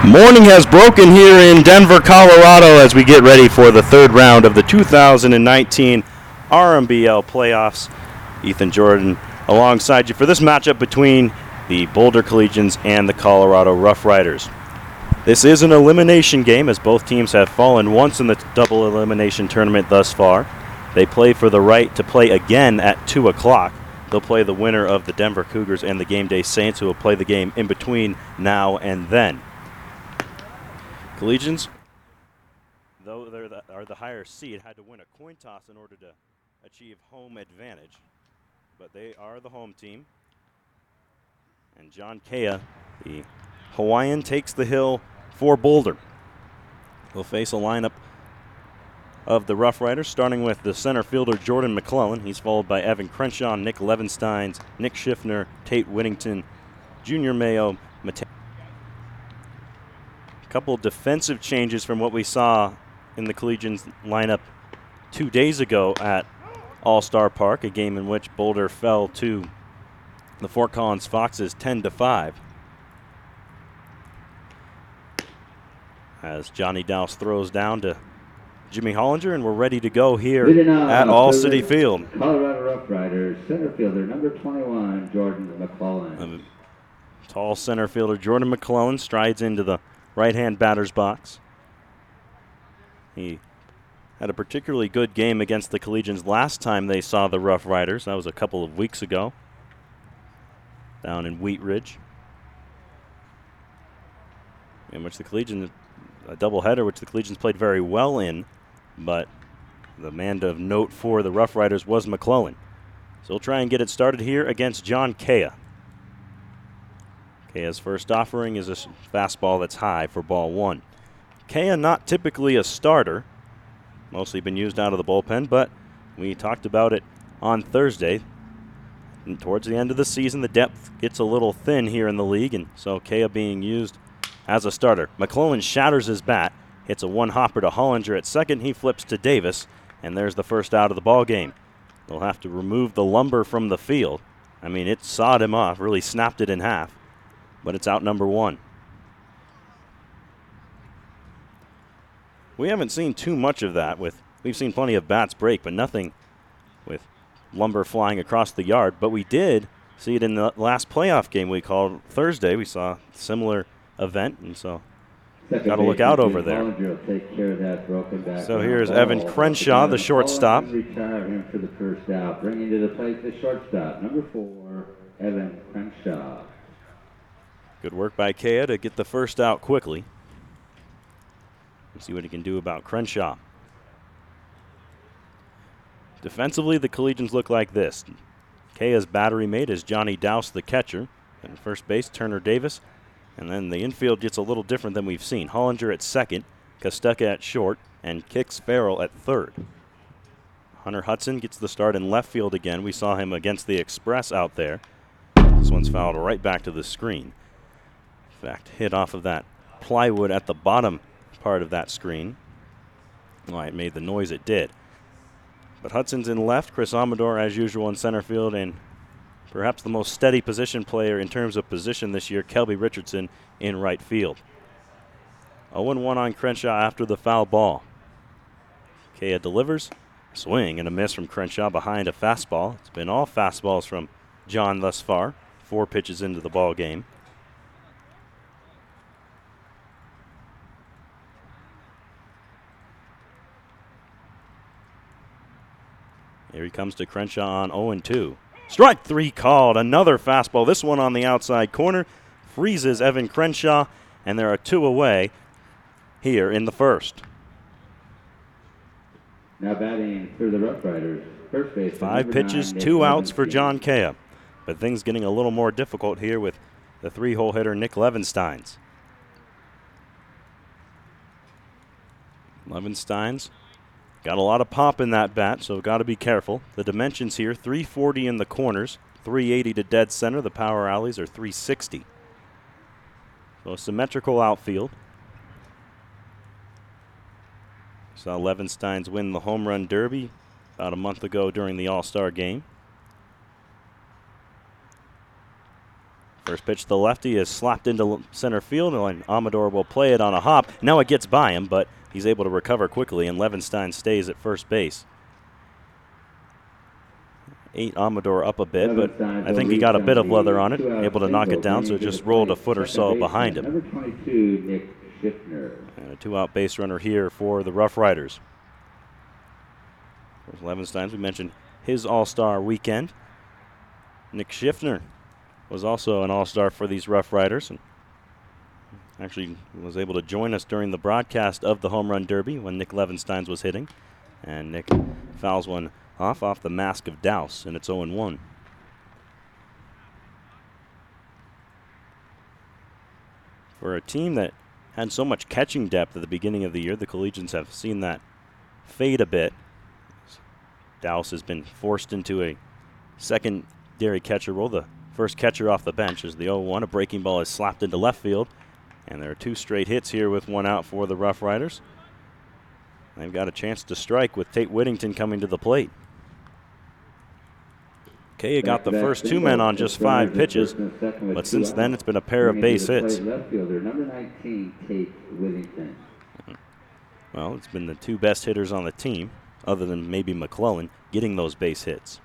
Morning has broken here in Denver, Colorado as we get ready for the third round of the 2019 RMBL playoffs. Ethan Jordan alongside you for this matchup between the Boulder Collegians and the Colorado Rough Riders. This is an elimination game as both teams have fallen once in the double elimination tournament thus far. They play for the right to play again at 2 o'clock. They'll play the winner of the Denver Cougars and the Game Day Saints, who will play the game in between now and then. Collegians, though they are the higher seed, had to win a coin toss in order to achieve home advantage. But they are the home team. And John Kea, the Hawaiian, takes the hill for Boulder. They'll face a lineup of the Rough Riders, starting with the center fielder Jordan McClellan. He's followed by Evan Crenshaw, Nick Levensteins, Nick Schiffner, Tate Whittington, Junior Mayo, Mateo. Couple defensive changes from what we saw in the Collegians lineup 2 days ago at All-Star Park, a game in which Boulder fell to the Fort Collins Foxes 10-5. As Johnny Douse throws down to Jimmy Hollinger, and we're ready to go here at All City Field. Colorado Rough Riders center fielder number 21, Jordan McClellan. Tall center fielder Jordan McClellan strides into the right-hand batter's box. He had a particularly good game against the Collegians last time they saw the Rough Riders. That was a couple of weeks ago down in Wheat Ridge, in which the Collegians, a doubleheader which the Collegians played very well in, but the man of note for the Rough Riders was McClellan. So we'll try and get it started here against John Kea. Kea's first offering is a fastball that's high for ball one. Kea not typically a starter, mostly been used out of the bullpen, but we talked about it on Thursday. And towards the end of the season, the depth gets a little thin here in the league, and so Kea being used as a starter. McClellan shatters his bat, hits a one-hopper to Hollinger at second. He flips to Davis, and there's the first out of the ball game. They'll have to remove the lumber from the field. I mean, it sawed him off, really snapped it in half. But it's out number one. We haven't seen too much of that. We've seen plenty of bats break, but nothing with lumber flying across the yard. But we did see it in the last playoff game we called Thursday. We saw a similar event, and so got to look out over there. So here's Evan Crenshaw, the shortstop. Retire him for the first out. Bringing to the plate the shortstop, number 4, Evan Crenshaw. Good work by Kea to get the first out quickly. Let's see what he can do about Crenshaw. Defensively, the Collegians look like this. Kea's battery mate is Johnny Douse, the catcher. And first base, Turner Davis. And then the infield gets a little different than we've seen. Hollinger at second, Costucca at short, and Kix Farrell at third. Hunter Hudson gets the start in left field again. We saw him against the Express out there. This one's fouled right back to the screen. In fact, hit off of that plywood at the bottom part of that screen. Why it made the noise it did. But Hudson's in left, Chris Amador as usual in center field, and perhaps the most steady position player in terms of position this year, Kelby Richardson in right field. 0-1 on Crenshaw after the foul ball. Kea delivers, swing and a miss from Crenshaw behind a fastball. It's been all fastballs from John thus far, 4 pitches into the ball game. Here he comes to Crenshaw on 0-2. Strike 3 called. Another fastball. This one on the outside corner. Freezes Evan Crenshaw, and there are 2 away here in the first. Now batting for the Rough Riders. First base. 5 pitches, 2 outs for John Kea. But things getting a little more difficult here with the 3-hole hitter Nick Levensteins. Levensteins got a lot of pop in that bat, so got to be careful. The dimensions here, 340 in the corners, 380 to dead center. The power alleys are 360. So a symmetrical outfield. Saw Levensteins win the home run derby about a month ago during the All-Star game. First pitch to the lefty is slapped into center field, and Amador will play it on a hop. Now it gets by him, but he's able to recover quickly, and Levenstein stays at first base. 8 Amador up a bit, but I think he got a bit of leather on it, able to knock it down, so it just rolled a foot or so behind him. Number 22, Nick Schiffner. And a 2-out base runner here for the Rough Riders. Levenstein, we mentioned his all-star weekend. Nick Schiffner was also an all-star for these Rough Riders, and actually was able to join us during the broadcast of the Home Run Derby when Nick Levenstein was hitting. And Nick fouls one off the mask of Douse, and it's 0-1. For a team that had so much catching depth at the beginning of the year, the Collegians have seen that fade a bit. Douse has been forced into a secondary catcher role, the first catcher off the bench as the 0-1. A breaking ball is slapped into left field, and there are 2 straight hits here with 1 out for the Rough Riders. They've got a chance to strike with Tate Whittington coming to the plate. Kaya got the first 2 men on just 5 pitches, but since then it's been a pair of base hits. Left fielder, number 19, Tate Whittington. Well, it's been the 2 best hitters on the team, other than maybe McClellan, getting those base hits.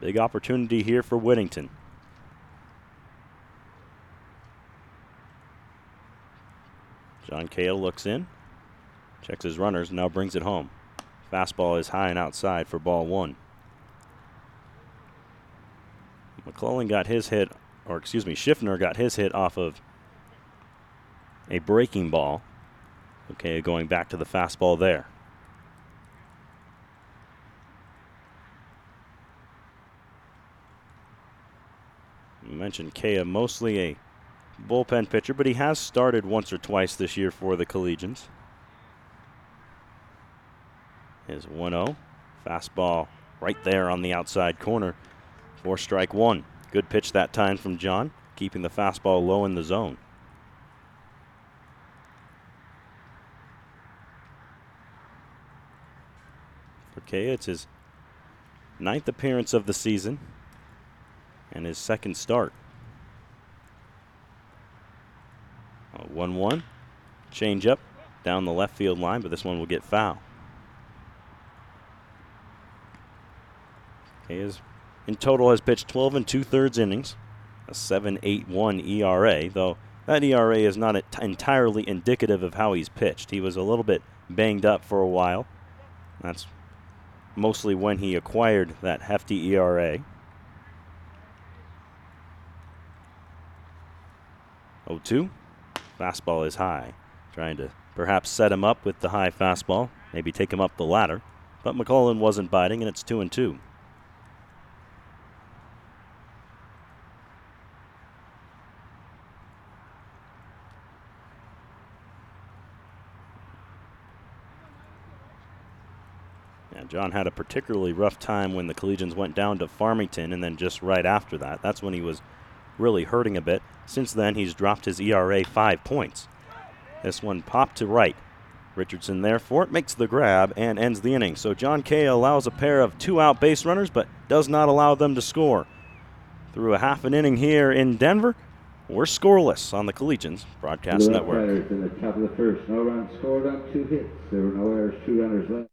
Big opportunity here for Whittington. John Cahill looks in, checks his runners, now brings it home. Fastball is high and outside for ball 1. McClellan got his hit, Schiffner got his hit off of a breaking ball. Okay, going back to the fastball there. I mentioned Kea, mostly a bullpen pitcher, but he has started once or twice this year for the Collegians. Is 1-0. Fastball right there on the outside corner for strike 1. Good pitch that time from John, keeping the fastball low in the zone. For Kea, it's his 9th appearance of the season and his 2nd start. 1-1. Change up down the left field line, but this one will get foul. Hayes in total has pitched 12 2/3 innings, a 7.81 ERA, though that ERA is not entirely indicative of how he's pitched. He was a little bit banged up for a while. That's mostly when he acquired that hefty ERA. 0-2. Fastball is high. Trying to perhaps set him up with the high fastball, maybe take him up the ladder. But McClellan wasn't biting, and it's 2-2. Yeah, John had a particularly rough time when the Collegians went down to Farmington, and then just right after that. That's when he was really hurting a bit. Since then, he's dropped his ERA 5 points. This one popped to right. Richardson therefore makes the grab and ends the inning. So John Kay allows a pair of 2-out base runners, but does not allow them to score. Through a half an inning here in Denver, we're scoreless on the Collegians Broadcast Network. In the top of the first, no runs scored on 2 hits. There were no errors, 2 runners left.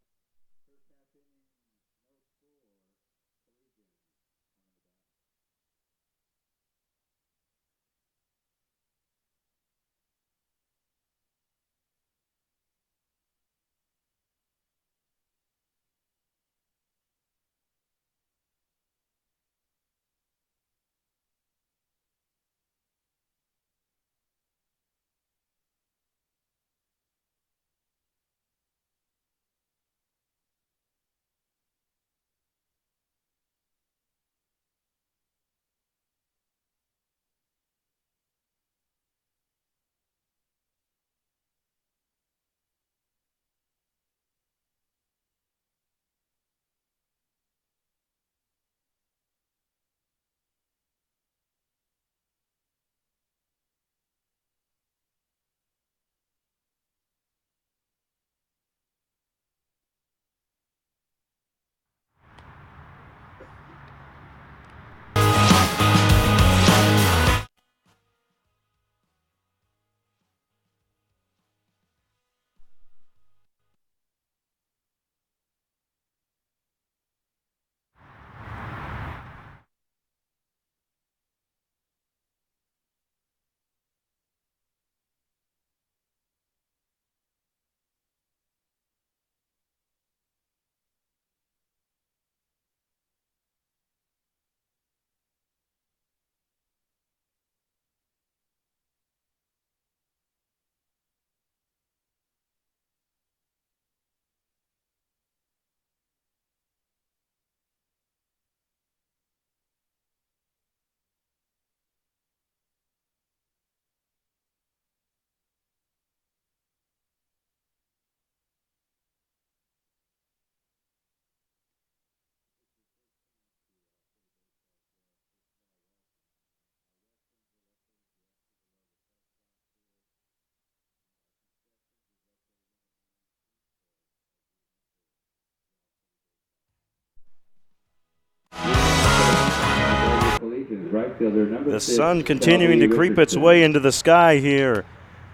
fielder, number The 6, sun continuing to creep its way into the sky here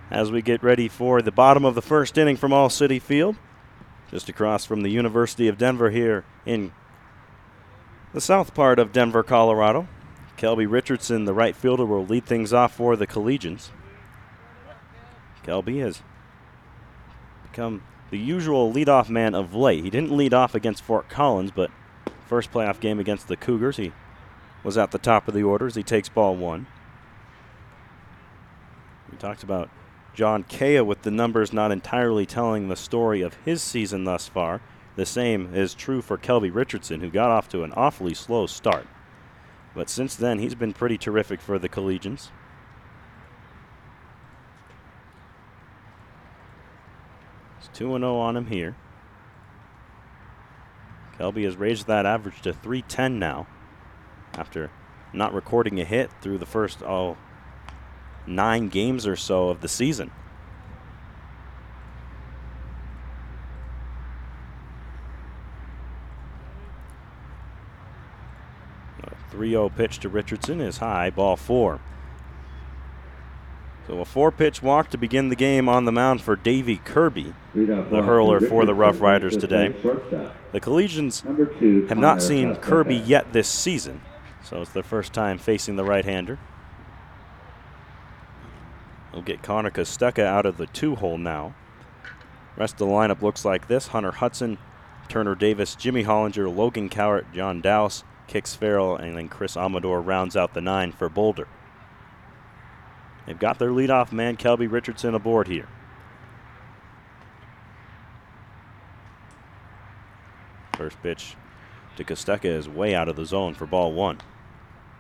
as we get ready for the bottom of the first inning from All City Field, just across from the University of Denver here in the south part of Denver, Colorado. Kelby Richardson, the right fielder, will lead things off for the Collegians. Kelby has become the usual leadoff man of late. He didn't lead off against Fort Collins, but first playoff game against the Cougars, he was at the top of the order as he takes ball 1. We talked about John Kea with the numbers not entirely telling the story of his season thus far. The same is true for Kelby Richardson, who got off to an awfully slow start. But since then, he's been pretty terrific for the Collegians. It's 2-0 on him here. Kelby has raised that average to .310 now after not recording a hit through the first 9 games or so of the season. A 3-0 pitch to Richardson is high, ball 4. So a 4-pitch walk to begin the game on the mound for Davey Kirby, the hurler for the Rough Riders today. The Collegians have not seen Kirby yet this season, so it's their first time facing the right-hander. We'll get Connor Costeca out of the 2-hole now. Rest of the lineup looks like this: Hunter Hudson, Turner Davis, Jimmy Hollinger, Logan Cowart, John Dowse, Kix Farrell, and then Chris Amador rounds out the 9 for Boulder. They've got their leadoff man, Kelby Richardson, aboard here. First pitch to Costeca is way out of the zone for ball 1.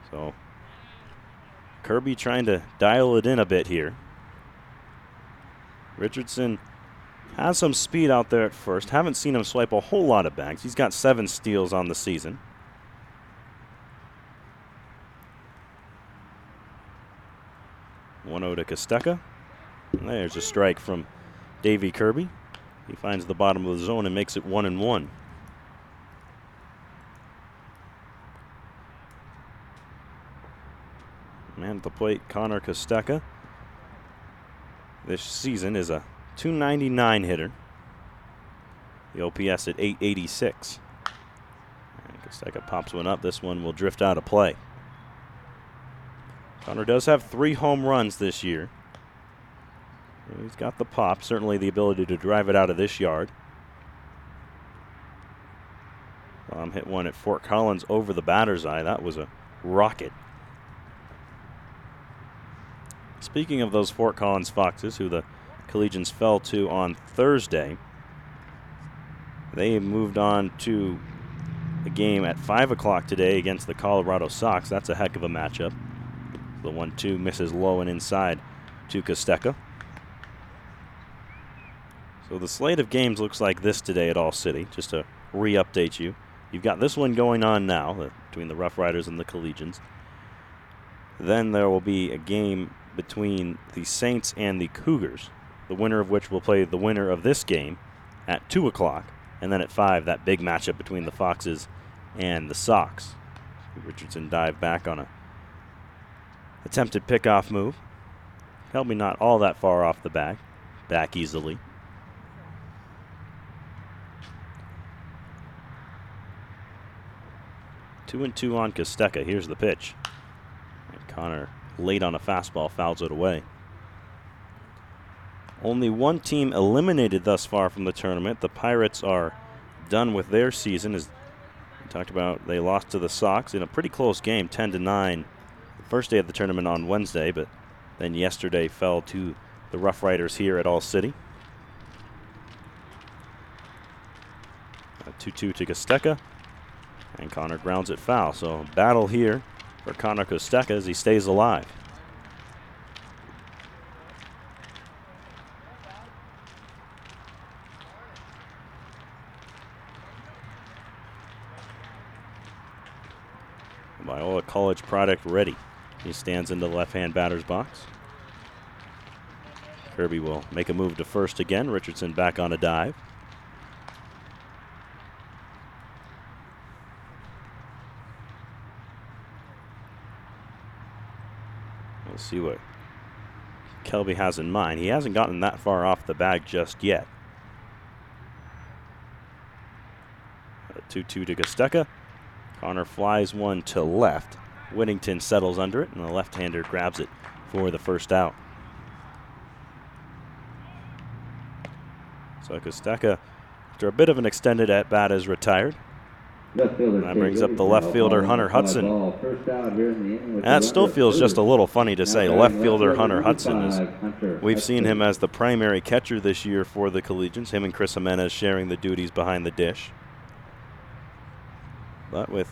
So Kirby trying to dial it in a bit here. Richardson has some speed out there at first. Haven't seen him swipe a whole lot of bags. He's got 7 steals on the season. 1-0 to Costeca. And there's a strike from Davey Kirby. He finds the bottom of the zone and makes it 1-1. Man at the plate, Connor Costeca. This season is a .299 hitter. The OPS at .886. And Costeca pops one up. This one will drift out of play. Connor does have 3 home runs this year. He's got the pop, certainly the ability to drive it out of this yard. Hit one at Fort Collins over the batter's eye. That was a rocket. Speaking of those Fort Collins Foxes, who the Collegians fell to on Thursday, they moved on to the game at 5 o'clock today against the Colorado Sox. That's a heck of a matchup. The 1-2 misses low and inside to Costeca. So the slate of games looks like this today at All City, just to re-update you. You've got this one going on now between the Rough Riders and the Collegians. Then there will be a game between the Saints and the Cougars, the winner of which will play the winner of this game at 2 o'clock. And then at 5, that big matchup between the Foxes and the Sox. Richardson dived back on a attempted pickoff move. Helped me not all that far off the back easily. Two and 2 on Costeca. Here's the pitch. And Connor, late on a fastball, fouls it away. Only one team eliminated thus far from the tournament. The Pirates are done with their season. As we talked about, they lost to the Sox in a pretty close game, 10-9. First day of the tournament on Wednesday, but then yesterday fell to the Rough Riders here at All City. 2-2 to Costeca, and Connor grounds it foul. So battle here for Connor Costeca as he stays alive. Biola College product ready. He stands in the left-hand batter's box. Kirby will make a move to first again. Richardson back on a dive. We'll see what Kelby has in mind. He hasn't gotten that far off the bag just yet. A 2-2 to Gosteka. Connor flies one to left. Whittington settles under it, and the left-hander grabs it for the first out. So Gosteka, after a bit of an extended at-bat, is retired. That brings up the left fielder, Hunter Hudson. That still feels just a little funny to say left fielder Hunter Hudson. We've seen him as the primary catcher this year for the Collegians, him and Chris Jimenez sharing the duties behind the dish. But with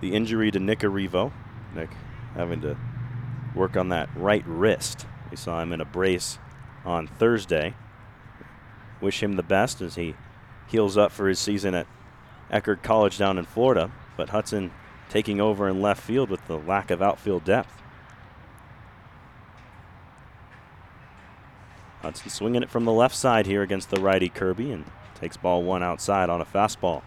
the injury to Nick Arrivo, Nick having to work on that right wrist. We saw him in a brace on Thursday. Wish him the best as he heals up for his season at Eckerd College down in Florida, but Hudson taking over in left field with the lack of outfield depth. Hudson swinging it from the left side here against the righty Kirby and takes ball one outside on a fastball.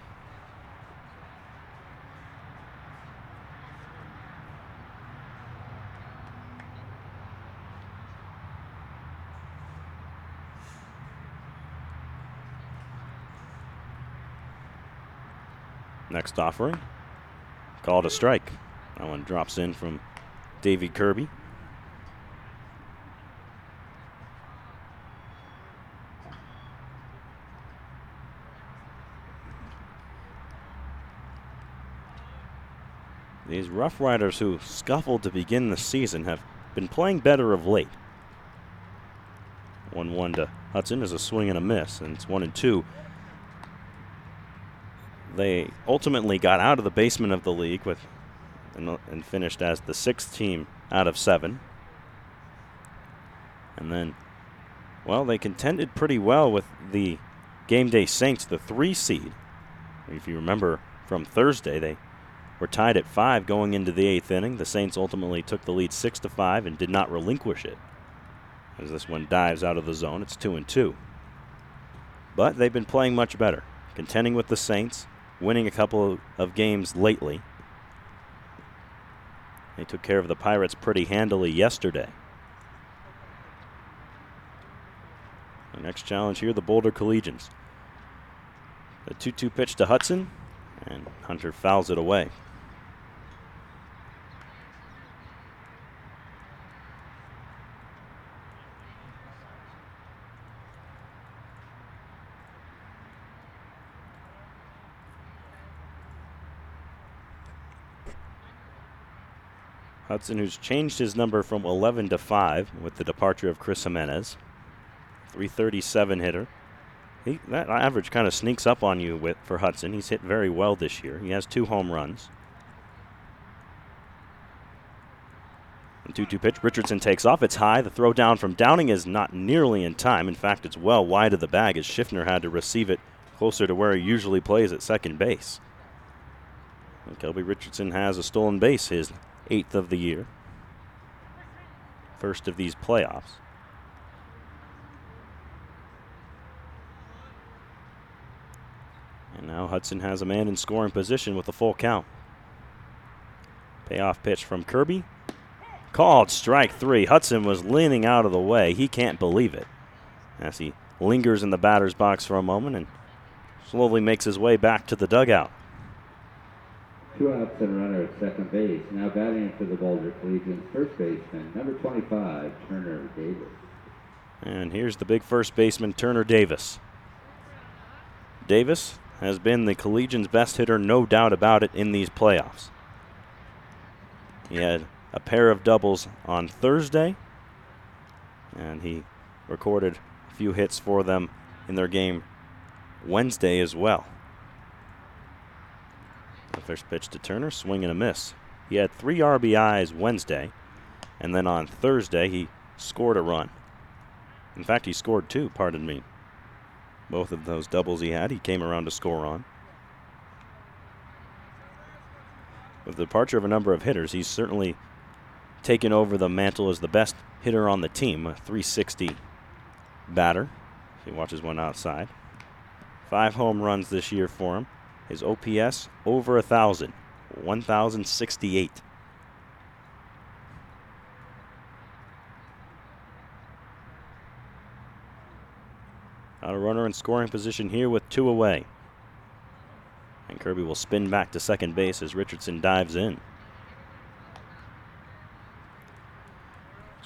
Next offering, called a strike. That one drops in from Davey Kirby. These Rough Riders who scuffled to begin the season have been playing better of late. 1-1 to Hudson is a swing and a miss, and it's 1-2. They ultimately got out of the basement of the league and finished as the 6th team out of 7. And then, well, they contended pretty well with the Game Day Saints, the 3 seed. If you remember from Thursday, they were tied at 5 going into the 8th inning. The Saints ultimately took the lead 6-5 and did not relinquish it. As this one dives out of the zone, it's 2-2. But they've been playing much better, contending with the Saints, winning a couple of games lately. They took care of the Pirates pretty handily yesterday. The next challenge here, the Boulder Collegians. The 2-2 pitch to Hudson, and Hunter fouls it away. Hudson, who's changed his number from 11 to 5 with the departure of Chris Jimenez. 337 hitter. That average kind of sneaks up on you for Hudson. He's hit very well this year. He has 2 home runs. The 2-2 pitch, Richardson takes off. It's high. The throw down from Downing is not nearly in time. In fact, it's well wide of the bag as Schiffner had to receive it closer to where he usually plays at second base. And Kelby Richardson has a stolen base, his 8th of the year. First of these playoffs. And now Hudson has a man in scoring position with a full count. Payoff pitch from Kirby. Called strike 3. Hudson was leaning out of the way. He can't believe it as he lingers in the batter's box for a moment and slowly makes his way back to the dugout. 2 outs and a runner at second base. Now batting for the Boulder Collegians, first baseman, number 25, Turner Davis. And here's the big first baseman, Turner Davis. Davis has been the Collegians' best hitter, no doubt about it, in these playoffs. He had a pair of doubles on Thursday, and he recorded a few hits for them in their game Wednesday as well. The first pitch to Turner, swing and a miss. He had 3 RBIs Wednesday, and then on Thursday he scored a run. In fact, he scored 2, pardon me. Both of those doubles he had, he came around to score on. With the departure of a number of hitters, he's certainly taken over the mantle as the best hitter on the team, a .360 batter. He watches one outside. 5 home runs this year for him. His OPS over 1,068. Got a runner in scoring position here with 2 away. And Kirby will spin back to second base as Richardson dives in.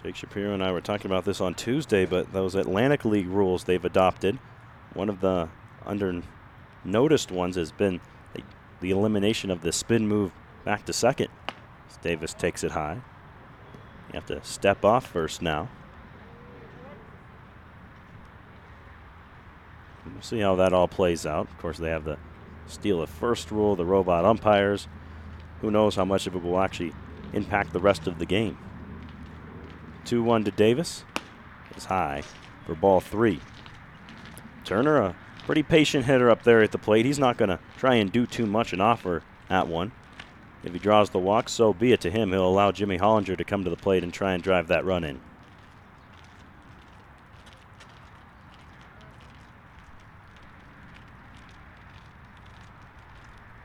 Jake Shapiro and I were talking about this on Tuesday, but those Atlantic League rules they've adopted, one of the under-noticed ones has been the elimination of the spin move back to second. As Davis takes it high. You have to step off first now. We'll see how that all plays out. Of course, they have the steal of first rule, the robot umpires. Who knows how much of it will actually impact the rest of the game. 2-1 to Davis. Is high for ball 3. Turner, a pretty patient hitter up there at the plate. He's not going to try and do too much and offer at one. If he draws the walk, so be it to him. He'll allow Jimmy Hollinger to come to the plate and try and drive that run in.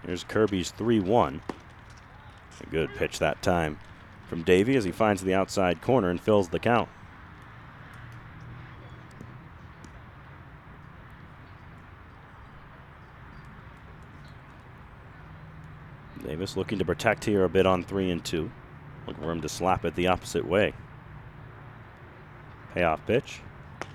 Here's Kirby's 3-1. A good pitch that time from Davey as he finds the outside corner and fills the count. Davis looking to protect here a bit on 3-2. Looking for him to slap it the opposite way. Payoff pitch.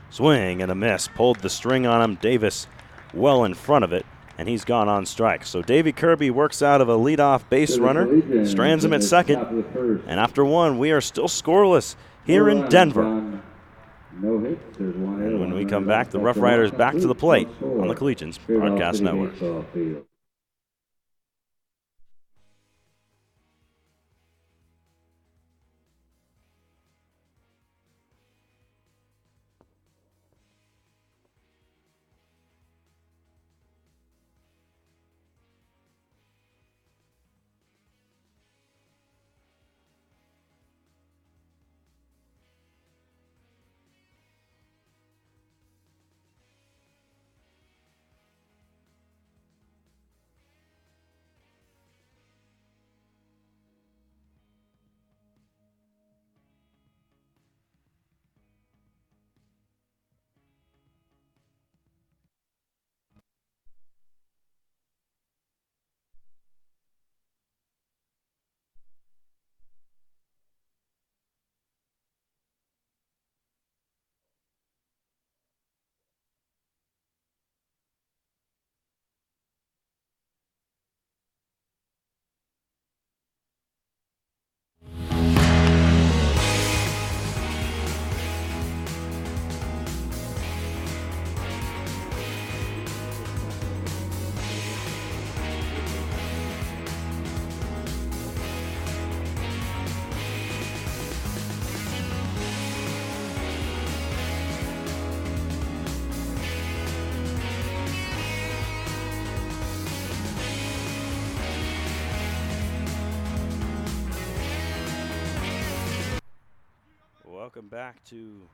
Swing and a miss. Pulled the string on him. Davis well in front of it, and he's gone on strike. So Davey Kirby works out of a leadoff base runner, strands him at second, and after 1, we are still scoreless here in Denver. And when we come back, the Rough Riders back to the plate on the Collegians Broadcast Network. Welcome back to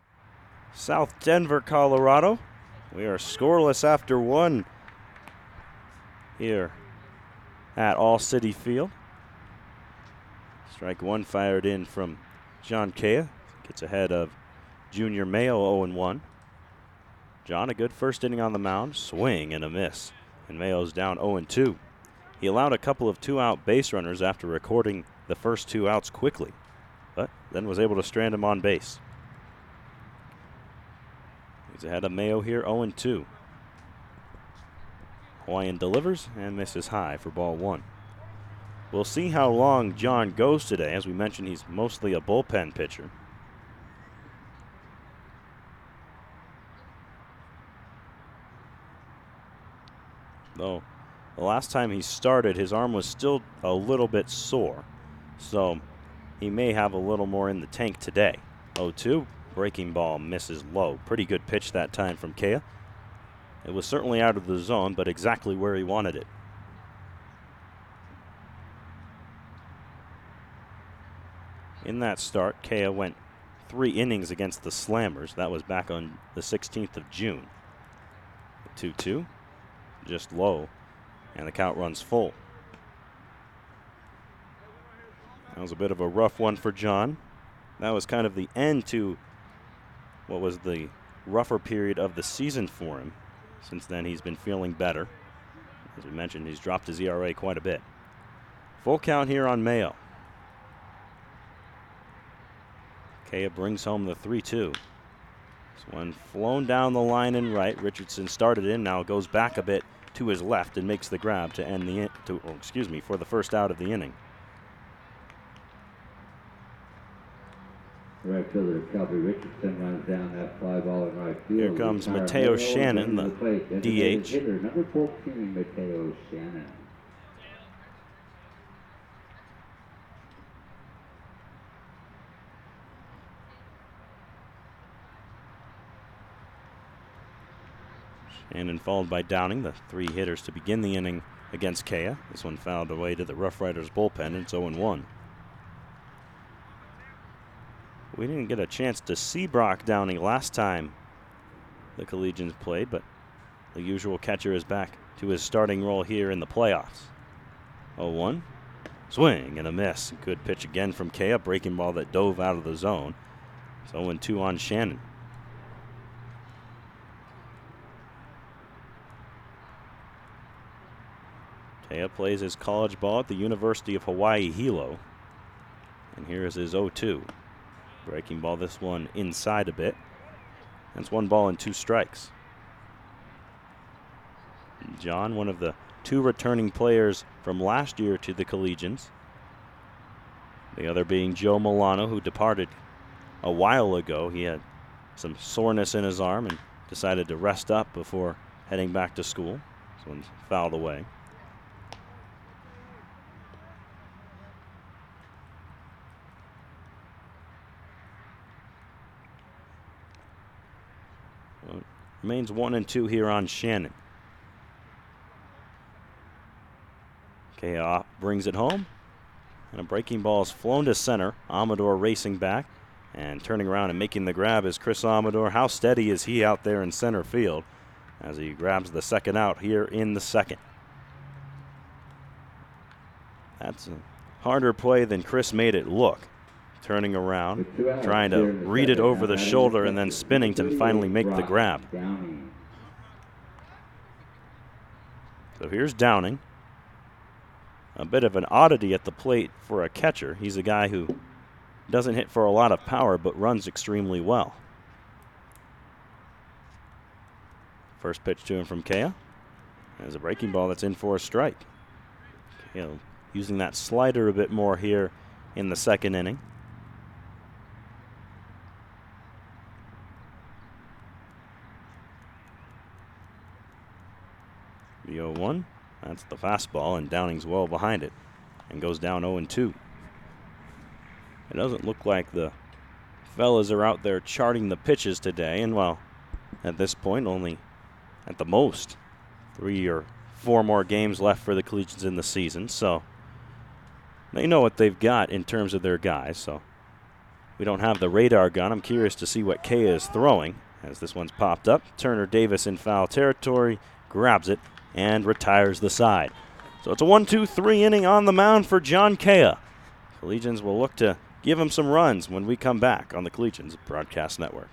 South Denver, Colorado. We are scoreless after 1 here at All City Field. Strike 1 fired in from John Kea. Gets ahead of Junior Mayo 0-1. John, a good first inning on the mound. Swing and a miss. And Mayo's down 0-2. He allowed a couple of 2-out base runners after recording the first 2 outs quickly, but then was able to strand him on base. He's ahead of Mayo here, 0-2. Hawaiian delivers and misses high for ball 1. We'll see how long John goes today. As we mentioned, he's mostly a bullpen pitcher. Though the last time he started, his arm was still a little bit sore, so he may have a little more in the tank today. 0-2, breaking ball misses low. Pretty good pitch that time from Kea. It was certainly out of the zone, but exactly where he wanted it. In that start, Kea went 3 innings against the Slammers. That was back on the 16th of June. 2-2, just low, and the count runs full. That was a bit of a rough one for John. That was kind of the end to what was the rougher period of the season for him. Since then, he's been feeling better. As we mentioned, he's dropped his ERA quite a bit. Full count here on Mayo. Kea brings home the 3-2. This one flown down the line and right. Richardson started in, now goes back a bit to his left and makes the grab to end the for the first out of the inning. Right fielder Calvary Richardson runs down that fly ball in right field. Here comes Mateo Shannon, the DH. Hitter, number 14, Mateo Shannon. Shannon followed by Downing, the 3 hitters to begin the inning against Kea. This one fouled away to the Rough Riders bullpen, and it's 0-1. We didn't get a chance to see Brock Downing last time the Collegians played, but the usual catcher is back to his starting role here in the playoffs. 0-1. Swing and a miss. Good pitch again from Kea, breaking ball that dove out of the zone. It's 0-2 on Shannon. Kea plays his college ball at the University of Hawaii Hilo. And here is his 0-2. Breaking ball, this one inside a bit. That's 1 ball and 2 strikes. John, one of the 2 returning players from last year to the Collegians. The other being Joe Milano, who departed a while ago. He had some soreness in his arm and decided to rest up before heading back to school. This one's fouled away. Well, remains 1-2 here on Shannon. Kea brings it home. And a breaking ball is flown to center. Amador racing back and turning around and making the grab is Chris Amador. How steady is he out there in center field as he grabs the second out here in the second. That's a harder play than Chris made it look. Turning around, trying to read it over the shoulder and then spinning to finally make the grab. So here's Downing. A bit of an oddity at the plate for a catcher. He's a guy who doesn't hit for a lot of power but runs extremely well. First pitch to him from Kea. There's a breaking ball that's in for a strike. Kea using that slider a bit more here in the second inning. The 0-1. That's the fastball, and Downing's well behind it and goes down 0-2. It doesn't look like the fellas are out there charting the pitches today, and well, at this point, only at the most 3 or 4 more games left for the Collegians in the season, so they know what they've got in terms of their guys, so we don't have the radar gun. I'm curious to see what Kea is throwing as this one's popped up. Turner Davis in foul territory, grabs it, and retires the side. So it's a 1-2-3 inning on the mound for John Kea. Collegians will look to give him some runs when we come back on the Collegians Broadcast Network.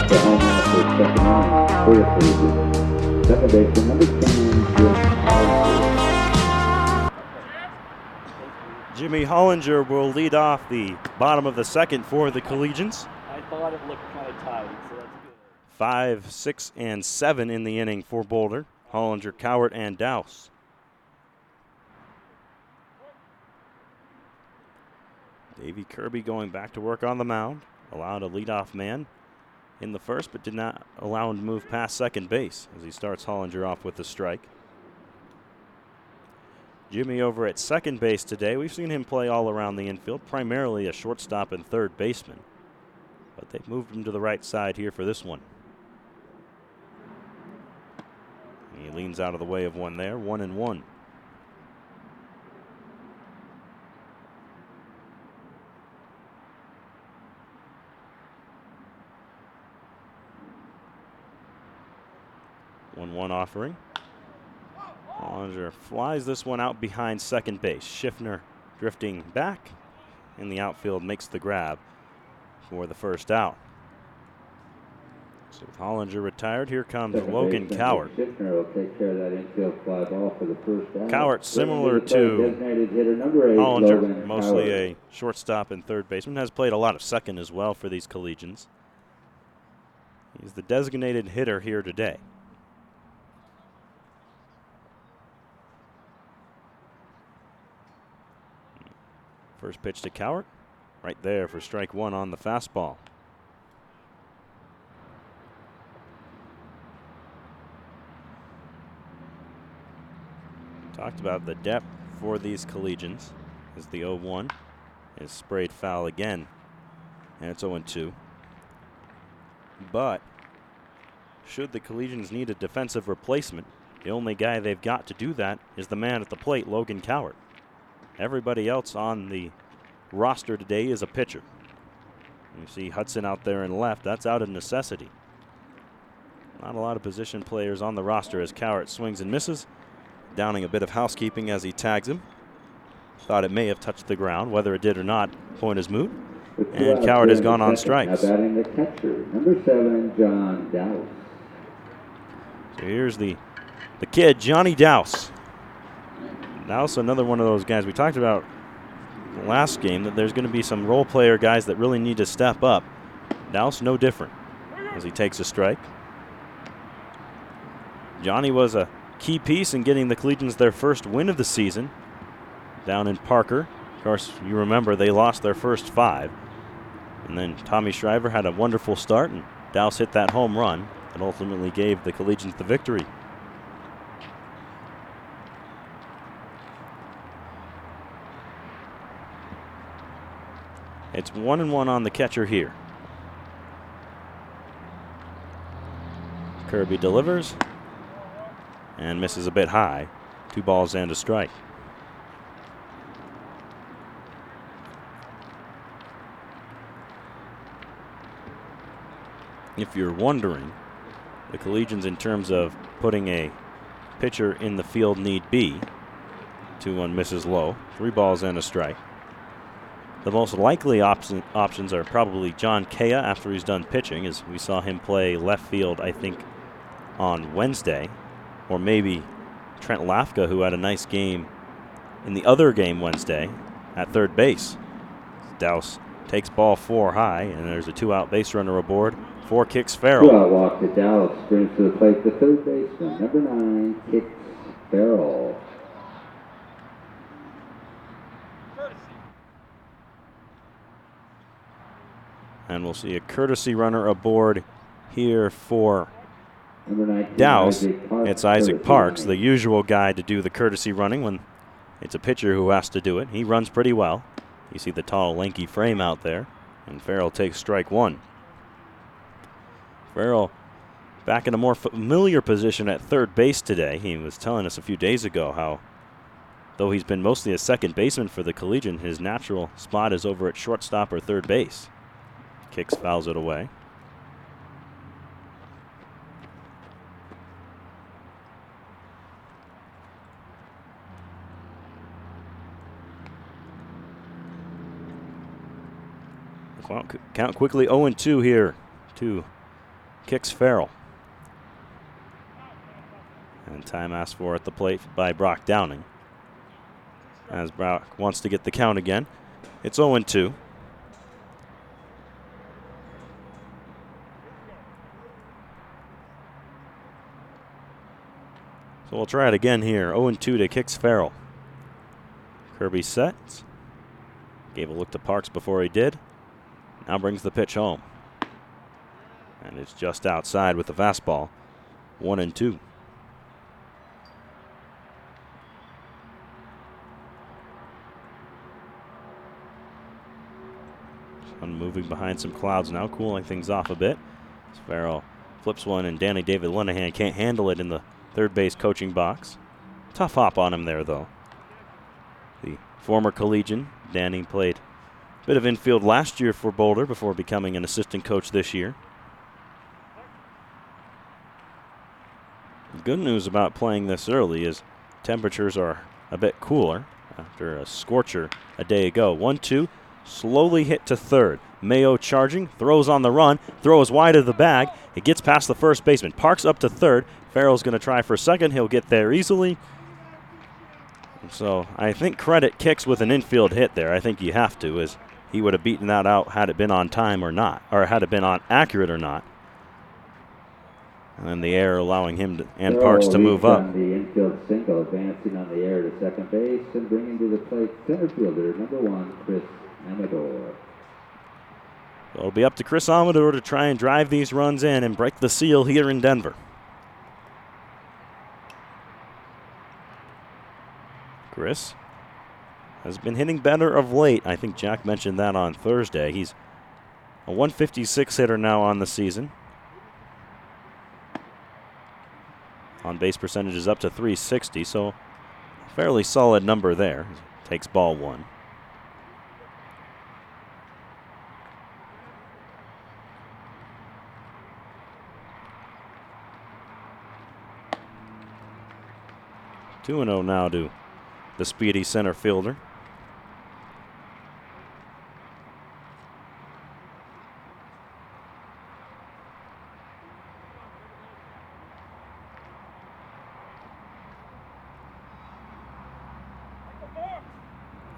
the home run for second inning for the Collegians. Second baseman, number 10, Jim Hollinger. Jimmy Hollinger will lead off the bottom of the second for the Collegians. I thought it looked kind of tight, so that's good. 5, 6, and 7 in the inning for Boulder. Hollinger, Cowart, and Dowse. Davey Kirby going back to work on the mound. Allowed a leadoff man in the first, but did not allow him to move past second base as he starts Hollinger off with the strike. Jimmy over at second base today. We've seen him play all around the infield, primarily a shortstop and third baseman. But they've moved him to the right side here for this one. He leans out of the way of one there, 1-1. One offering. Hollinger flies this one out behind second base. Schiffner drifting back in the outfield makes the grab for the first out. So with Hollinger retired, here comes Logan Cowart. Schiffner will take care of that infield fly ball for the first out. Cowart, similar to Hollinger, mostly a shortstop and third baseman, has played a lot of second as well for these Collegians. He's the designated hitter here today. First pitch to Cowart, right there for strike one on the fastball. Talked about the depth for these Collegians as the 0-1 is sprayed foul again, and it's 0-2. But should the Collegians need a defensive replacement, the only guy they've got to do that is the man at the plate, Logan Cowart. Everybody else on the roster today is a pitcher. You see Hudson out there in left. That's out of necessity. Not a lot of position players on the roster as Cowart swings and misses. Downing a bit of housekeeping as he tags him. Thought it may have touched the ground. Whether it did or not, point is moot. And Cowart has gone on strikes. Now batting the catcher, number 7, John Dowse. So here's the kid, Johnny Dowse. Dowse, another one of those guys we talked about last game, that there's going to be some role player guys that really need to step up. Dowse no different as he takes a strike. Johnny was a key piece in getting the Collegians their first win of the season down in Parker. Of course, you remember they lost their first 5. And then Tommy Shriver had a wonderful start, and Dowse hit that home run that ultimately gave the Collegians the victory. It's 1-1 on the catcher here. Kirby delivers and misses a bit high. 2 balls and a strike. If you're wondering, the Collegians, in terms of putting a pitcher in the field, need be. 2-1 misses low. 3 balls and a strike. The most likely options are probably John Kea after he's done pitching, as we saw him play left field, I think, on Wednesday. Or maybe Trent Lafka, who had a nice game in the other game Wednesday at third base. Dowse takes ball 4 high, and there's a 2-out base runner aboard. 4 kicks Farrell. 2-out walk to Dowse, brings to the plate the third baseman, number 9, kicks Farrell. And we'll see a courtesy runner aboard here for Dowse. It's Isaac Parks, the usual guy to do the courtesy running when it's a pitcher who has to do it. He runs pretty well. You see the tall, lanky frame out there. And Farrell takes strike 1. Farrell back in a more familiar position at third base today. He was telling us a few days ago how, though he's been mostly a second baseman for the Collegian, his natural spot is over at shortstop or third base. Kicks, fouls it away. Count quickly 0-2 here to kicks Farrell. And time asked for at the plate by Brock Downing. As Brock wants to get the count again. It's 0-2. So we'll try it again here. 0-2 to kicks Farrell. Kirby sets. Gave a look to Parks before he did. Now brings the pitch home. And it's just outside with the fastball. 1-2. Sun moving behind some clouds now, cooling things off a bit. As Farrell flips one, and Danny David Linehan can't handle it in the third base coaching box. Tough hop on him there, though. The former collegian, Danny played a bit of infield last year for Boulder before becoming an assistant coach this year. The good news about playing this early is temperatures are a bit cooler after a scorcher a day ago. 1-2, slowly hit to third. Mayo charging, throws on the run, throws wide of the bag. It gets past the first baseman. Parks up to third. Farrell's going to try for second. He'll get there easily. So I think credit kicks with an infield hit there. I think you have to, as he would have beaten that out had it been on time or not, or had it been on accurate or not. And then the air allowing him to, and Parks to move up. The infield single, advancing on the air to second base and bringing to the plate center fielder number 1, Chris Amador. So it'll be up to Chris Amador to try and drive these runs in and break the seal here in Denver. Chris has been hitting better of late. I think Jack mentioned that on Thursday. He's a 156 hitter now on the season. On base percentage is up to 360, so fairly solid number there. Takes ball 1. Two and 0 now to the speedy center fielder.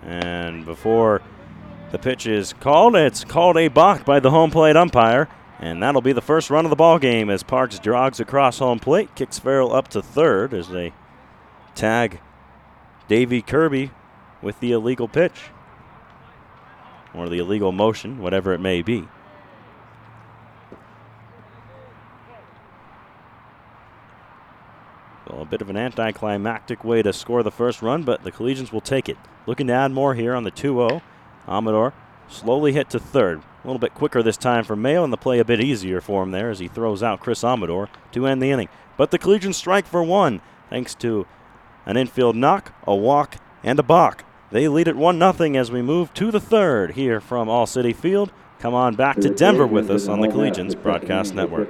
And before the pitch is called, it's called a balk by the home plate umpire. And that'll be the first run of the ball game as Parks jogs across home plate, kicks Farrell up to third as they tag Davey Kirby with the illegal pitch. Or the illegal motion, whatever it may be. So a bit of an anticlimactic way to score the first run, but the Collegians will take it. Looking to add more here on the 2-0. Amador slowly hit to third. A little bit quicker this time for Mayo, and the play a bit easier for him there as he throws out Chris Amador to end the inning. But the Collegians strike for 1 thanks to an infield knock, a walk, and a balk. They lead it 1-0 as we move to the third here from All City Field. Come on back to Denver with us on the Collegians Broadcast Network.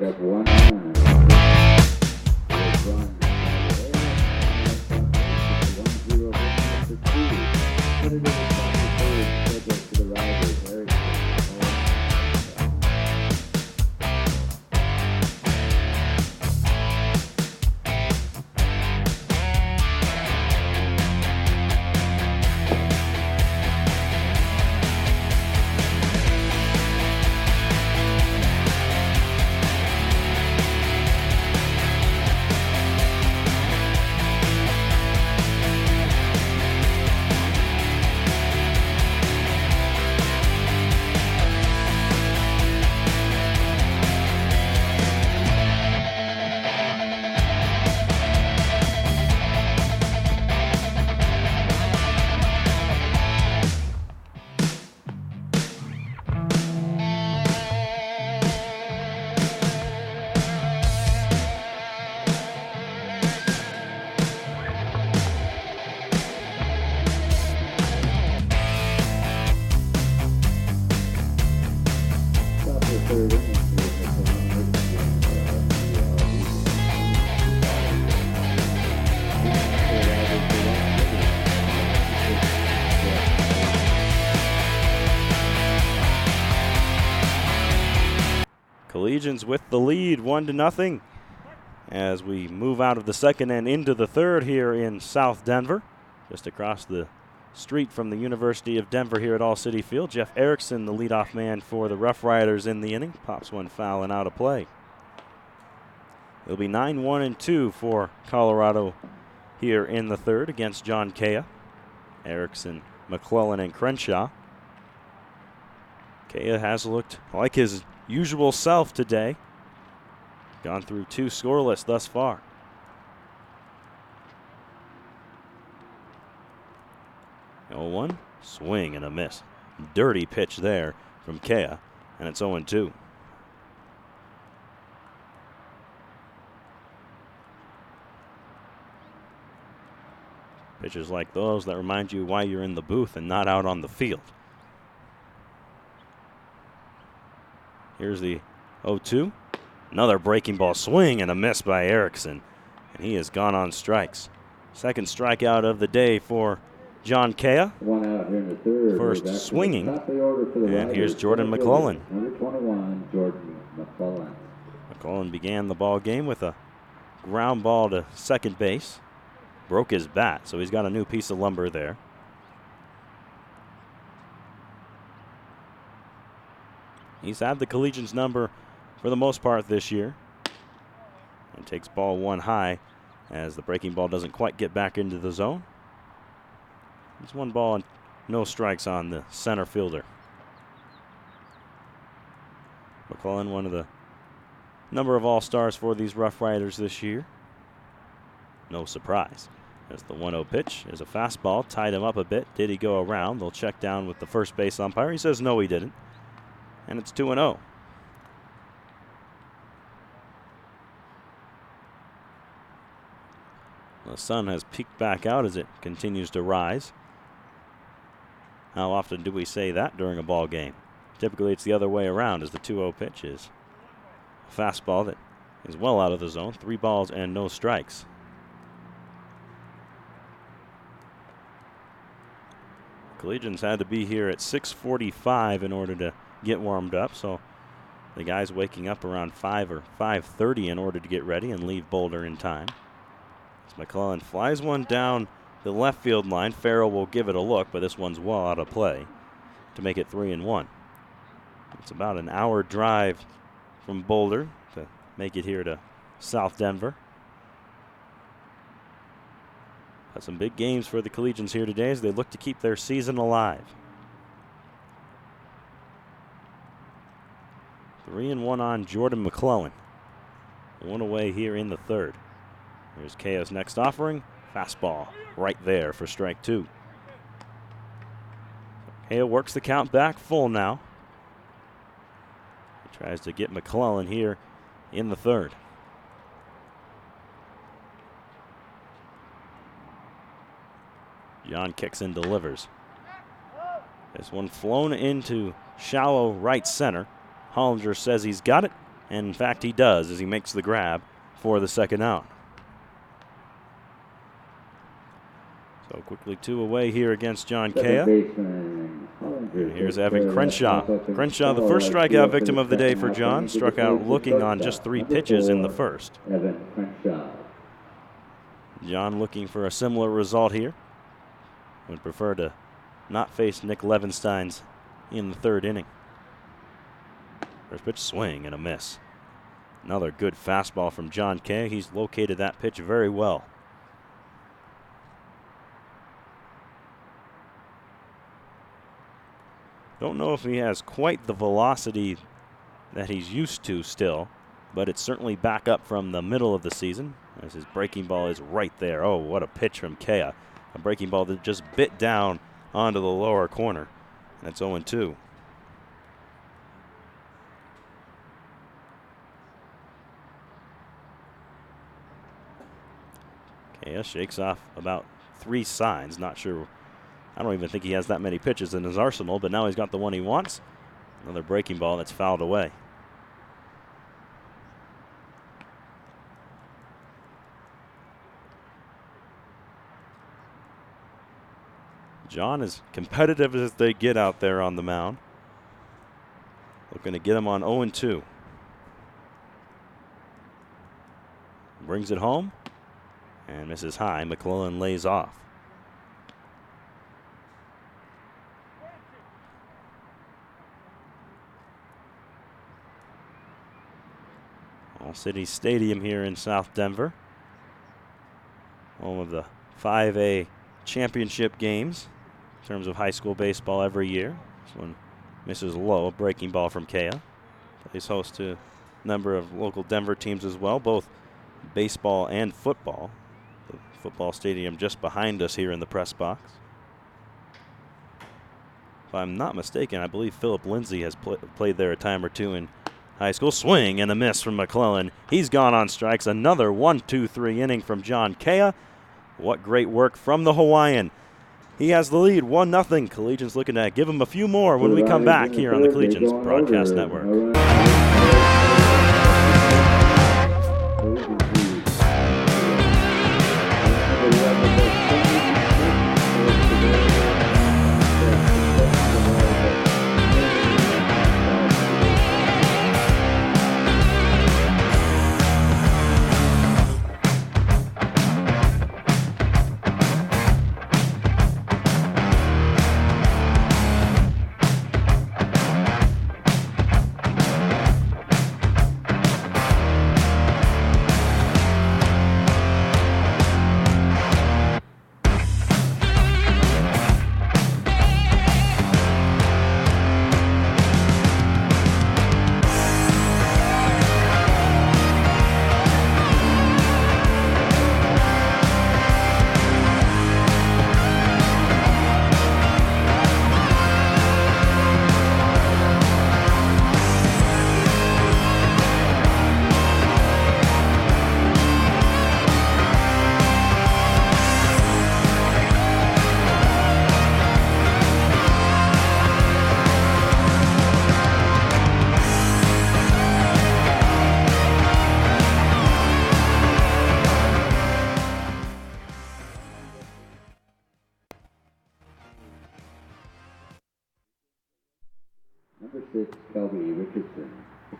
Collegians with the lead, 1-0, as we move out of the second and into the third here in South Denver, just across the street from the University of Denver here at All City Field. Jeff Erickson, the leadoff man for the Rough Riders in the inning, pops one foul and out of play. It'll be 9-1-2 for Colorado here in the third against John Kea. Erickson, McClellan, and Crenshaw. Kea has looked like his usual self today. Gone through 2 scoreless thus far. 0-1, swing and a miss. Dirty pitch there from Kea, and it's 0-2. Pitches like those that remind you why you're in the booth and not out on the field. Here's the 0-2. Another breaking ball swing and a miss by Erickson. And he has gone on strikes. Second strikeout of the day for John Kea. 1 out here in the third. First swinging. And here's Jordan McClellan. Number 21, Jordan McClellan. McClellan began the ball game with a ground ball to second base. Broke his bat, so he's got a new piece of lumber there. He's had the Collegians number for the most part this year. And takes ball 1 high as the breaking ball doesn't quite get back into the zone. It's 1 ball and no strikes on the center fielder. McClellan, one of the number of all-stars for these Rough Riders this year. No surprise. As the 1-0 pitch is a fastball, tied him up a bit. Did he go around? They'll check down with the first base umpire. He says no, he didn't. And it's 2-0. The sun has peeked back out as it continues to rise. How often do we say that during a ball game? Typically it's the other way around, as the 2-0 pitch is a fastball that is well out of the zone. 3 balls and no strikes. Collegians had to be here at 6:45 in order to get warmed up, so the guys waking up around 5 or 5:30 in order to get ready and leave Boulder in time. As McClellan flies one down the left field line, Farrell will give it a look, but this one's well out of play to make it 3-1. It's about an hour drive from Boulder to make it here to South Denver. Got some big games for the Collegians here today as they look to keep their season alive. 3-1 on Jordan McClellan. 1 away here in the third. Here's Kea's next offering. Fastball right there for strike 2. Kea works the count back full now. He tries to get McClellan here in the third. John kicks and delivers. This one flown into shallow right center. Hollinger says he's got it, and in fact he does as he makes the grab for the second out. So quickly 2 away here against John Kea. Here's Evan Crenshaw. Crenshaw, the first strikeout victim of the day for John, struck out looking on just 3 pitches in the first. Evan Crenshaw. John looking for a similar result here. Would prefer to not face Nick Levensteins in the third inning. First pitch, swing and a miss. Another good fastball from John Kea. He's located that pitch very well. Don't know if he has quite the velocity that he's used to still, but it's certainly back up from the middle of the season as his breaking ball is right there. Oh, what a pitch from Kea. A breaking ball that just bit down onto the lower corner. And it's 0-2. Kea shakes off about 3 signs. Not sure. I don't even think he has that many pitches in his arsenal, but now he's got the one he wants. Another breaking ball that's fouled away. John is competitive as they get out there on the mound. Looking to get him on 0-2. Brings it home and misses high. McClellan lays off. All City Stadium here in South Denver. Home of the 5A championship games in terms of high school baseball every year. This one misses low, a breaking ball from Kea. Plays host to a number of local Denver teams as well, both baseball and football. The football stadium just behind us here in the press box. If I'm not mistaken, I believe Philip Lindsay has played there a time or two in high school. Swing and a miss from McClellan. He's gone on strikes. Another 1-2-3 inning from John Kea. What great work from the Hawaiian. He has the lead, 1-0. Collegians looking to give him a few more when we come back here on the Collegians Broadcast Network.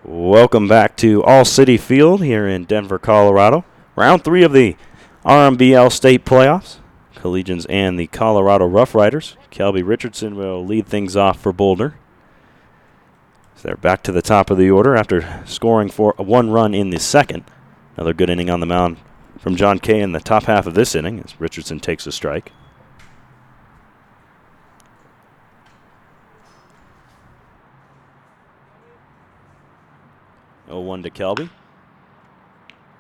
Welcome back to All City Field here in Denver, Colorado. Round 3 of the RMBL state playoffs. Collegians and the Colorado Rough Riders. Kelby Richardson will lead things off for Boulder. So they're back to the top of the order after scoring for 1 run in the second. Another good inning on the mound from John Kay in the top half of this inning as Richardson takes a strike. One to Kelby.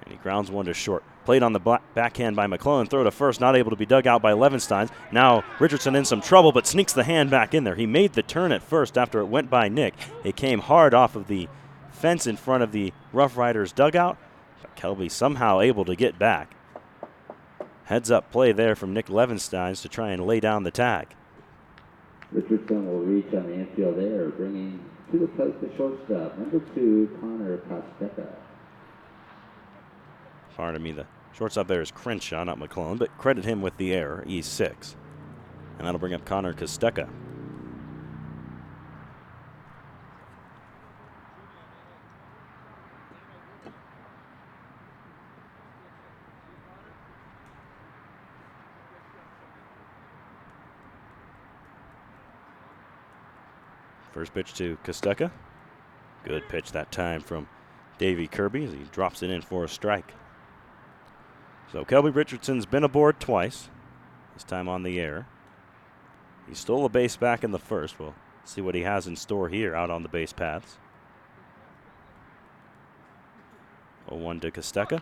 And he grounds one to short. Played on the backhand by McClellan. Throw to first, not able to be dug out by Levenstein. Now Richardson in some trouble, but sneaks the hand back in there. He made the turn at first after it went by Nick. It came hard off of the fence in front of the Rough Riders dugout. But Kelby somehow able to get back. Heads up play there from Nick Levenstein to try and lay down the tag. Richardson will reach on the infield there, bringing to the plate the shortstop, number 2, Connor Costeca. Pardon me, the shortstop there is Crenshaw, not McClellan, but credit him with the error, E6. And that'll bring up Connor Costeca. First pitch to Costeca. Good pitch that time from Davey Kirby as he drops it in for a strike. So Kelby Richardson's been aboard twice, this time on the air. He stole a base back in the first. We'll see what he has in store here out on the base paths. 0-1 to Costeca.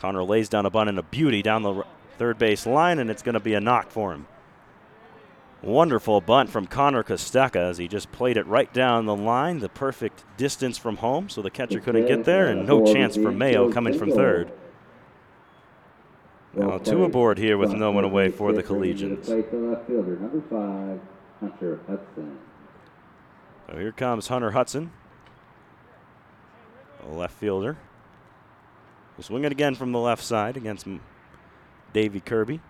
Connor lays down a bunt and a beauty down the third base line, and it's going to be a knock for him. Wonderful bunt from Connor Costeca as he just played it right down the line, the perfect distance from home, so the catcher couldn't get there, and no chance for Mayo coming from third. Now 2 aboard here with no one away for the Collegians. Play the left fielder, number 5, Hunter Hudson. So here comes Hunter Hudson, a left fielder. We'll swing it again from the left side against Davey Kirby.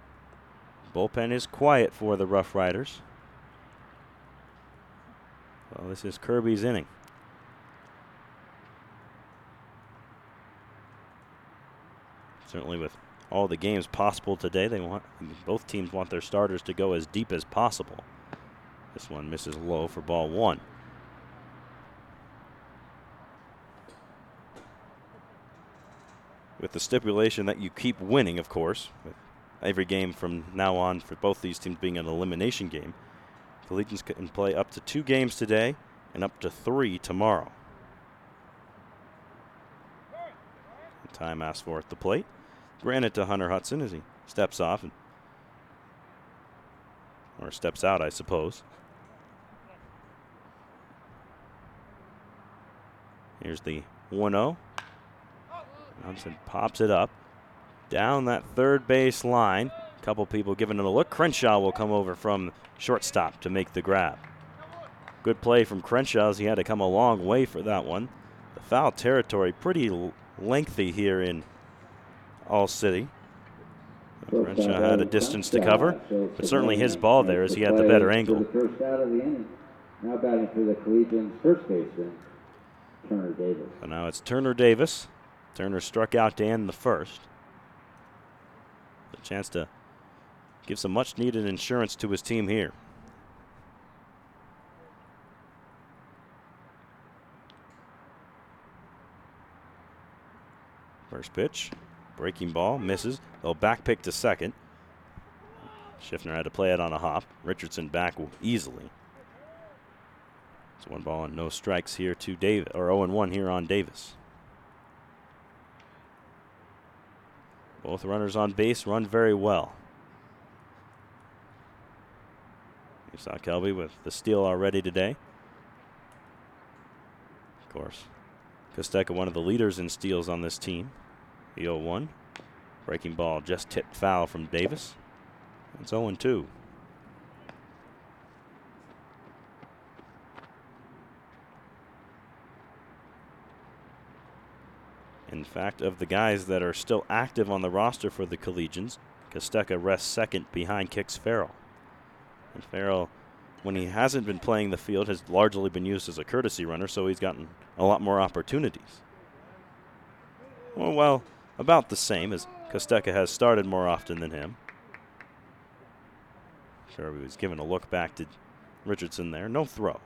Bullpen is quiet for the Rough Riders. Well, this is Kirby's inning. Certainly with all the games possible today, both teams want their starters to go as deep as possible. This one misses low for ball 1. With the stipulation that you keep winning, of course, with every game from now on for both these teams being an elimination game. Collegians can play up to 2 games today and up to 3 tomorrow. Time asked for at the plate. Granted to Hunter Hudson as he steps off, or steps out, I suppose. Here's the 1-0. Hudson pops it up. Down that third base line. A couple people giving it a look. Crenshaw will come over from shortstop to make the grab. Good play from Crenshaw as he had to come a long way for that one. The foul territory pretty lengthy here in All City. Crenshaw had a distance to cover, but certainly his ball there as he had the better angle. First out of the inning. Now batting for the Collegians first baseman, Turner Davis. So now it's Turner Davis. Turner struck out Dan in the first. A chance to give some much needed insurance to his team here. First pitch, breaking ball, misses. They'll back pick to second. Schiffner had to play it on a hop. Richardson back easily. It's 1 ball and no strikes here to Davis, or 0-1 here on Davis. Both runners on base run very well. You saw Kelby with the steal already today. Of course, Kosteka, one of the leaders in steals on this team. The 0-1. Breaking ball just tipped foul from Davis. It's 0-2. In fact, of the guys that are still active on the roster for the Collegians, Kosteka rests second behind Kix Farrell. And Farrell, when he hasn't been playing the field, has largely been used as a courtesy runner, so he's gotten a lot more opportunities. Well, about the same, as Kosteka has started more often than him. Sure, he was giving a look back to Richardson there. No throw.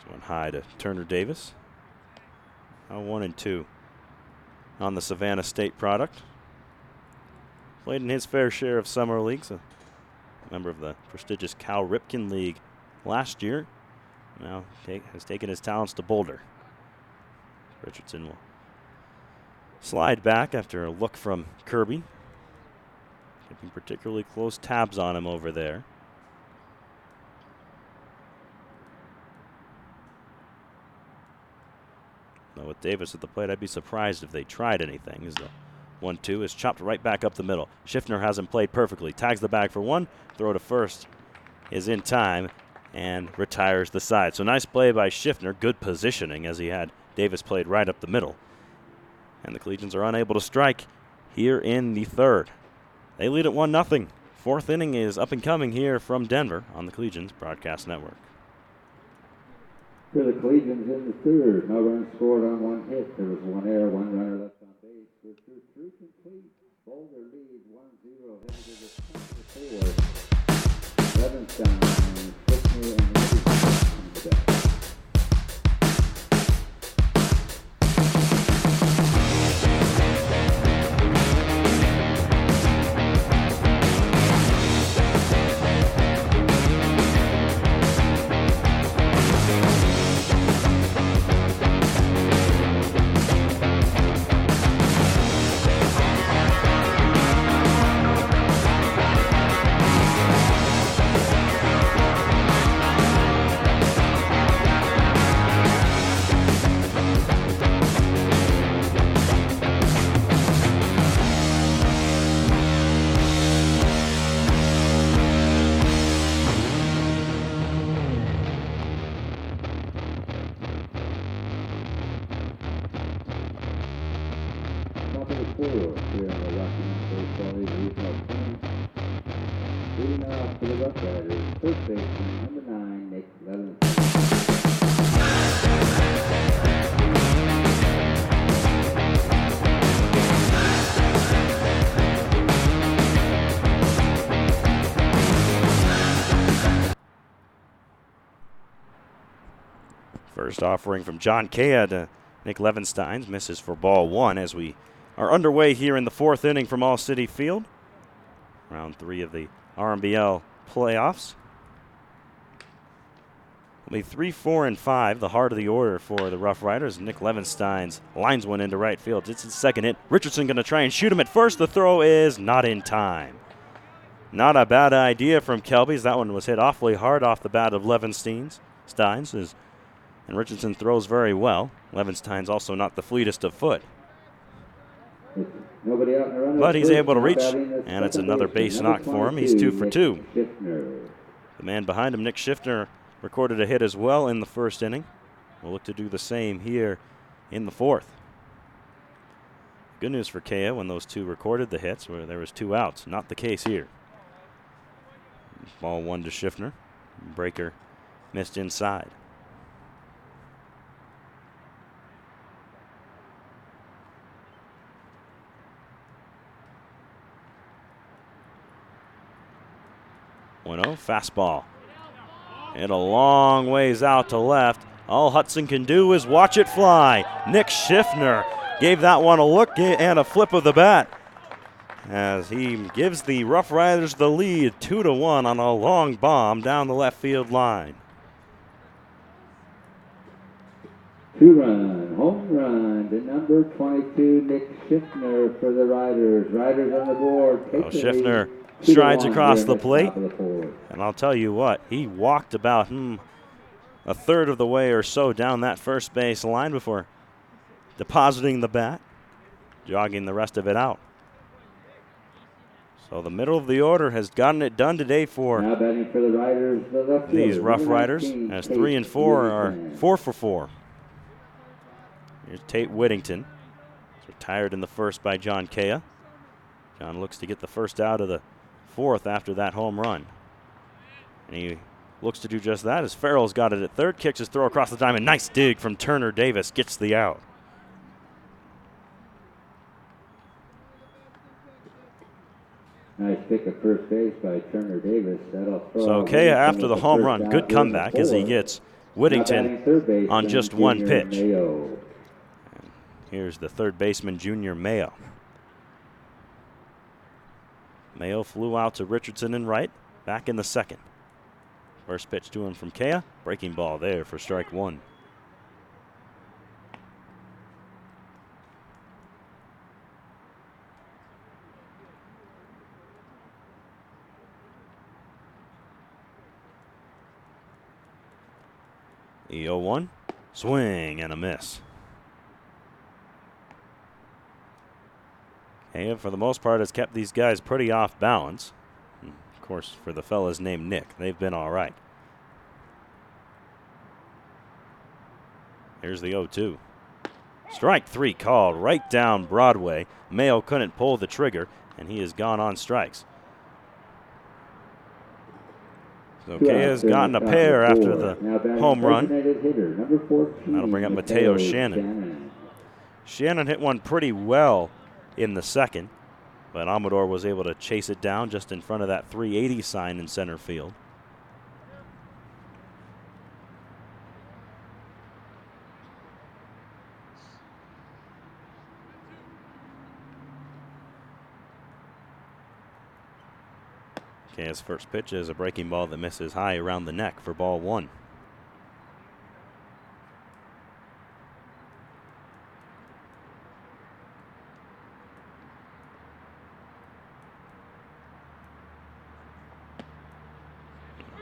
One high to Turner Davis. 1-2 on the Savannah State product. Played in his fair share of summer leagues. A member of the prestigious Cal Ripken League last year. Now has taken his talents to Boulder. Richardson will slide back after a look from Kirby. Keeping particularly close tabs on him over there. With Davis at the plate, I'd be surprised if they tried anything. As the 1-2 is chopped right back up the middle. Schiffner hasn't played perfectly. Tags the bag for 1. Throw to first is in time and retires the side. So nice play by Schiffner. Good positioning as he had Davis played right up the middle. And the Collegians are unable to strike here in the third. They lead at 1-0. Fourth inning is up and coming here from Denver on the Collegians Broadcast Network. For the Collegians in the third, no runs scored on 1 hit. There was 1 error, 1 runner left on base. We're through 3 complete. Boulder leads 1-0 headed to the 24. Levinstein, Fickney, and Richardson. off for the Rough Riders. First baseman, number 9, Nick Levinson. First offering from John Kea to Nick Levensteins. Misses for ball 1 as we are underway here in the 4th inning from All City Field. Round 3 of the RMBL playoffs. It'll be 3, 4, and 5, the heart of the order for the Rough Riders. Nick Levensteins lines one into right field. It's his second hit. Richardson going to try and shoot him at first. The throw is not in time. Not a bad idea from Kelby's. That one was hit awfully hard off the bat of Levensteins. And Richardson throws very well. Levenstein's also not the fleetest of foot. But he's able to reach, and it's another base knock for him. He's 2 for 2. The man behind him, Nick Schiffner, recorded a hit as well in the first inning. We'll look to do the same here in the 4th. Good news for Kea when those two recorded the hits where there was 2 outs. Not the case here. Ball 1 to Schiffner. Breaker missed inside. Fastball. Hit a long ways out to left. All Hudson can do is watch it fly. Nick Schiffner gave that one a look and a flip of the bat as he gives the Rough Riders the lead 2-1 on a long bomb down the left field line. 2-run home run to number 22, Nick Schiffner for the Riders. Riders on the board. Schiffner strides across the plate, and I'll tell you what, he walked about a third of the way or so down that first base line before depositing the bat, jogging the rest of it out. So the middle of the order has gotten it done today for the Riders, these Rough Riders, as 3 and 4 are 4 for 4. Here's Tate Whittington. He's retired in the first by John Kea. John looks to get the first out of the 4th after that home run. And he looks to do just that as Farrell's got it at third, kicks his throw across the diamond. Nice dig from Turner Davis, gets the out. Nice pick at first base by Turner Davis. So Kea after the home run, good comeback as he gets Whittington on just one pitch. And here's the third baseman, Junior Mayo. Mayo flew out to Richardson in right, back in the 2nd. First pitch to him from Kea, breaking ball there for strike 1. The 0-1, swing and a miss. Kea, for the most part, has kept these guys pretty off balance. Of course, for the fellas named Nick, they've been all right. Here's the 0-2. Strike 3 called right down Broadway. Mayo couldn't pull the trigger, and he has gone on strikes. So Kea has gotten a pair after the home run. That'll bring up Mateo Shannon. Shannon hit one pretty well in the 2nd, but Amador was able to chase it down just in front of that 380 sign in center field. Kea's first pitch is a breaking ball that misses high around the neck for ball 1.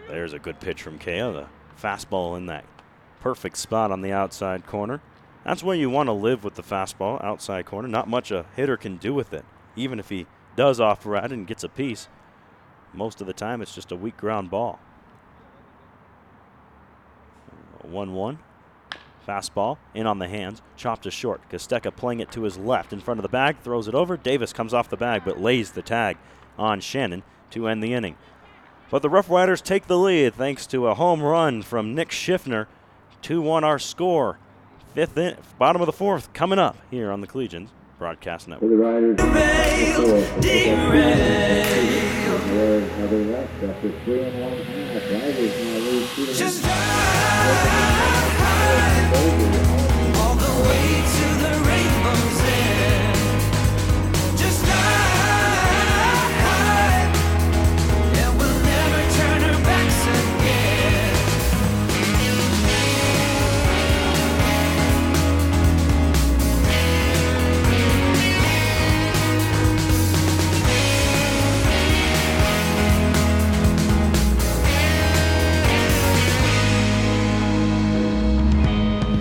There's a good pitch from Kea. The fastball in that perfect spot on the outside corner. That's where you want to live with the fastball, outside corner. Not much a hitter can do with it. Even if he does offer at it and gets a piece, most of the time it's just a weak ground ball. 1-1. Fastball in on the hands, chopped to short. Kostecka playing it to his left in front of the bag, throws it over. Davis comes off the bag but lays the tag on Shannon to end the inning. But the Rough Riders take the lead thanks to a home run from Nick Schiffner. 2-1 our score. Bottom of the fourth coming up here on the Collegians Broadcast For Network. the Riders, another left after 3 1/2. Riders now lead 2-1. All the way to the rainbow's end. Just ride, and we'll never turn our backs again.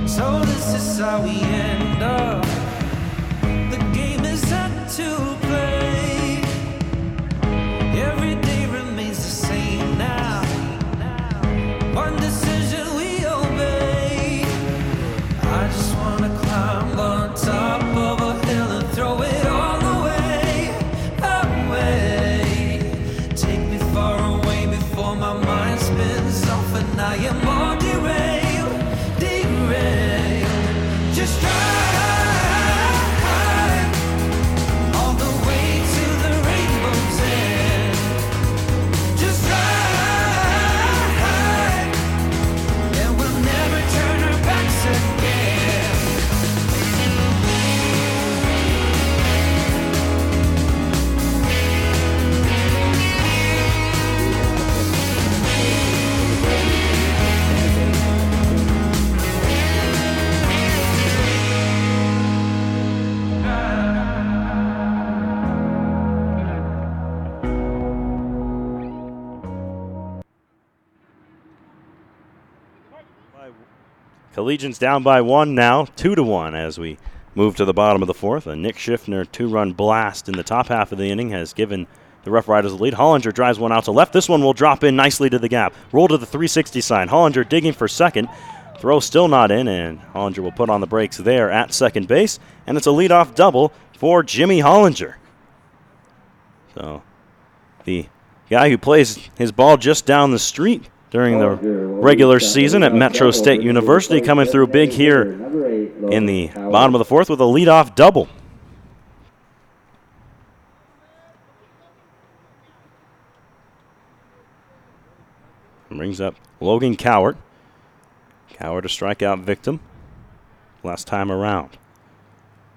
So this is how we end up. The game is set to play. Every day remains the same now. One decision we obey. I just wanna climb on top of a hill and throw it all away, away. Take me far away before my mind spins off and I am all derailed, derailed. Just drive all the way to the rainbow's end. Just drive, and we'll never turn our backs again. Collegians down by 1 now, 2-1 as we move to the bottom of the fourth. A Nick Schiffner 2-run blast in the top half of the inning has given the Rough Riders the lead. Hollinger drives one out to left. This one will drop in nicely to the gap. Roll to the 360 sign. Hollinger digging for second. Throw still not in, and Hollinger will put on the brakes there at second base. And it's a leadoff double for Jimmy Hollinger. So the guy who plays his ball just down the street during the regular season at Metro State University coming through big here in the bottom of the fourth with a leadoff double. Brings up Logan Cowart. Cowart a strikeout victim last time around.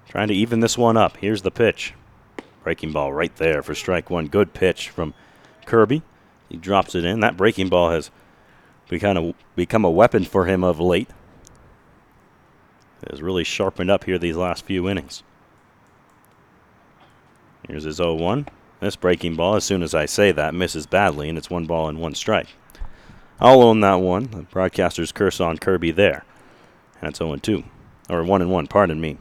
Trying to even this one up. Here's the pitch. Breaking ball right there for strike one. Good pitch from Kirby. He drops it in. That breaking ball has become a weapon for him of late. It has really sharpened up here these last few innings. Here's his 0-1. This breaking ball, as soon as I say that, misses badly, and it's 1 ball and 1 strike. I'll own that one. The broadcaster's curse on Kirby there. And it's 0-2. Or 1-1, pardon me.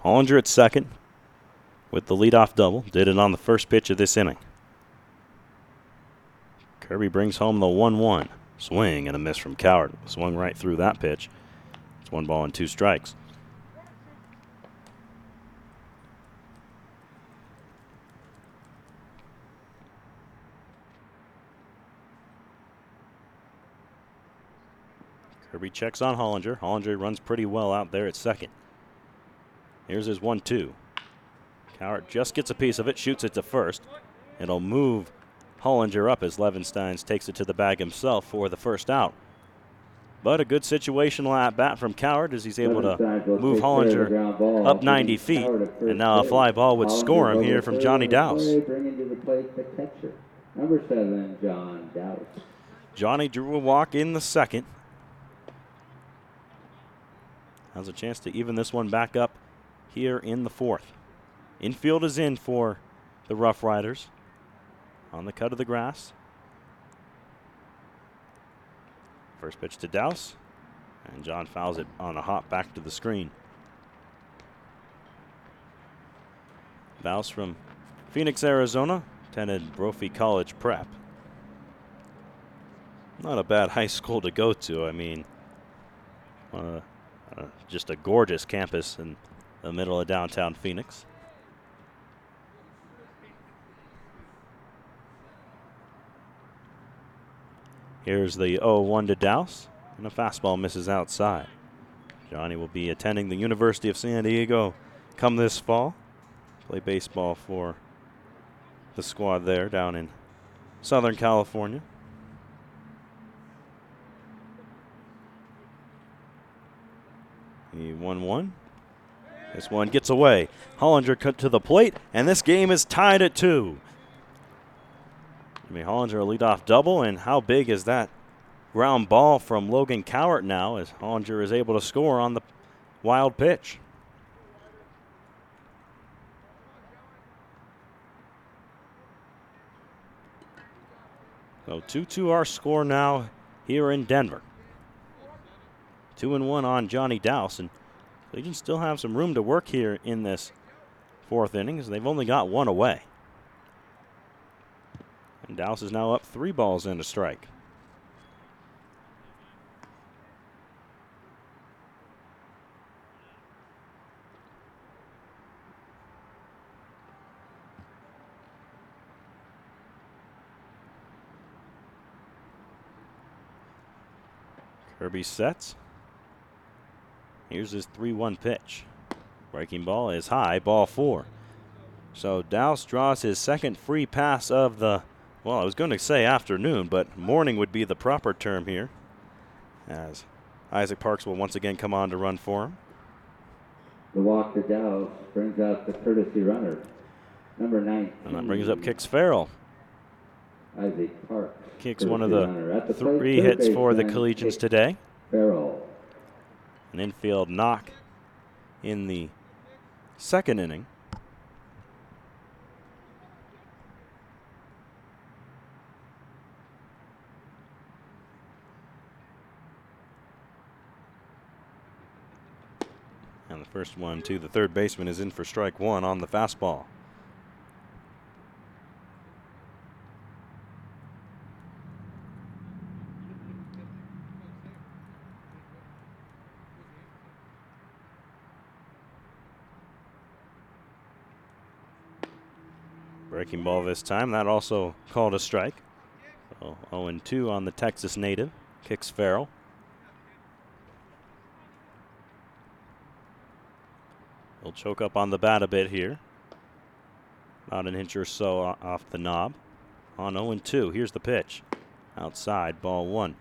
Hollinger at second with the leadoff double. Did it on the first pitch of this inning. Kirby brings home the 1-1. Swing and a miss from Cowart. Swung right through that pitch. It's 1 ball and 2 strikes. Kirby checks on Hollinger. Hollinger runs pretty well out there at second. Here's his 1-2. Cowart just gets a piece of it, shoots it to first. It'll move Hollinger up as Levensteins takes it to the bag himself for the first out. But a good situational at-bat from Cowart as he's able to move Hollinger up 90 feet. And now a fly ball would score him here from Johnny Dowse. Bringing to the plate the catcher, number 7, John Dowse. Johnny drew a walk in the second. Has a chance to even this one back up here in the fourth. Infield is in for the Rough Riders on the cut of the grass. First pitch to Dowse, and John fouls it on a hop back to the screen. Dowse from Phoenix, Arizona, attended Brophy College Prep. Not a bad high school to go to. I mean, just a gorgeous campus in the middle of downtown Phoenix. Here's the 0-1 to Douse, and a fastball misses outside. Johnny will be attending the University of San Diego come this fall. Play baseball for the squad there down in Southern California. The 1-1. This one gets away. Hollinger cut to the plate, and this game is tied at 2. Jimmy Hollinger a leadoff double, and how big is that ground ball from Logan Cowart now as Hollinger is able to score on the wild pitch. So 2-2 our score now here in Denver. 2-1 on Johnny Douse, and Legions still have some room to work here in this 4th inning as they've only got 1 away. And Douse is now up 3 balls and a strike. Kirby sets. Here's his 3-1 pitch. Breaking ball is high, ball 4. So Douse draws his second free pass of the, well, I was going to say afternoon, but morning would be the proper term here, as Isaac Parks will once again come on to run for him. The walk to Douse brings out the courtesy runner, number 19. And that brings up Kix Farrell. Isaac Parks. Kicks one of the 3 hits for the Collegians today. Farrell. An infield knock in the 2nd inning. And the first one to the third baseman is in for strike 1 on the fastball. Breaking ball this time. That also called a strike. So 0-2 on the Texas native. Kix Farrell. He'll choke up on the bat a bit here. About an inch or so off the knob. On 0-2. Here's the pitch. Outside, ball 1.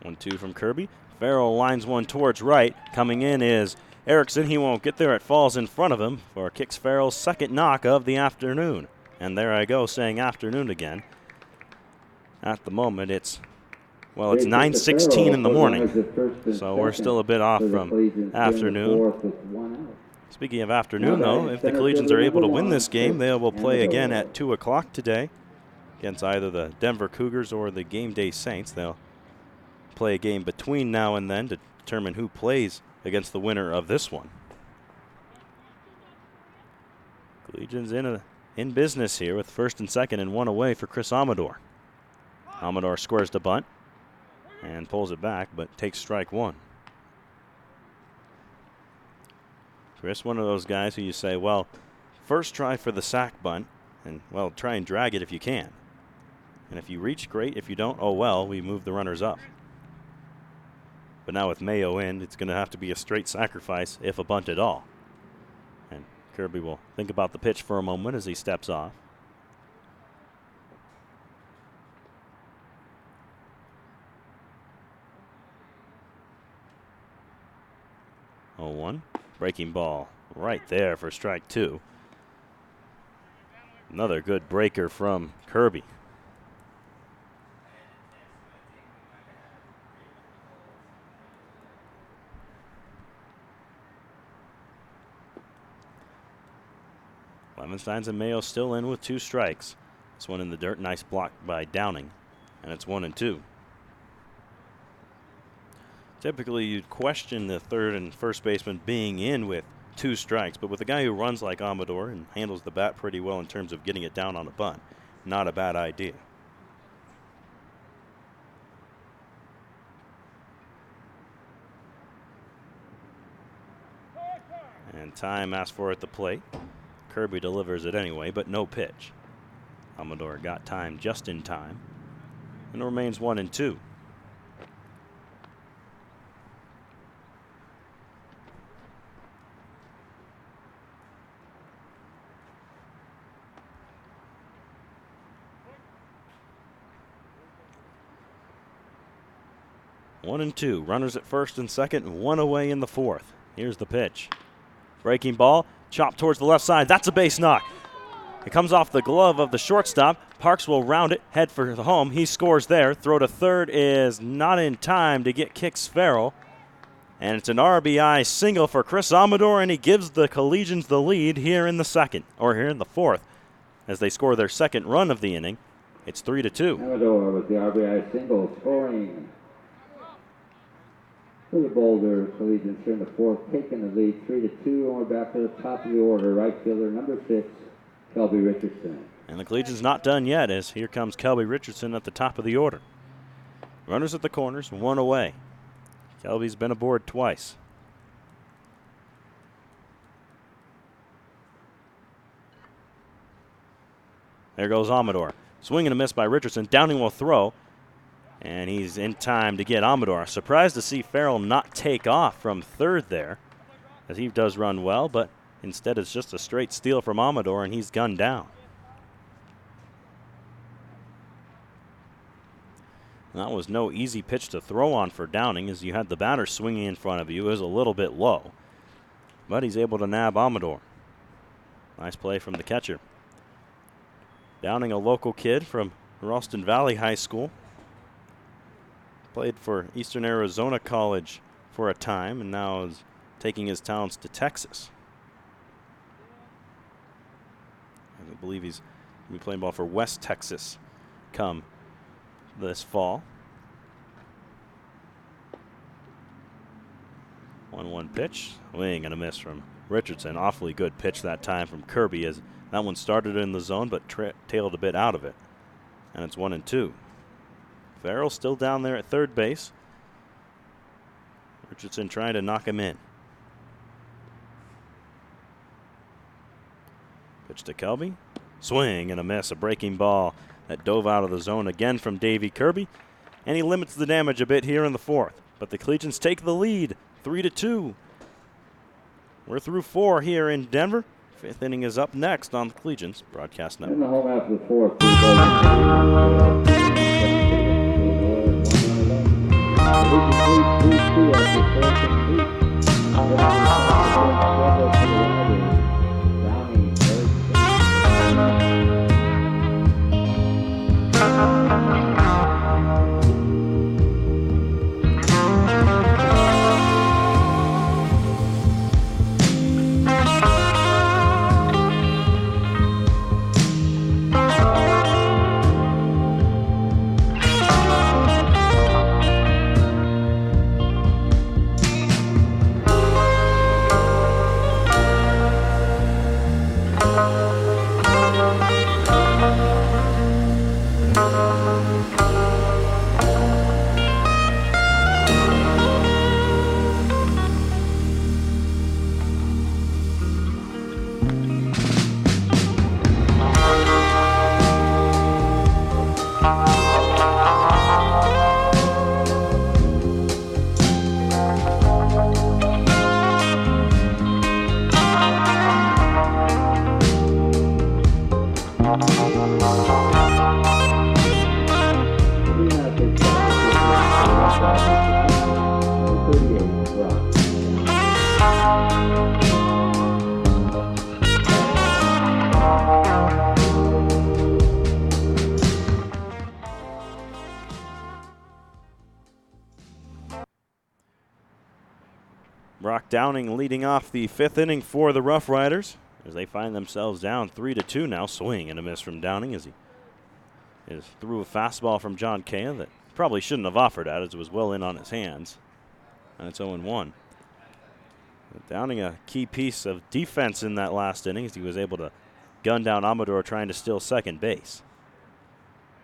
One-two from Kirby. Farrell lines one towards right. Coming in is Erickson. He won't get there. It falls in front of him for Kix Farrell's second knock of the afternoon. And there I go saying afternoon again. At the moment it's 9:16 in the morning. So we're still a bit off from afternoon. Speaking of afternoon though, if the Collegians are able to win this game, they will play again at 2 o'clock today against either the Denver Cougars or the Game Day Saints. They'll play a game between now and then to determine who plays against the winner of this one. Collegians in business here with 1st and 2nd and 1 away for Chris Amador. Amador squares the bunt and pulls it back, but takes strike 1. Chris, one of those guys who you say, well, first try for the sac bunt and, well, try and drag it if you can. And if you reach, great. If you don't, oh well, we move the runners up. But now with Mayo in, it's going to have to be a straight sacrifice, if a bunt at all. And Kirby will think about the pitch for a moment as he steps off. Oh, 1. Breaking ball right there for strike 2. Another good breaker from Kirby. Levensteins and Mayo still in with 2 strikes. This one in the dirt, nice block by Downing, and it's 1-2. Typically, you'd question the third and first baseman being in with 2 strikes, but with a guy who runs like Amador and handles the bat pretty well in terms of getting it down on a bunt, not a bad idea. And time asked for at the plate. Kirby delivers it anyway, but no pitch. Amador got time just in time. And it remains 1-2. One and two. Runners at first and second, one away in the fourth. Here's the pitch. Breaking ball, chopped towards the left side. That's a base knock. It comes off the glove of the shortstop. Parks will round it, head for the home. He scores there. Throw to third is not in time to get Kix Farrell. And it's an RBI single for Chris Amador, and he gives the Collegians the lead here in the second, or here in the fourth, as they score their second run of the inning. It's 3-2. Amador with the RBI single, scoring for the Boulder Collegians here in the fourth, taking the lead 3-2, and we're back to the top of the order. Right fielder number 6, Kelby Richardson. And the Collegians not done yet, as here comes Kelby Richardson at the top of the order. Runners at the corners, one away. Kelby's been aboard twice. There goes Amador. Swing and a miss by Richardson. Downing will throw. And he's in time to get Amador. Surprised to see Farrell not take off from third there, as he does run well, but instead it's just a straight steal from Amador, and he's gunned down. That was no easy pitch to throw on for Downing, as you had the batter swinging in front of you. It was a little bit low, but he's able to nab Amador. Nice play from the catcher. Downing, a local kid from Ralston Valley High School. Played for Eastern Arizona College for a time, and now is taking his talents to Texas. I believe he's going to be playing ball for West Texas come this fall. 1-1 pitch. Swing and a miss from Richardson. Awfully good pitch that time from Kirby, as that one started in the zone but tailed a bit out of it. And it's 1-2. Farrell still down there at third base. Richardson trying to knock him in. Pitch to Kelby. Swing and a miss. A breaking ball that dove out of the zone again from Davey Kirby. And he limits the damage a bit here in the fourth. But the Collegians take the lead, 3-2. We're through 4 here in Denver. Fifth inning is up next on the Collegians Broadcast Network. In the home half of the fourth. Brock Downing leading off the fifth inning for the Rough Riders, as they find themselves down 3-2 now. Swing and a miss from Downing, as he threw a fastball from John Kea that probably shouldn't have offered at, as it was well in on his hands. And it's 0-1. Downing, a key piece of defense in that last inning, as he was able to gun down Amador trying to steal second base.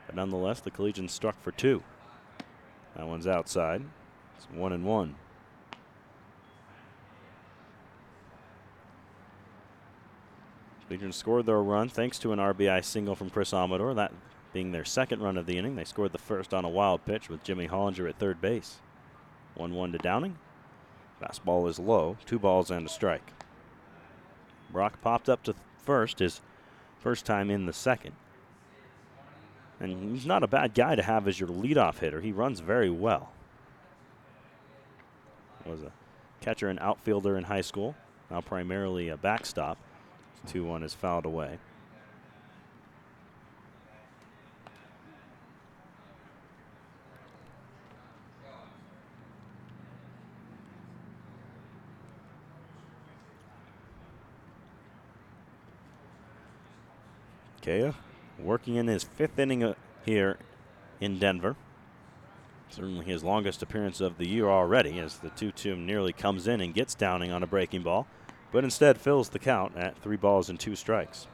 But nonetheless, the Collegians struck for 2. That one's outside. It's 1-1. Legion scored their run thanks to an RBI single from Chris Amador, that being their second run of the inning. They scored the first on a wild pitch with Jimmy Hollinger at third base. 1-1 to Downing. Fastball is low, 2 balls and a strike. Brock popped up to first, his first time in the second. And he's not a bad guy to have as your leadoff hitter. He runs very well. Was a catcher and outfielder in high school, now primarily a backstop. 2-1 is fouled away. Kea working in his 5th inning here in Denver. Certainly his longest appearance of the year already, as the 2-2 nearly comes in and gets Downing on a breaking ball, but instead fills the count at 3 balls and 2 strikes.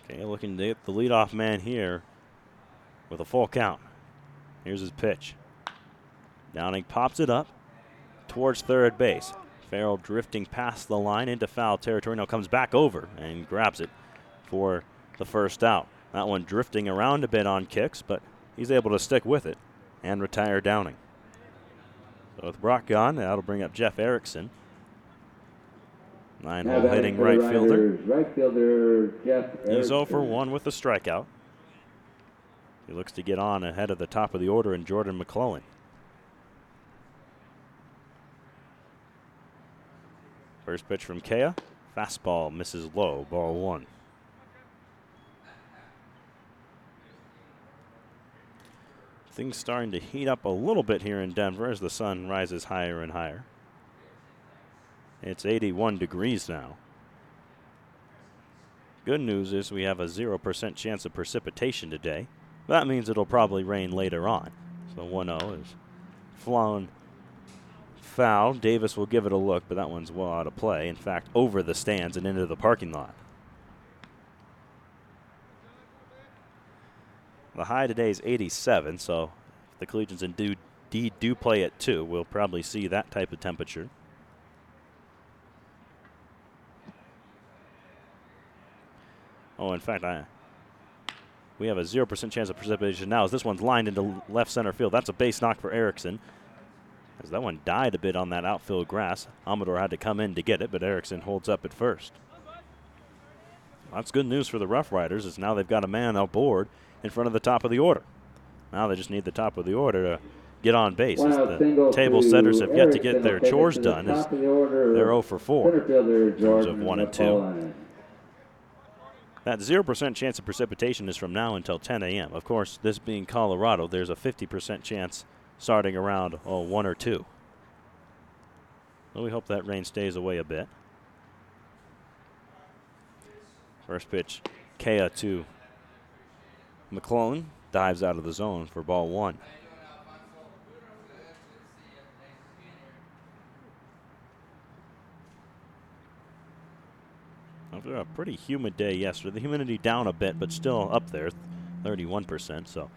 Okay, looking to get the leadoff man here with a full count. Here's his pitch. Downing pops it up towards third base. Farrell drifting past the line into foul territory. Now comes back over and grabs it for the first out. That one drifting around a bit on kicks, but he's able to stick with it and retire Downing. So with Brock gone, that'll bring up Jeff Erickson. 9-hole hitting right fielder. Jeff He's 0 Erickson. for 1 with a strikeout. He looks to get on ahead of the top of the order in Jordan McClellan. First pitch from Kea. Fastball misses low, ball 1. Things starting to heat up a little bit here in Denver as the sun rises higher and higher. It's 81 degrees now. Good news is we have a 0% chance of precipitation today. That means it'll probably rain later on. So 1-0 is flown foul. Davis will give it a look, but that one's well out of play. In fact, over the stands and into the parking lot. The high today is 87, so if the Collegians indeed do play at 2, we'll probably see that type of temperature. Oh, in fact, we have a 0% chance of precipitation now as this one's lined into left center field. That's a base knock for Erickson, as that one died a bit on that outfield grass. Amador had to come in to get it, but Erickson holds up at first. That's good news for the Rough Riders, as now they've got a man aboard in front of the top of the order. Now they just need the top of the order to get on base, as the table setters have yet to get their chores done, as they're 0 for 4 in terms of 1 and 2. That 0% chance of precipitation is from now until 10 a.m. Of course, this being Colorado, there's a 50% chance starting around 1 or 2. So we hope that rain stays away a bit. First pitch, Kea to McClellan, dives out of the zone for ball 1. After a pretty humid day yesterday, the humidity down a bit, but still up there, 31%, so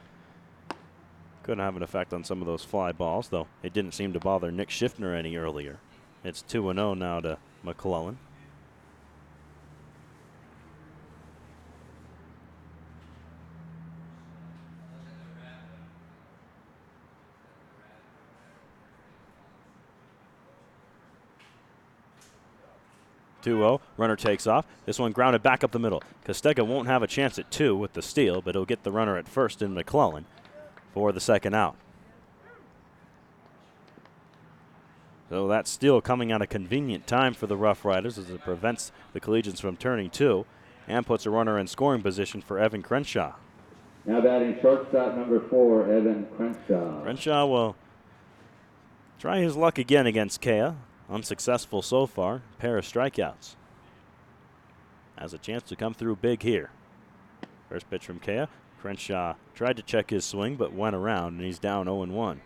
couldn't have an effect on some of those fly balls, though it didn't seem to bother Nick Schiffner any earlier. It's 2-0 now to McClellan. Runner takes off. This one grounded back up the middle. Costega won't have a chance at 2 with the steal, but he'll get the runner at first in McClellan for the second out. So that steal coming at a convenient time for the Rough Riders, as it prevents the Collegians from turning 2 and puts a runner in scoring position for Evan Crenshaw. Now batting shortstop number 4, Evan Crenshaw. Crenshaw will try his luck again against Kea. Unsuccessful so far, pair of strikeouts. Has a chance to come through big here. First pitch from Kea. Crenshaw tried to check his swing, but went around, and he's down 0-1.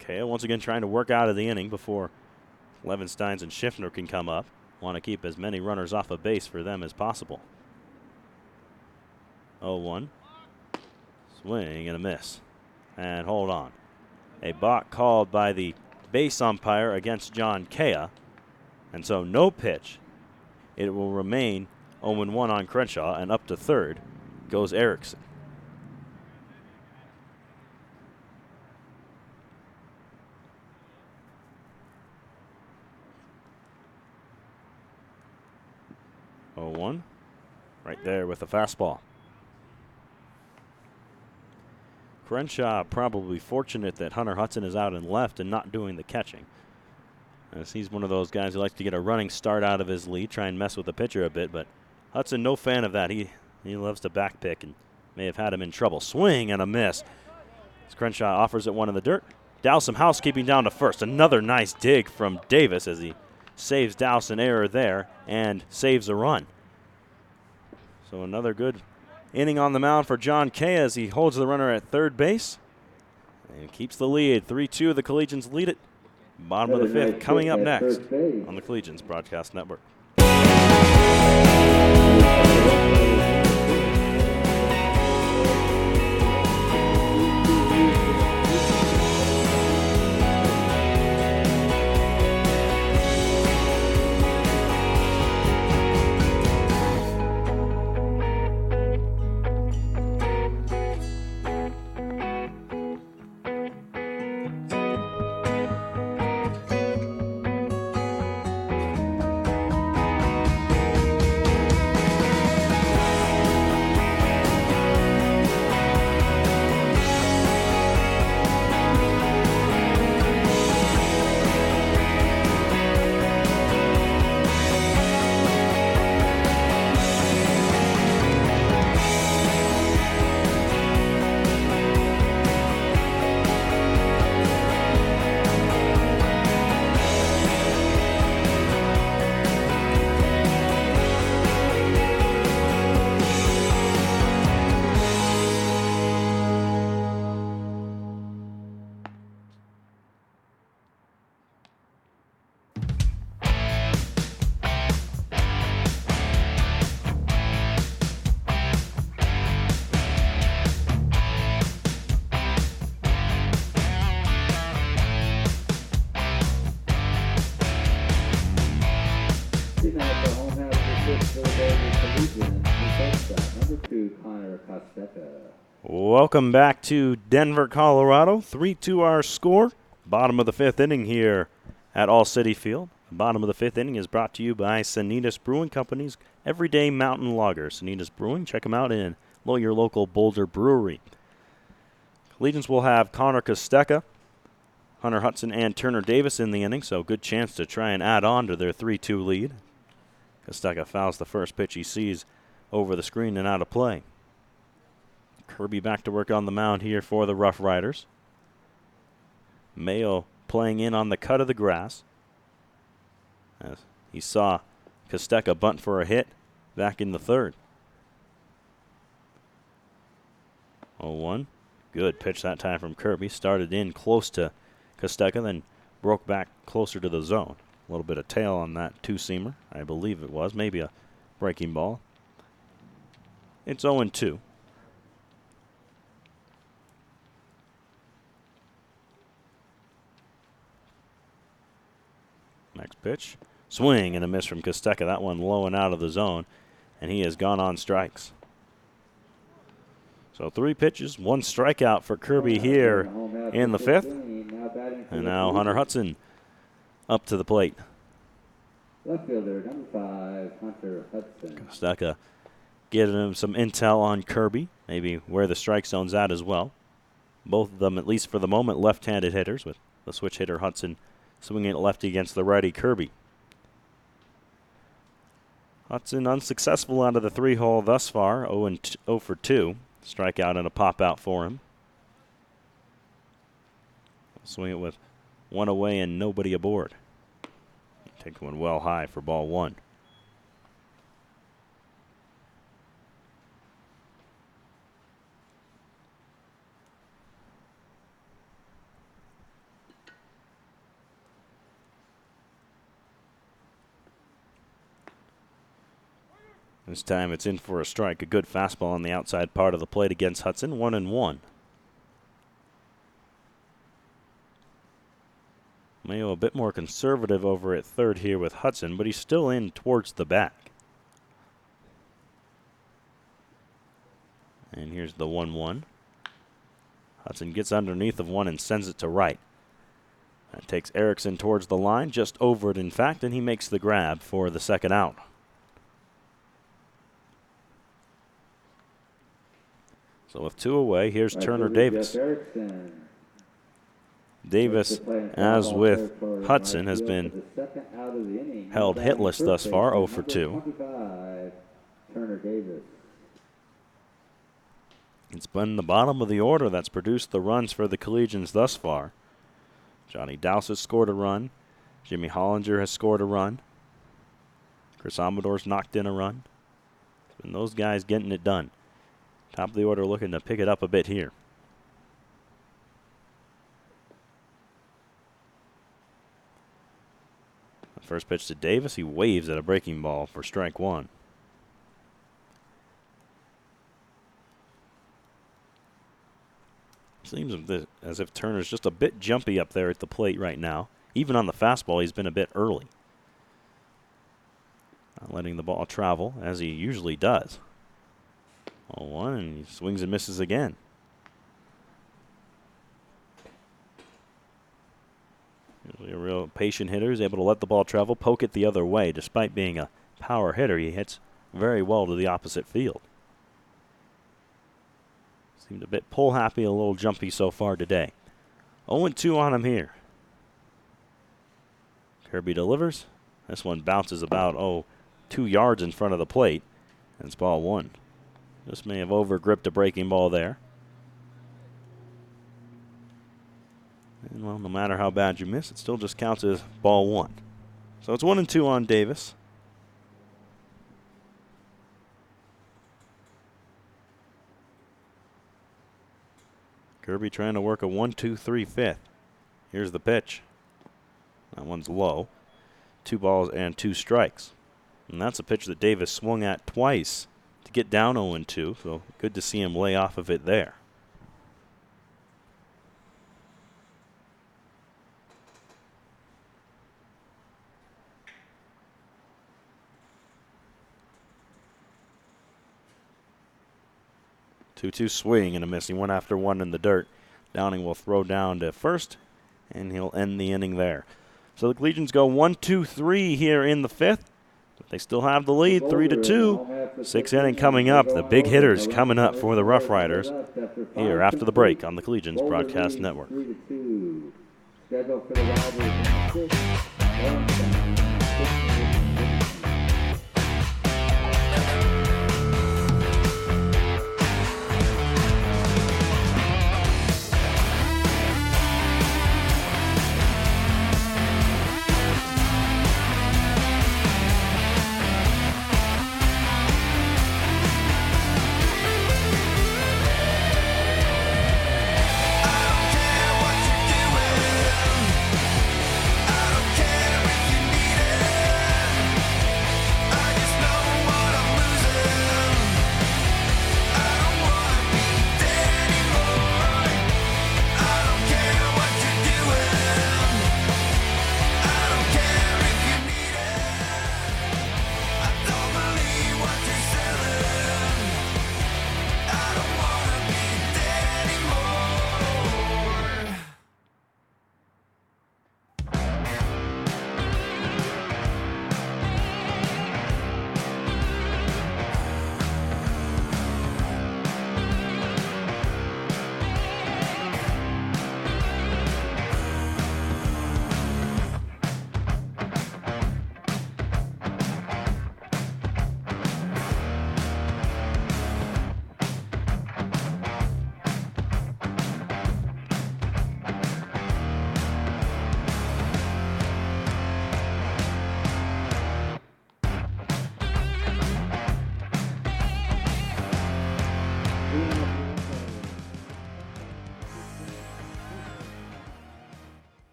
Kea once again trying to work out of the inning before Levensteins and Schiffner can come up. Want to keep as many runners off of base for them as possible. 0-1. Swing and a miss. And hold on. A balk called by the base umpire against John Kea. And so no pitch. It will remain 0-1 on Crenshaw, and up to third goes Erickson. One, right there with the fastball. Crenshaw probably fortunate that Hunter Hudson is out and left and not doing the catching, as he's one of those guys who likes to get a running start out of his lead, try and mess with the pitcher a bit, but Hudson no fan of that. He loves to back pick and may have had him in trouble. Swing and a miss. As Crenshaw offers it one in the dirt. Dowse some housekeeping down to first. Another nice dig from Davis as he saves Dowse an error there and saves a run. So another good inning on the mound for John Kea as he holds the runner at third base and keeps the lead. 3-2, the Collegians lead it. Bottom of the fifth coming up next on the Collegians Broadcast Network. Welcome back to Denver, Colorado. 3-2 our score. Bottom of the fifth inning here at All City Field. The bottom of the fifth inning is brought to you by Sanitas Brewing Company's Everyday Mountain Lager. Sanitas Brewing, check them out in your local Boulder Brewery. Collegians will have Connor Kostecka, Hunter Hudson, and Turner Davis in the inning, so good chance to try and add on to their 3-2 lead. Kostecka fouls the first pitch he sees over the screen and out of play. Kirby back to work on the mound here for the Rough Riders. Mayo playing in on the cut of the grass, as he saw Kostecka bunt for a hit back in the third. 0-1. Good pitch that time from Kirby. Started in close to Kostecka, then broke back closer to the zone. A little bit of tail on that two-seamer, I believe it was. Maybe a breaking ball. It's 0-2. Next pitch. Swing and a miss from Kostecka. That one low and out of the zone, and he has gone on strikes. So 3 pitches, 1 strikeout for Kirby here in the fifth. And now Hunter Hudson up to the plate. Left fielder, number 5, Hunter Hudson. Kostecka getting him some intel on Kirby, maybe where the strike zone's at as well. Both of them, at least for the moment, left-handed hitters, with the switch hitter Hudson swinging it lefty against the righty Kirby. Hudson unsuccessful out of the 3-hole thus far, 0 for 2. Strikeout and a pop-out for him. Swing it with 1 away and nobody aboard. Take one well high for ball 1. This time it's in for a strike. A good fastball on the outside part of the plate against Hudson. 1-1. Mayo a bit more conservative over at third here with Hudson, but he's still in towards the back. And here's the 1-1. Hudson gets underneath of one and sends it to right. That takes Erickson towards the line, just over it in fact, and he makes the grab for the second out. So with 2 away, here's Turner Davis. Davis, as with Hudson, has been held hitless thus far, 0 for 2. It's been the bottom of the order that's produced the runs for the Collegians thus far. Johnny Dowse has scored a run. Jimmy Hollinger has scored a run. Chris Amador's knocked in a run. It's been those guys getting it done. Top of the order looking to pick it up a bit here. First pitch to Davis. He waves at a breaking ball for strike 1. Seems as if Turner's just a bit jumpy up there at the plate right now. Even on the fastball, he's been a bit early. Not letting the ball travel as he usually does. 0-1, and he swings and misses again. Usually a real patient hitter. He's able to let the ball travel, poke it the other way. Despite being a power hitter, he hits very well to the opposite field. Seemed a bit pull happy, a little jumpy so far today. 0-2 on him here. Kirby delivers. This one bounces about 2 yards in front of the plate. And it's ball 1. Just may have over-gripped a breaking ball there. And, well, no matter how bad you miss, it still just counts as ball 1. So it's 1-2 on Davis. Kirby trying to work a 1-2-3 fifth. Here's the pitch. That one's low. 2 balls and 2 strikes. And that's a pitch that Davis swung at twice to get down 0-2. So good to see him lay off of it there. Two swing and a miss. He went after one in the dirt. Downing will throw down to first, and he'll end the inning there. So the Collegians go 1-2-3 here in the 5th. But they still have the lead, 3-2. 6th inning coming up. The big hitters coming up for the Rough Riders here after the break on the Collegians Broadcast Network. Scheduled for the Riders 6.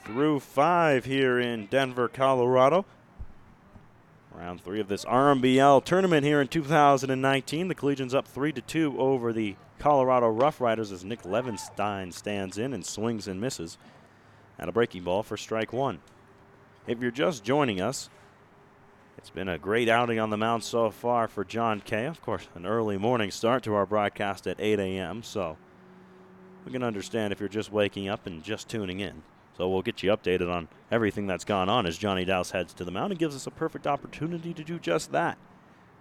Through 5 here in Denver, Colorado. Round 3 of this RMBL tournament here in 2019. The Collegians up 3-2 over the Colorado Rough Riders as Nick Levenstein stands in and swings and misses at a breaking ball for strike one. If you're just joining us, it's been a great outing on the mound so far for John Kay. Of course, an early morning start to our broadcast at 8 a.m., so we can understand if you're just waking up and just tuning in. So we'll get you updated on everything that's gone on as Johnny Dowse heads to the mound and gives us a perfect opportunity to do just that.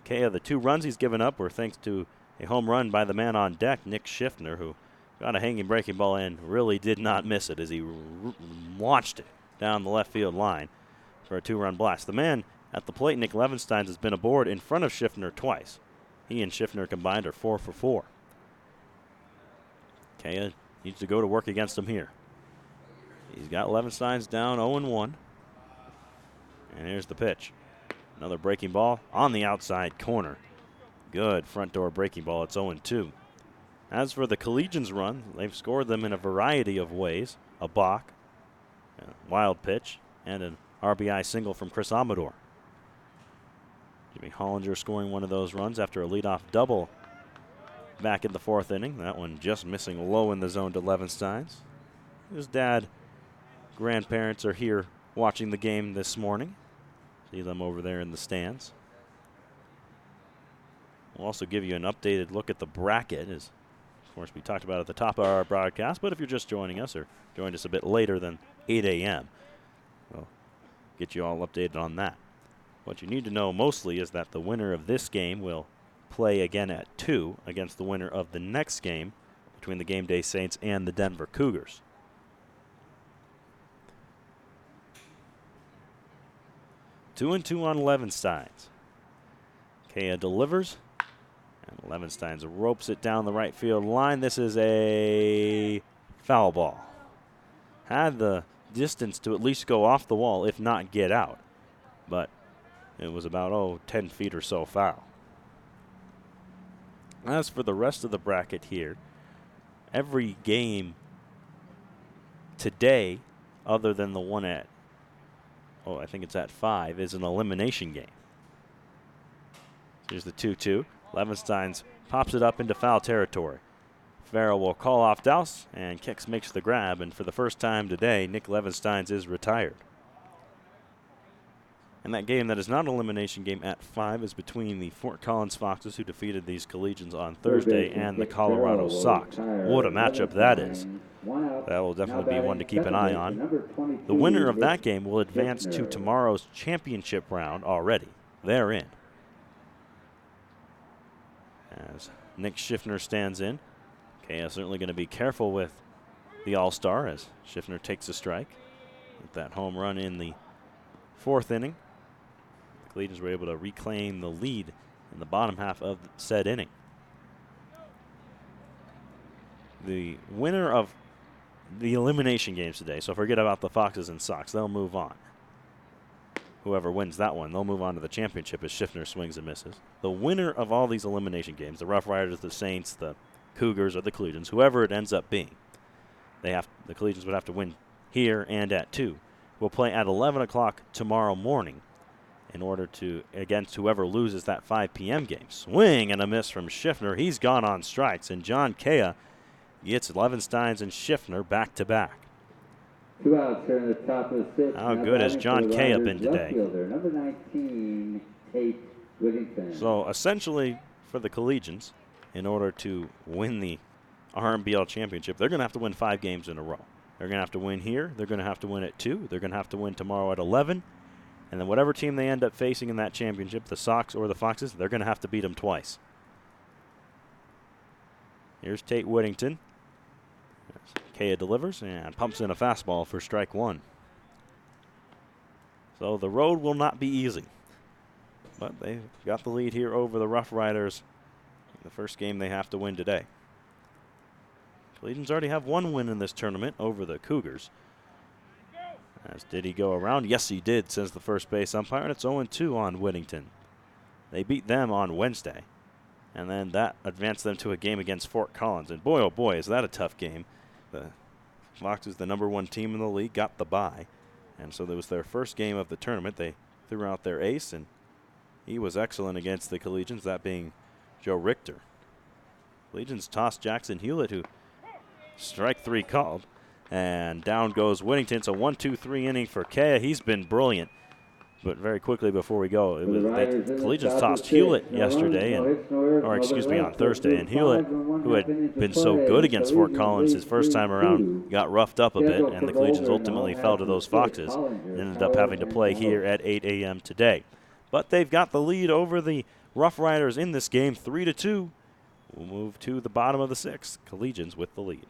Kay, the 2 runs he's given up were thanks to a home run by the man on deck, Nick Schiffner, who got a hanging breaking ball and really did not miss it as he launched it down the left field line for a 2-run blast. The man at the plate, Nick Levenstein, has been aboard in front of Schiffner twice. He and Schiffner combined are 4 for 4. Kay needs to go to work against him here. He's got Levenstein's down 0-1. And here's the pitch. Another breaking ball on the outside corner. Good front door breaking ball. It's 0-2. As for the Collegians' run, they've scored them in a variety of ways. A balk, a wild pitch, and an RBI single from Chris Amador. Jimmy Hollinger scoring one of those runs after a leadoff double back in the 4th inning. That one just missing low in the zone to Levenstein's. His dad, grandparents are here watching the game this morning. See them over there in the stands. We'll also give you an updated look at the bracket, as of course we talked about at the top of our broadcast, but if you're just joining us or joined us a bit later than 8 a.m., we'll get you all updated on that. What you need to know mostly is that the winner of this game will play again at 2 against the winner of the next game between the Game Day Saints and the Denver Cougars. 2-2 on Levenstein's. Kea delivers, and Levenstein's ropes it down the right field line. This is a foul ball. Had the distance to at least go off the wall, if not get out, but it was about 10 feet or so foul. As for the rest of the bracket here, every game today, other than the one at, I think it's at 5, is an elimination game. Here's the 2-2. Levenstein's pops it up into foul territory. Farrell will call off Dowse, and Kix makes the grab, and for the first time today, Nick Levenstein's is retired. And that game that is not an elimination game at 5 is between the Fort Collins Foxes, who defeated these Collegians on Thursday, and the Colorado Sox. What a matchup that is. That will definitely be one to keep an eye on. The winner of that game will advance to tomorrow's championship round already. They're in. As Nick Schiffner stands in, Kea certainly going to be careful with the All-Star as Schiffner takes a strike. With that home run in the 4th inning, the Collegians were able to reclaim the lead in the bottom half of said inning. The winner of the elimination games today, so forget about the Foxes and Sox, they'll move on. Whoever wins that one, they'll move on to the championship as Schiffner swings and misses. The winner of all these elimination games, the Rough Riders, the Saints, the Cougars, or the Collegians, whoever it ends up being, the Collegians would have to win here and at 2. We'll play at 11 o'clock tomorrow morning in order to, against whoever loses that 5 p.m. game. Swing and a miss from Schiffner. He's gone on strikes, and John Kea gets Levenstein's and Schiffner back-to-back. 2 outs here in the top of the 6th. How good has John Kea been today? Number 19, Tate Whittington. So essentially for the Collegians, in order to win the RMBL championship, they're going to have to win 5 games in a row. They're going to have to win here. They're going to have to win at 2. They're going to have to win tomorrow at 11. And then whatever team they end up facing in that championship, the Sox or the Foxes, they're going to have to beat them twice. Here's Tate Whittington. Kea delivers and pumps in a fastball for strike 1. So the road will not be easy. But they've got the lead here over the Rough Riders. The first game they have to win today. Collegians already have 1 win in this tournament over the Cougars. As did he go around? Yes, he did, says the first base umpire, and it's 0-2 on Whittington. They beat them on Wednesday, and then that advanced them to a game against Fort Collins. And boy, oh boy, is that a tough game. The Foxes, the number 1 team in the league, got the bye, and so that was their first game of the tournament. They threw out their ace and He was excellent against the Collegians, that being Joe Richter. Collegians tossed Jackson Hewlett, who strike 3 called. And down goes Whittington. It's a 1-2-3 inning for Kea. He's been brilliant. But very quickly before we go, the Collegians tossed Hewlett yesterday, on Thursday. And Hewlett, who had been so good against Fort Collins his first time around, got roughed up a bit, and the Collegians ultimately fell to those Foxes and ended up having to play here at 8 a.m. today. But they've got the lead over the Rough Riders in this game, 3-2. We'll move to the bottom of the 6th. Collegians with the lead.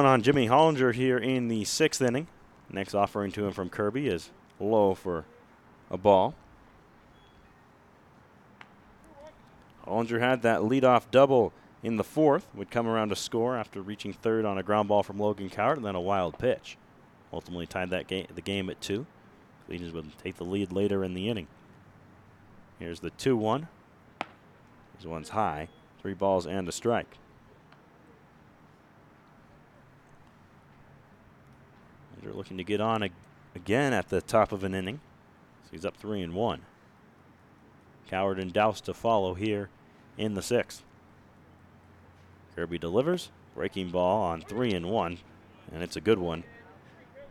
On Jimmy Hollinger here in the 6th inning. Next offering to him from Kirby is low for a ball. Hollinger had that leadoff double in the 4th, would come around to score after reaching 3rd on a ground ball from Logan Cowart, and then a wild pitch. Ultimately tied the game at 2. Collegians would take the lead later in the inning. Here's the 2-1. This one's high. 3 balls and a strike. They're looking to get on again at the top of an inning. So he's up 3-1. Cowart and Douse to follow here in the 6th. Kirby delivers. Breaking ball on 3-1. And it's a good one.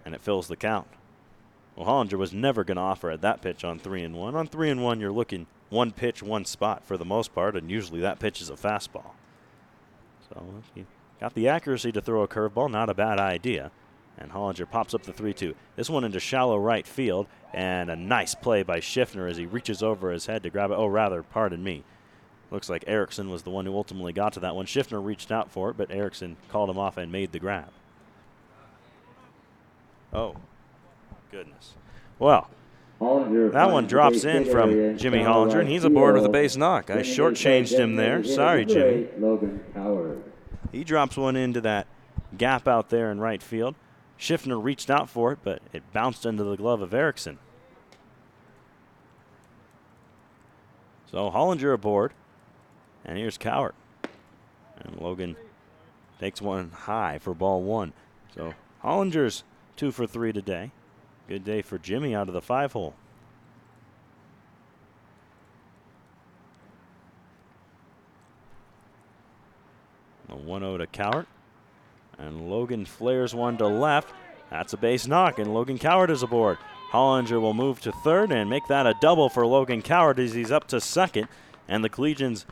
And it fills the count. Well, Hollinger was never going to offer at that pitch on 3-1. On 3-1, you're looking one pitch, one spot for the most part. And usually that pitch is a fastball. So he got the accuracy to throw a curveball. Not a bad idea. And Hollinger pops up the 3-2. This one into shallow right field, and a nice play by Schiffner as he reaches over his head to grab it. Oh, rather, pardon me. Looks like Erickson was the one who ultimately got to that one. Schiffner reached out for it, but Erickson called him off and made the grab. Oh, goodness. Well, that one drops in from Jimmy Hollinger, and he's aboard with a base knock. I shortchanged him there. Sorry, Jimmy. He drops one into that gap out there in right field. Schiffner reached out for it, but it bounced into the glove of Erickson. So Hollinger aboard, and here's Cowart. And Logan takes one high for ball 1. So Hollinger's 2 for 3 today. Good day for Jimmy out of the 5-hole. The 1-0 to Cowart. And Logan flares one to left. That's a base knock, and Logan Cowart is aboard. Hollinger will move to 3rd and make that a double for Logan Cowart as he's up to 2nd. And the Collegians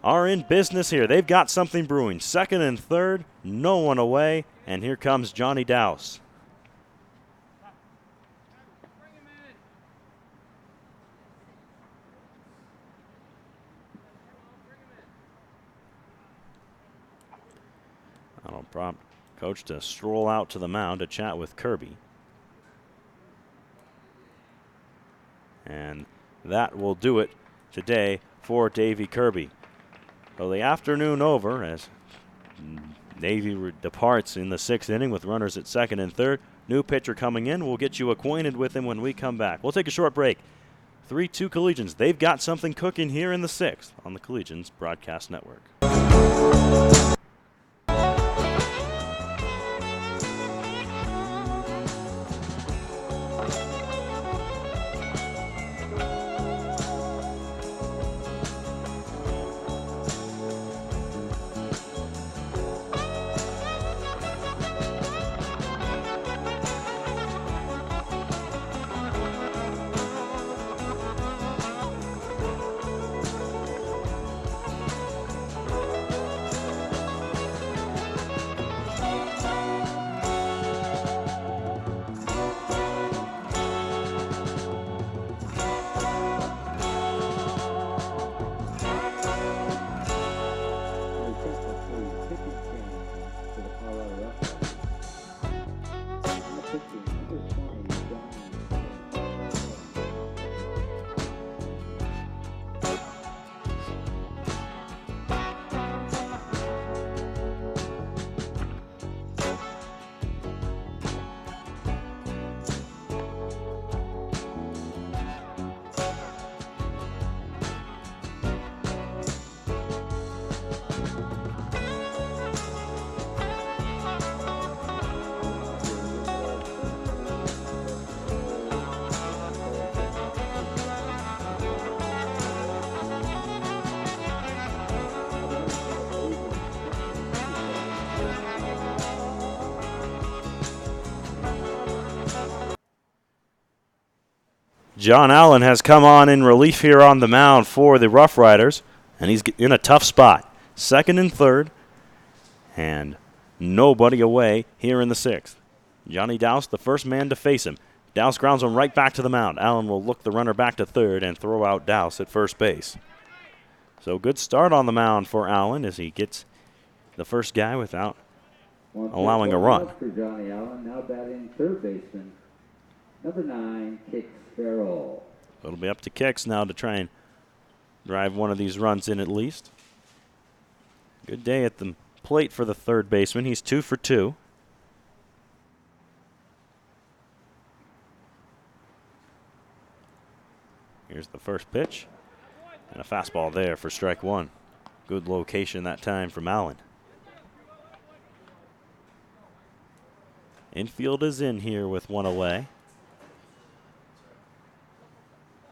are in business here. They've got something brewing. 2nd and 3rd, no one away. And here comes Johnny Douse. That'll prompt coach to stroll out to the mound to chat with Kirby. And that will do it today for Davy Kirby. So the afternoon over as Navy departs in the 6th inning with runners at 2nd and 3rd. New pitcher coming in. We'll get you acquainted with him when we come back. We'll take a short break. 3-2 Collegians. They've got something cooking here in the 6th on the Collegians Broadcast Network. John Allen has come on in relief here on the mound for the Rough Riders, and he's in a tough spot. 2nd and 3rd, and nobody away here in the 6th. Johnny Dowse, the first man to face him. Dowse grounds him right back to the mound. Allen will look the runner back to 3rd and throw out Dowse at first base. So good start on the mound for Allen as he gets the first guy without allowing a run. For Johnny Allen, now batting 3rd baseman, number 9, Kix Farrell. It'll be up to Kix now to try and drive one of these runs in at least. Good day at the plate for the 3rd baseman. He's 2 for 2. Here's the first pitch. And a fastball there for strike 1. Good location that time from Allen. Infield is in here with one away.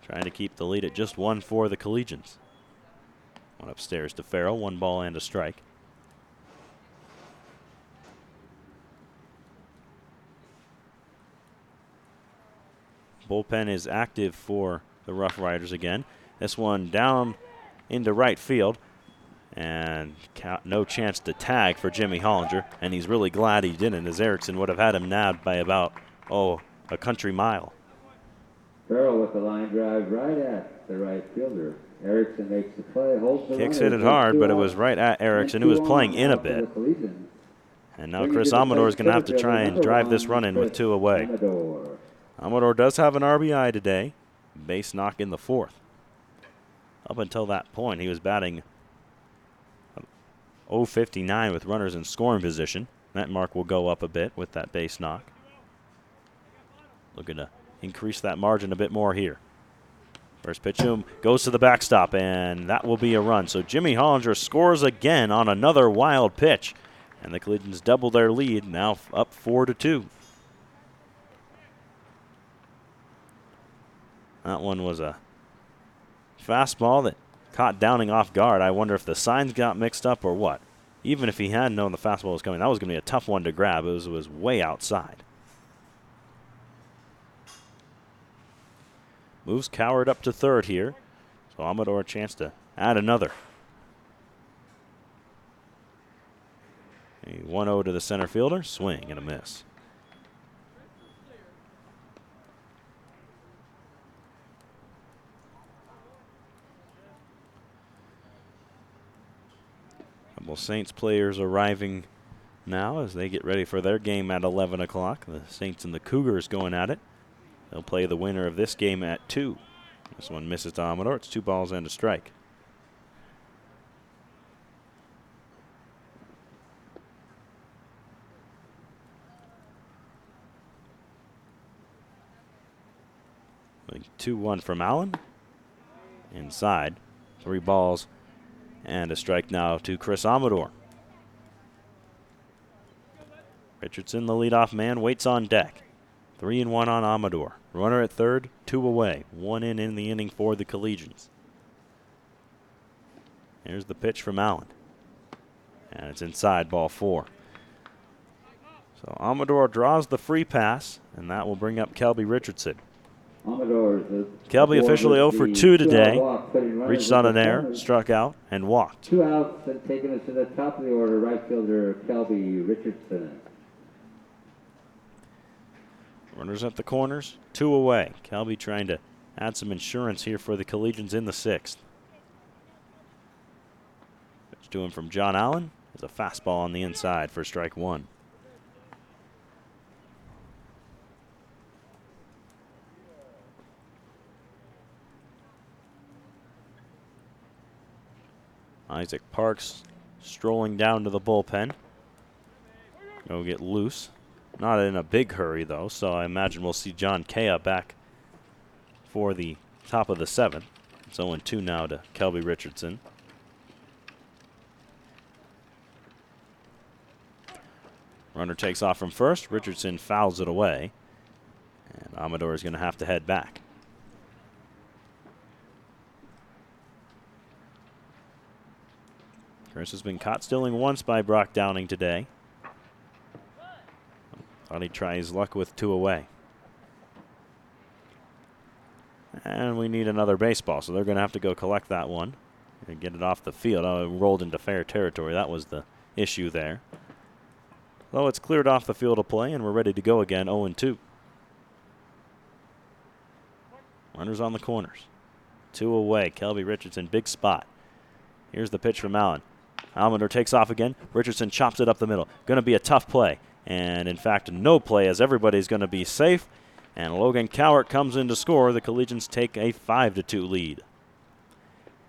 Trying to keep the lead at just 1 for the Collegians. One upstairs to Farrell, 1 ball and a strike. Bullpen is active for the Rough Riders again. This one down into right field. And no chance to tag for Jimmy Hollinger. And he's really glad he didn't, as Erickson would have had him nabbed by about, a country mile. Farrell with the line drive right at the right fielder. Erickson makes the play, holds the Kix runner, hit it hard, but it was right at Erickson, who was playing in a bit. And now Chris Amador is going to have to try and drive this run in with 2 away. Amador does have an RBI today. Base knock in the 4th. Up until that point, he was batting .059 with runners in scoring position. That mark will go up a bit with that base knock. Looking to increase that margin a bit more here. First pitch goes to the backstop, and that will be a run. So Jimmy Hollinger scores again on another wild pitch, and the Collegians double their lead, now up 4-2. That one was a fastball that caught Downing off guard. I wonder if the signs got mixed up or what. Even if he had known the fastball was coming, that was going to be a tough one to grab. It was way outside. Moves Coward up to 3rd here. So Amador a chance to add another. A 1-0 to the center fielder. Swing and a miss. Couple Saints players arriving now as they get ready for their game at 11 o'clock. The Saints and the Cougars going at it. They'll play the winner of this game at 2. This one misses to Amador. It's 2 balls and a strike. Like 2-1 from Allen. Inside. 3 balls and a strike now to Chris Amador. Richardson, the leadoff man, waits on deck. 3-1 on Amador. Runner at third, 2 away. 1 in the inning for the Collegians. Here's the pitch from Allen. And it's inside, ball 4. So Amador draws the free pass, and that will bring up Kelby Richardson. Kelby officially 0 for 2 today. Reached on an error, struck out, and walked. 2 outs and taking us to the top of the order, right fielder Kelby Richardson. Runners at the corners, 2 away. Kelby trying to add some insurance here for the Collegians in the 6th. Pitch to him from John Allen. There's a fastball on the inside for strike 1. Isaac Parks strolling down to the bullpen. Go get loose. Not in a big hurry, though, so I imagine we'll see John Kea back for the top of the 7th. It's 0-2 now to Kelby Richardson. Runner takes off from first. Richardson fouls it away. And Amador is going to have to head back. Chris has been caught stealing once by Brock Downing today. Thought he'd try his luck with 2 away. And we need another baseball, so they're going to have to go collect that one and get it off the field. Oh, it rolled into fair territory. That was the issue there. Well, it's cleared off the field of play, and we're ready to go again, 0-2. Runners on the corners. 2 away. Kelby Richardson, big spot. Here's the pitch from Allen. Amador takes off again. Richardson chops it up the middle. Going to be a tough play. And, in fact, no play as everybody's going to be safe. And Logan Cowart comes in to score. The Collegians take a 5-2 lead.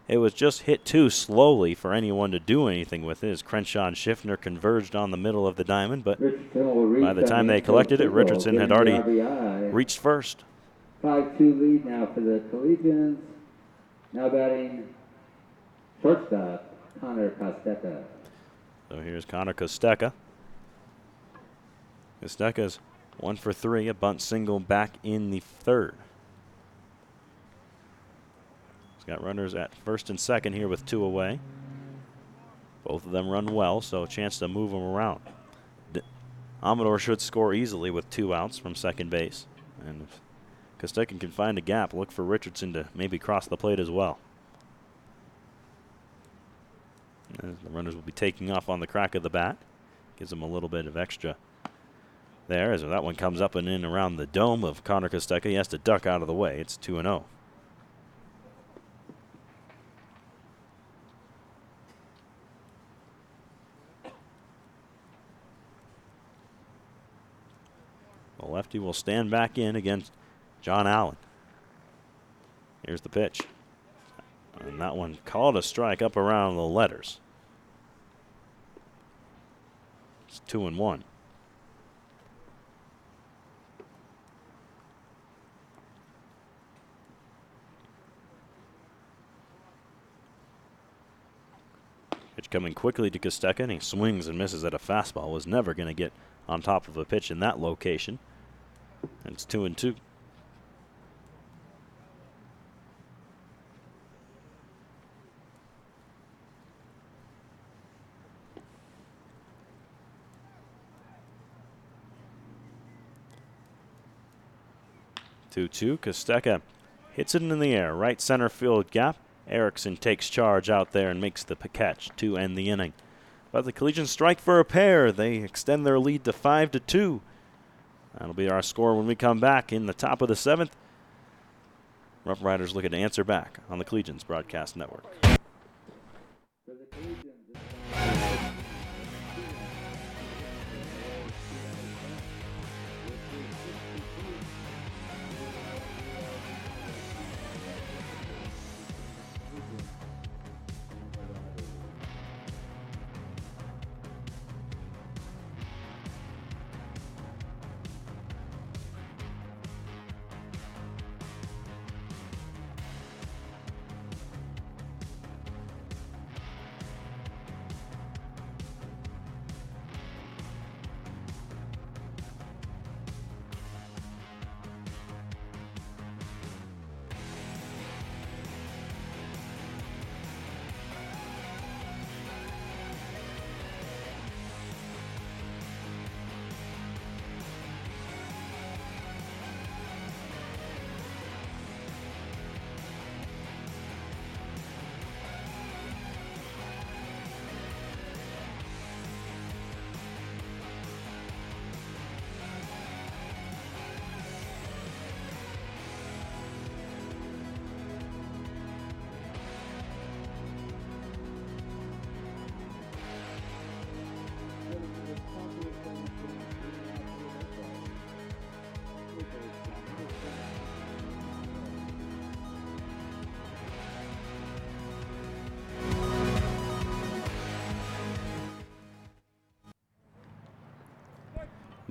It was just hit too slowly for anyone to do anything with it as Crenshaw and Schiffner converged on the middle of the diamond. But by the time they collected it, Richardson had already reached first. 5-2 lead now for the Collegians. Now batting shortstop, Connor Costeca. So here's Connor Costeca. Costeca's 1 for 3, a bunt single back in the 3rd. He's got runners at first and second here with 2 away. Both of them run well, so a chance to move them around. Amador should score easily with 2 outs from second base. And if Costeca can find a gap, look for Richardson to maybe cross the plate as well. And the runners will be taking off on the crack of the bat. Gives them a little bit of extra there as that one comes up and in around the dome of Connor Costeca. He has to duck out of the way. It's 2-0. The lefty will stand back in against John Allen. Here's the pitch. And that one called a strike up around the letters. It's 2-1. Pitch coming quickly to Costeca, and he swings and misses at a fastball. Was never going to get on top of a pitch in that location. And it's 2-2. Costeca hits it in the air, right center field gap. Erickson takes charge out there and makes the catch to end the inning. But the Collegians strike for a pair. They extend their lead to 5-2. That'll be our score when we come back in the top of the 7th. Rough Riders looking to answer back on the Collegians Broadcast Network.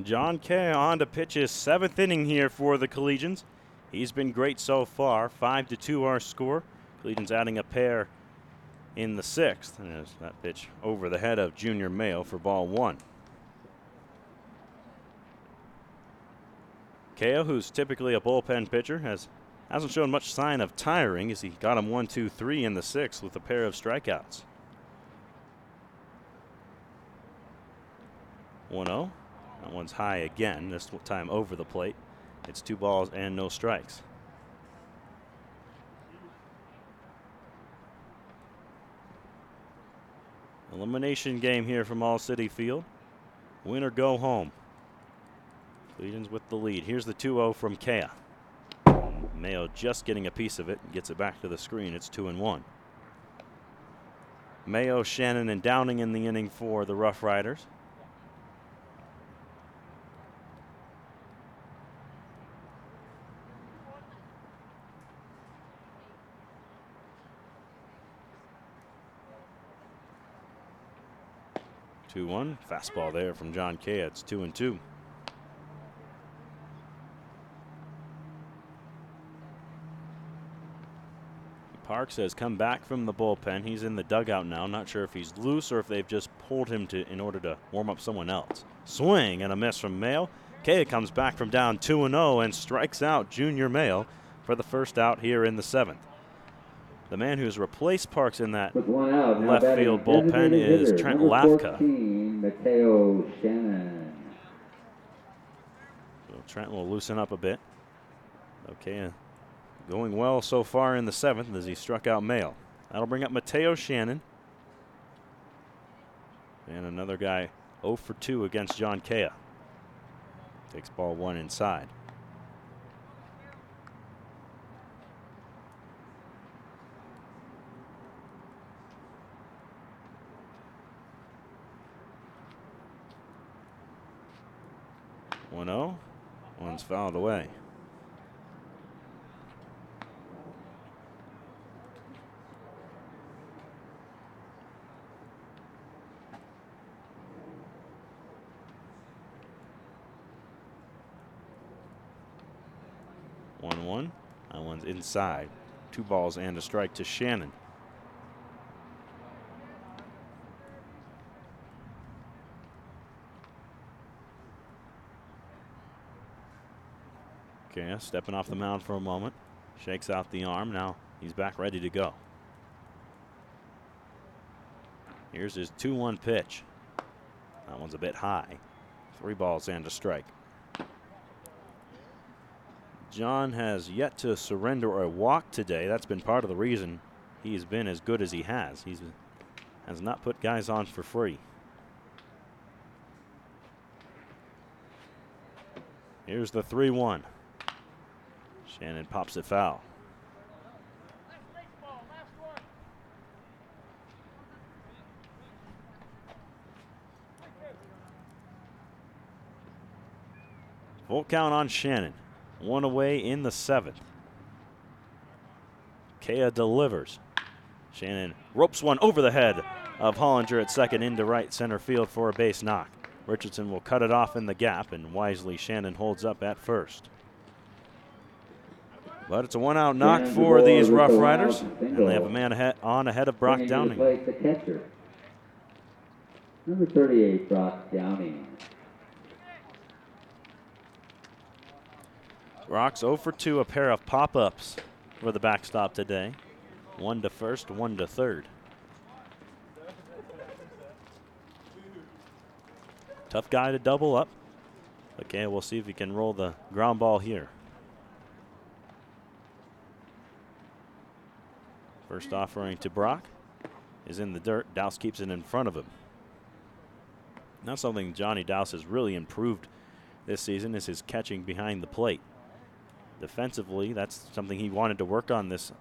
John Kay on to pitch his 7th inning here for the Collegians. He's been great so far. 5-2 our score. Collegians adding a pair in the 6th. And there's that pitch over the head of Junior Mayo for ball 1. Kay, who's typically a bullpen pitcher, hasn't shown much sign of tiring as he got him 1-2-3 in the 6th with a pair of strikeouts. 1-0. That one's high again, this time over the plate. It's 2 balls and no strikes. Elimination game here from All City Field. Win or go home. Collegians with the lead. Here's the 2-0 from Kea. Mayo just getting a piece of it and gets it back to the screen. It's 2-1. Mayo, Shannon, and Downing in the inning for the Rough Riders. Two-one. Fastball there from John Kay. It's 2-2. Parks has come back from the bullpen. He's in the dugout now. Not sure if he's loose or if they've just pulled him in order to warm up someone else. Swing and a miss from Mayo. Kay comes back from down 2-0 and strikes out Junior Mayo for the first out here in the 7th. The man who's replaced Parks in that left field bullpen is Trent Lafka. Mateo Shannon. So Trent will loosen up a bit. Okay, going well so far in the 7th as he struck out Mayo. That'll bring up Mateo Shannon. And another guy 0 for 2 against John Kea. Takes ball 1 inside. One's fouled away. That one's inside. 2 balls and a strike to Shannon. Okay, stepping off the mound for a moment. Shakes out the arm. Now he's back ready to go. Here's his 2-1 pitch. That one's a bit high. 3 balls and a strike. John has yet to surrender a walk today. That's been part of the reason he's been as good as he has. He has not put guys on for free. Here's the 3-1. Shannon pops it foul. Full count on Shannon. 1 away in the 7th. Kea delivers. Shannon ropes one over the head of Hollinger at second into right center field for a base knock. Richardson will cut it off in the gap, and wisely Shannon holds up at first. But it's a 1-out knock for these Rough Riders, and they have a man ahead of Brock Downing. The catcher. Number 38, Brock Downing. Brock's 0 for 2, a pair of pop-ups for the backstop today. 1 to first, 1 to third. Tough guy to double up. Okay, we'll see if he can roll the ground ball here. First offering to Brock is in the dirt. Dowse keeps it in front of him. Now something Johnny Dowse has really improved this season is his catching behind the plate. Defensively, that's something he wanted to work on this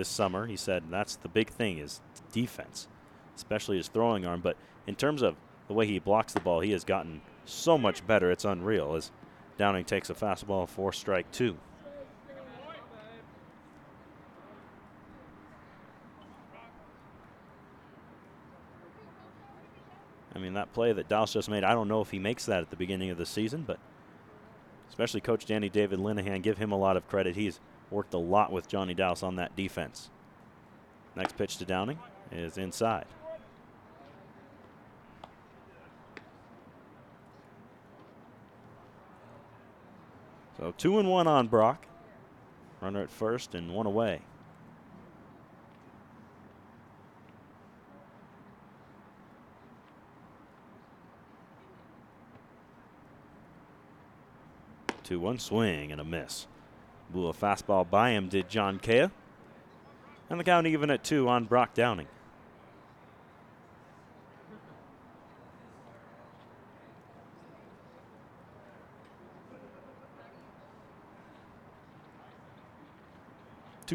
summer. He said that's the big thing is defense, especially his throwing arm. But in terms of the way he blocks the ball, he has gotten so much better. It's unreal as Downing takes a fastball for strike 2. I mean, that play that Dowse just made, I don't know if he makes that at the beginning of the season, but especially Coach Danny David Linehan, give him a lot of credit. He's worked a lot with Johnny Dowse on that defense. Next pitch to Downing is inside. So 2-1 on Brock. Runner at first and one away. One swing and a miss. Blew a fastball by him, did John Kea. And the count even at 2 on Brock Downing.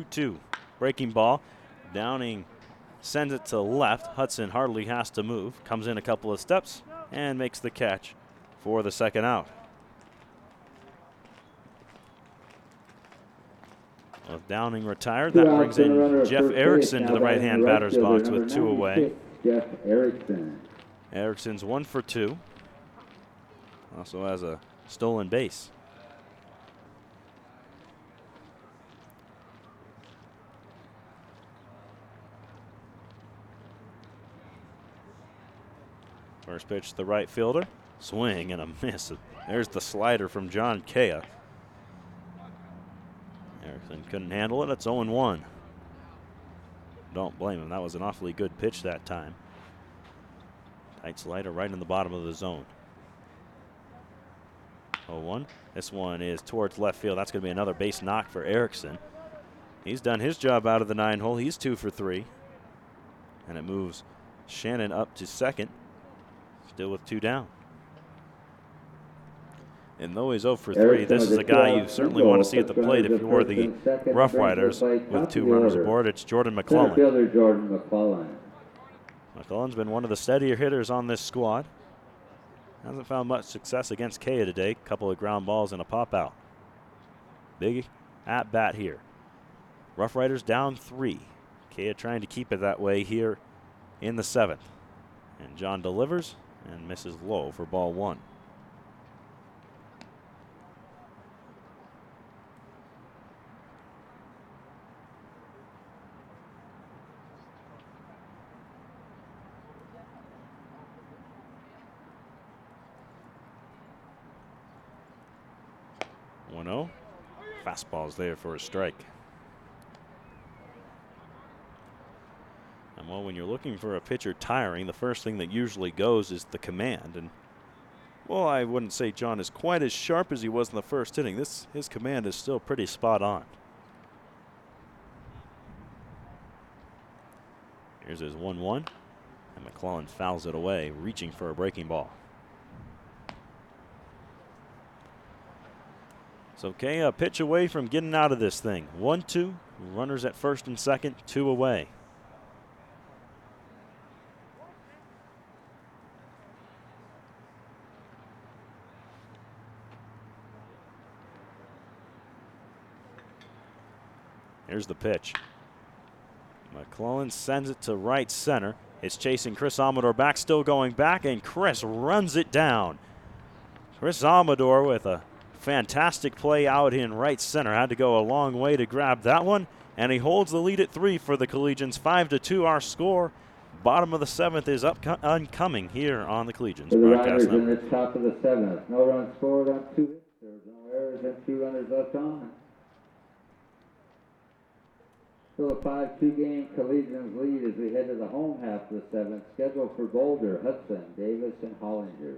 Two. Breaking ball. Downing sends it to left. Hudson hardly has to move. Comes in a couple of steps and makes the catch for the second out. With Downing retired, that brings in Jeff Erickson to the right-hand batter's box with 2 away. Jeff Erickson. Erickson's 1 for 2. Also has a stolen base. First pitch to the right fielder. Swing and a miss. There's the slider from John Kea. Erickson couldn't handle it. It's 0-1. Don't blame him. That was an awfully good pitch that time. Tight slider right in the bottom of the zone. 0-1. This one is towards left field. That's going to be another base knock for Erickson. He's done his job out of the 9-hole. He's 2 for 3. And it moves Shannon up to second. Still with 2 down. And though he's 0 for 3, this is a guy you certainly want to see at the plate if you were the Rough Riders with 2 runners aboard. It's Jordan McClellan. McClellan's been one of the steadier hitters on this squad. Hasn't found much success against Kea today. A couple of ground balls and a pop out. Big at bat here. Rough Riders down 3. Kea trying to keep it that way here in the 7th. And John delivers and misses low for ball 1. Fastball's there for a strike. And well, when you're looking for a pitcher tiring, the first thing that usually goes is the command. And well, I wouldn't say John is quite as sharp as he was in the first inning. His command is still pretty spot on. Here's his 1-1. And McClellan fouls it away, reaching for a breaking ball. So Kea a pitch away from getting out of this thing. 1-2, runners at first and second, 2 away. Here's the pitch. McClellan sends it to right center. It's chasing Chris Amador back, still going back, and Chris runs it down. Chris Amador with a fantastic play out in right center. Had to go a long way to grab that one, and he holds the lead at 3 for the Collegians. 5-2 our score. Bottom of the 7th is oncoming here on the Collegians for the broadcast Riders in the top of the 7th. No runs scored on 2 hits. There's no errors and 2 runners left on. Still a 5-2 game Collegians lead as we head to the home half of the 7th. Scheduled for Boulder, Hudson, Davis, and Hollinger.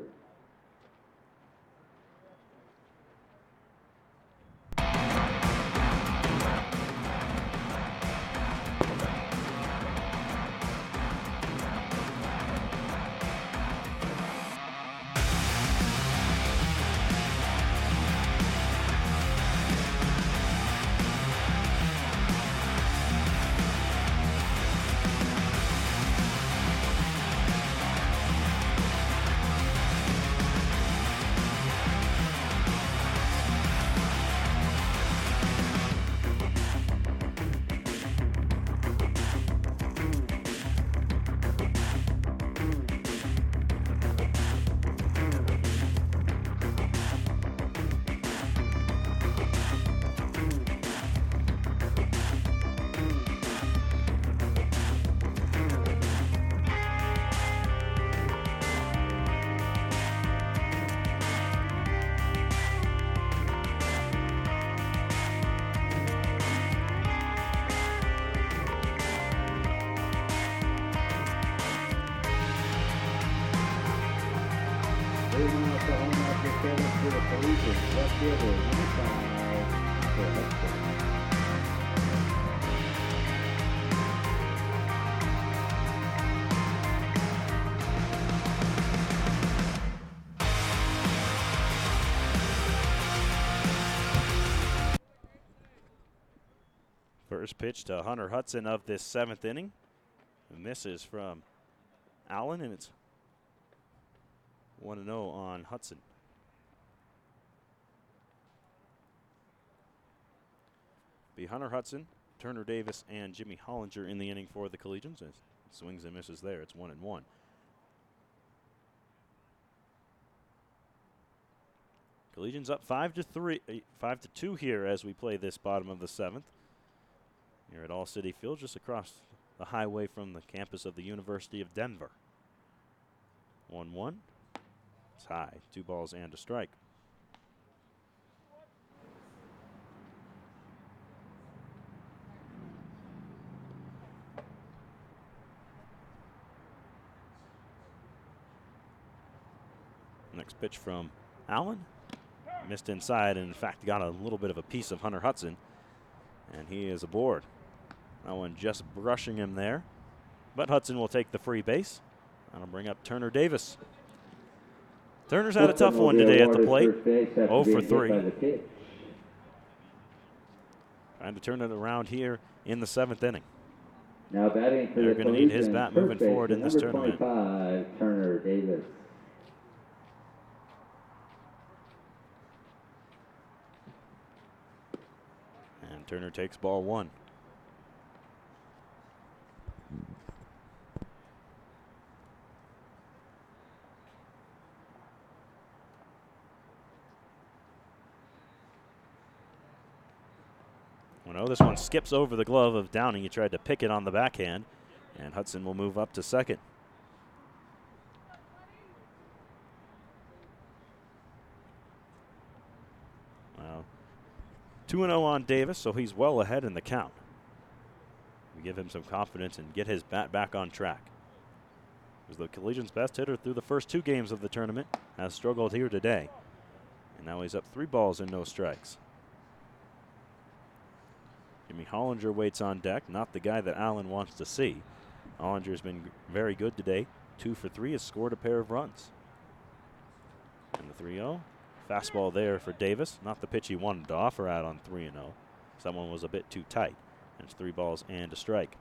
Moving up the home after 7 for the Collegians. Left fielder, number 5 for Hudson. First pitch to Hunter Hudson of this 7th inning. Misses from Allen, and it's 1-0 on Hudson. Be Hunter Hudson, Turner Davis, and Jimmy Hollinger in the inning for the Collegians. As swings and misses there. It's 1-1. Collegians up 5-2 here as we play this bottom of the 7th. Here at All City Field, just across the highway from the campus of the University of Denver. 1-1. It's high. 2 balls and a strike. Next pitch from Allen. Missed inside and, in fact, got a little bit of a piece of Hunter Hudson. And he is aboard. That one just brushing him there. But Hudson will take the free base. That'll bring up Turner Davis. Turner's had a tough one today at the plate. 0 for 3. Trying to turn it around here in the 7th inning. Now batting for They're the going to need his Collegians, bat moving forward in this number tournament. 25, Turner Davis. And Turner takes ball 1. This one skips over the glove of Downing. He tried to pick it on the backhand, and Hudson will move up to second. Well, 2-0 on Davis, so he's well ahead in the count. We give him some confidence and get his bat back on track. He was the Collegians' best hitter through the first 2 games of the tournament, has struggled here today. And now he's up 3 balls and no strikes. Jimmy Hollinger waits on deck, not the guy that Allen wants to see. Hollinger's been very good today. 2 for 3, has scored a pair of runs. And the 3-0. Fastball there for Davis. Not the pitch he wanted to offer out on 3-0. Someone was a bit too tight. And it's 3 balls and a strike.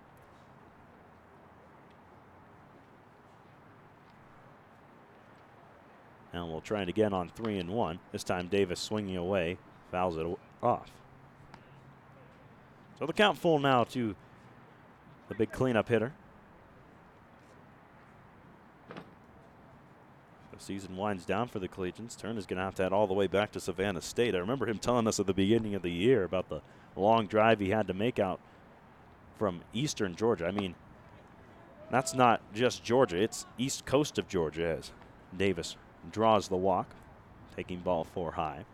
And we'll try it again on 3-1. This time Davis swinging away, fouls it off. So the count full now to the big cleanup hitter. The season winds down for the Collegians. Turner's going to have to head all the way back to Savannah State. I remember him telling us at the beginning of the year about the long drive he had to make out from eastern Georgia. I mean, that's not just Georgia. It's east coast of Georgia as Davis draws the walk, taking ball 4 high.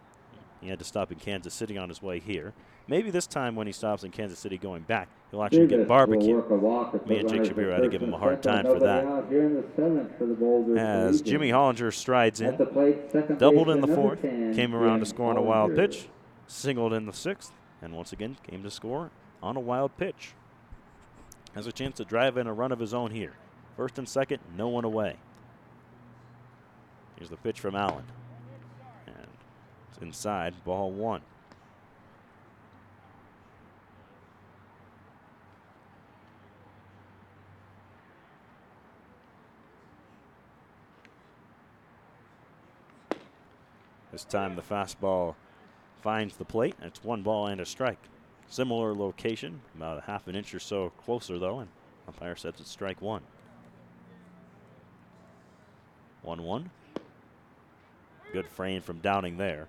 He had to stop in Kansas City on his way here. Maybe this time when he stops in Kansas City going back, he'll actually get barbecue. Me and Jake Shapiro had to give him a hard time for that. As Jimmy Hollinger strides in, doubled in the 4th, came around to score on a wild pitch, singled in the 6th, and once again came to score on a wild pitch. Has a chance to drive in a run of his own here. 1st and 2nd, no one away. Here's the pitch from Allen. And it's inside, ball 1. This time the fastball finds the plate. It's 1 ball and a strike. Similar location, about a half an inch or so closer though, and umpire says it's strike 1. 1-1. Good frame from Downing there.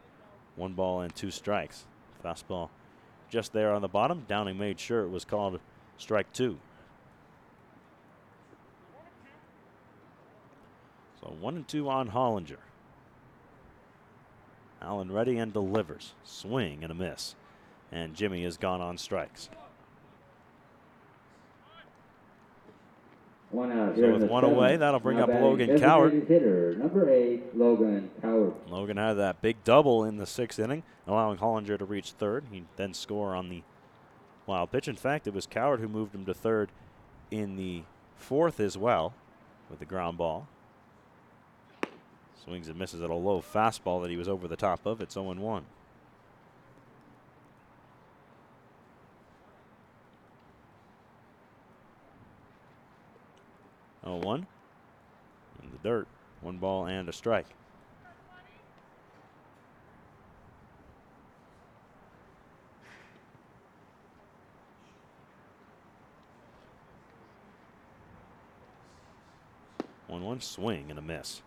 1 ball and 2 strikes. Fastball just there on the bottom. Downing made sure it was called strike 2. So 1-2 on Hollinger. Allen ready and delivers. Swing and a miss. And Jimmy has gone on strikes. One out So here in with the one away, seventh. that'll bring Now up batting Logan Cowart. designated hitter, number 8, Logan Cowart. Logan had that big double in the 6th inning, allowing Hollinger to reach third. He'd then score on the wild pitch. In fact, it was Cowart who moved him to third in the 4th as well with the ground ball. Swings and misses at a low fastball that he was over the top of. It's 0-1. Oh, 1 in the dirt. 1 ball and a strike. One swing and a miss.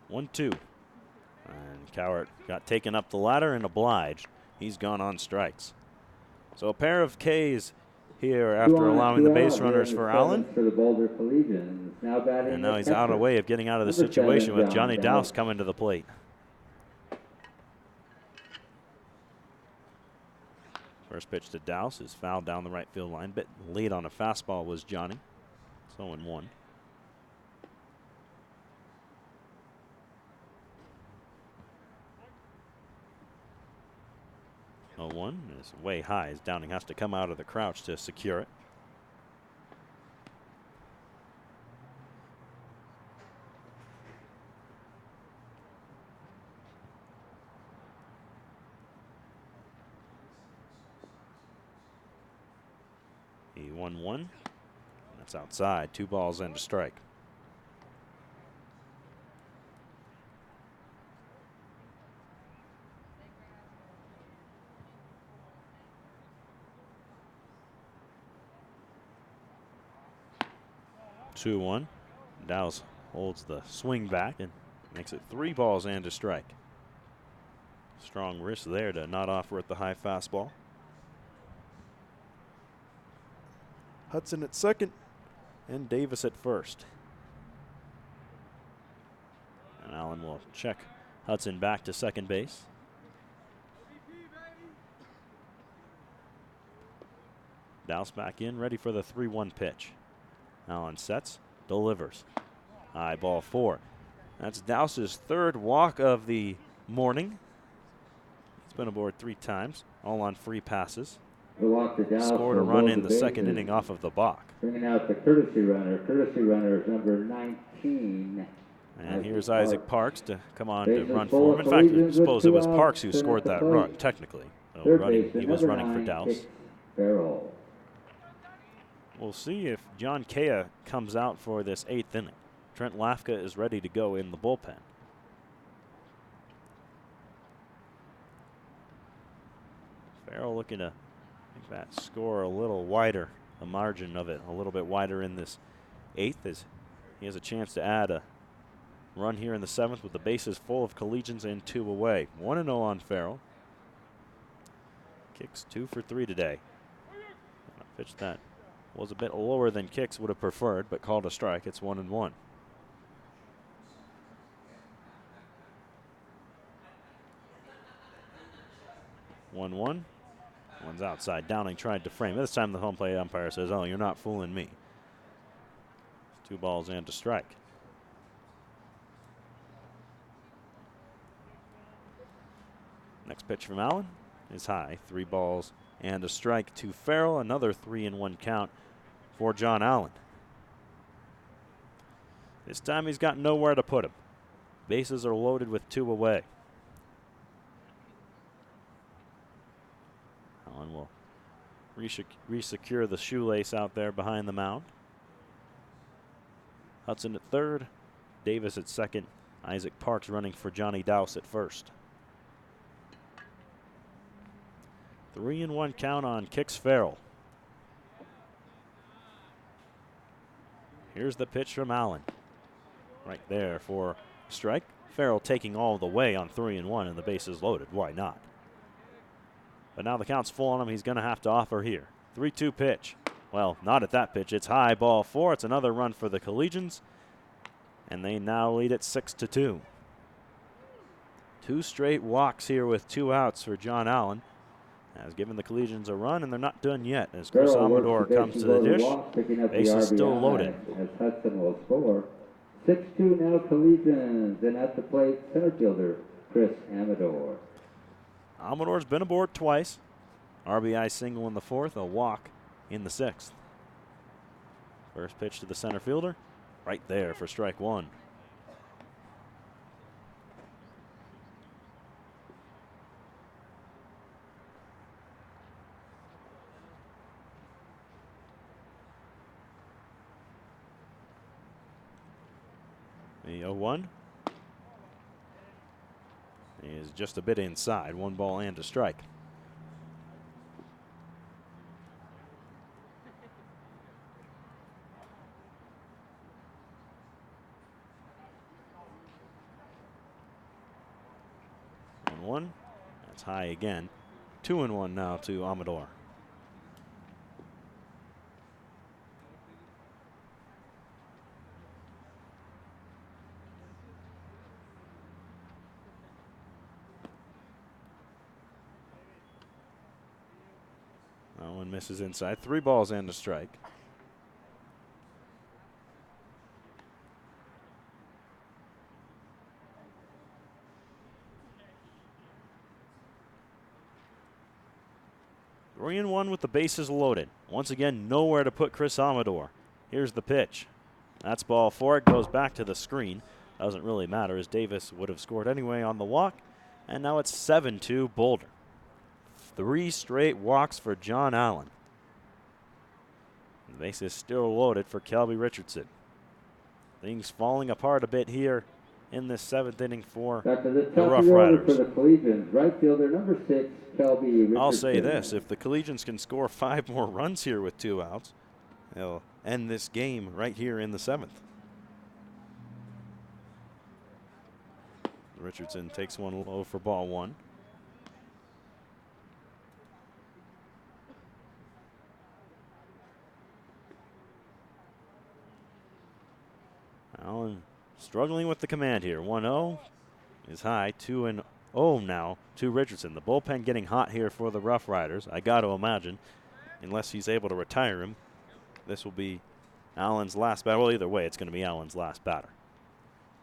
One, 2. And Cowart got taken up the ladder and obliged. He's gone on strikes. So a pair of Ks here after allowing the base runners for Allen. For the Boulder Collegians. Now batting And now he's the out of the catcher. way of getting out of the Number situation 7, with John Johnny Dowse Dowse. coming to the plate. First pitch to Dowse is fouled down the right field line. Bit late on a fastball was Johnny. It's 0-1. One is way high as Downing has to come out of the crouch to secure it. He 1-1. That's outside. 2 balls and a strike. Two, 1. Dowse holds the swing back and makes it 3 balls and a strike. Strong wrist there to not offer at the high fastball. Hudson at second and Davis at first. And Allen will check Hudson back to second base. Dowse back in, ready for the 3-1 pitch. Allen sets, delivers. High ball 4. That's Dowse's 3rd walk of the morning. He's been aboard 3 times, all on free passes. The walk to Dowse Scored a for run both in the bases. 2nd inning off of the balk. Bringing out the courtesy runner. Courtesy runner is number 19. And here's Isaac Parks to come on to Bases run full for him. In of fact, I Collegians with suppose it 2 was outs, Parks who turn scored at the that plate. run, technically. So Third he baseman, was number running for 9, Dowse. Kix Farrell. We'll see if John Kea comes out for this 8th inning. Trent Lafka is ready to go in the bullpen. Farrell looking to make that score a little wider, a margin of it a little bit wider in this 8th, as he has a chance to add a run here in the 7th with the bases full of Collegians and 2 away. 1-0 on Farrell. Kicks 2 for 3 today. A pitch that was a bit lower than Kicks would have preferred, but called a strike. It's 1-1. One's outside. Downing tried to frame. This time the home plate umpire says, "Oh, you're not fooling me." 2 balls and a strike. Next pitch from Allen is high. 3 balls and a strike to Farrell. Another 3-1 count for John Allen. This time he's got nowhere to put him. Bases are loaded with 2 away. Allen will resecure the shoelace out there behind the mound. Hudson at third, Davis at second, Isaac Parks running for Johnny Dowse at first. 3-1 count on Kix Farrell. Here's the pitch from Allen. Right there for strike. Farrell taking all the way on 3-1 and the bases loaded. Why not? But now the count's full on him. He's going to have to offer here. 3-2 pitch. Well, not at that pitch. It's high, ball 4. It's another run for the Collegians. and they now lead at 6-2. 2 straight walks here with 2 outs for John Allen. Has given the Collegians a run, and they're not done yet as Chris Amador comes to the dish. Base is still loaded. As Hudson will score. 6-2 now Collegians, and at the plate, center fielder Chris Amador. Amador's been aboard twice. RBI single in the 4th, a walk in the 6th. First pitch to the center fielder, right there for strike 1. The 0-1 is just a bit inside, 1 ball and a strike. And 1, that's high again. 2-1 now to Amador. One misses inside. 3 balls and a strike. Three and 1 with the bases loaded. Once again, nowhere to put Chris Amador. Here's the pitch. That's ball 4. It goes back to the screen. Doesn't really matter as Davis would have scored anyway on the walk. And now it's 7-2 Boulder. 3 straight walks for John Allen. The base is still loaded for Kelby Richardson. Things falling apart a bit here in this 7th inning for the Rough Riders. For the Collegians, right fielder number 6, Kelby Richardson. I'll say this, if the Collegians can score 5 more runs here with 2 outs, they'll end this game right here in the 7th. Richardson takes one low for ball 1. Allen struggling with the command here. 1-0 is high. 2-0 now to Richardson. The bullpen getting hot here for the Rough Riders. I got to imagine, unless he's able to retire him, this will be Allen's last batter. Well, either way, it's going to be Allen's last batter.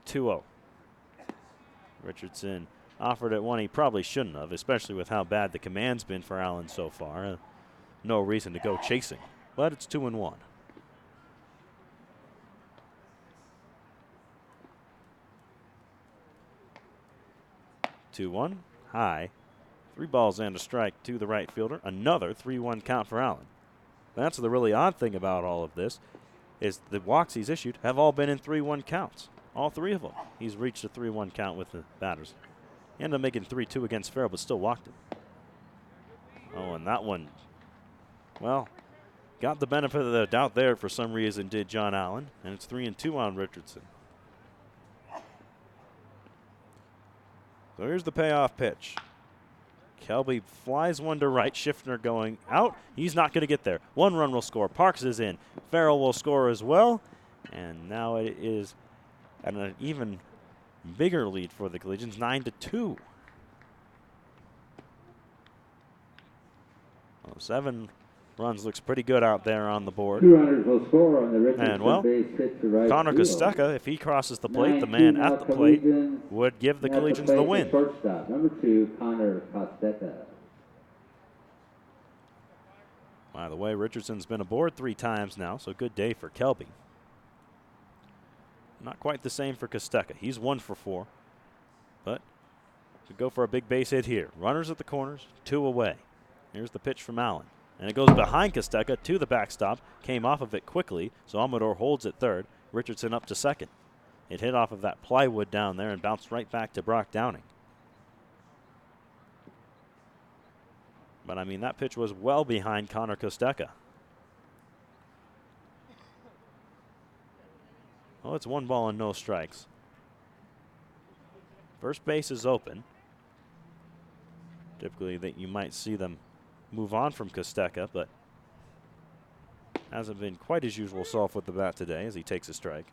2-0. Richardson offered at one he probably shouldn't have, especially with how bad the command's been for Allen so far. No reason to go chasing, but it's 2-1. 2-1, high. 3 balls and a strike to the right fielder. Another 3-1 count for Allen. That's the really odd thing about all of this, is the walks he's issued have all been in 3-1 counts. All 3 of them. He's reached a 3-1 count with the batters. He ended up making 3-2 against Farrell, but still walked him. Oh, and that one, well, got the benefit of the doubt there for some reason, did John Allen, and it's 3-2 on Richardson. So here's the payoff pitch. Kelby flies one to right. Schiffner going out. He's not going to get there. 1 run will score. Parks is in. Farrell will score as well. And now it is an even bigger lead for the Collegians, 9-2. 7 runs looks pretty good out there on the board. 2 runners will score on the Richardson and well, base hit to right Connor field. Kostecka, if he crosses the plate, the man at the plate would give the Collegians the win. Shortstop, number 2, Connor Kostecka. By the way, Richardson's been aboard 3 times now, so good day for Kelby. Not quite the same for Kostecka. He's 1 for 4, but could go for a big base hit here. Runners at the corners, 2 away. Here's the pitch from Allen. And it goes behind Kostecka to the backstop. Came off of it quickly, so Amador holds at third. Richardson up to second. It hit off of that plywood down there and bounced right back to Brock Downing. But, I mean, that pitch was well behind Connor Kostecka. Oh, it's 1 ball and no strikes. First base is open. Typically, that you might see them move on from Kostecka, but hasn't been quite his usual self with the bat today as he takes a strike.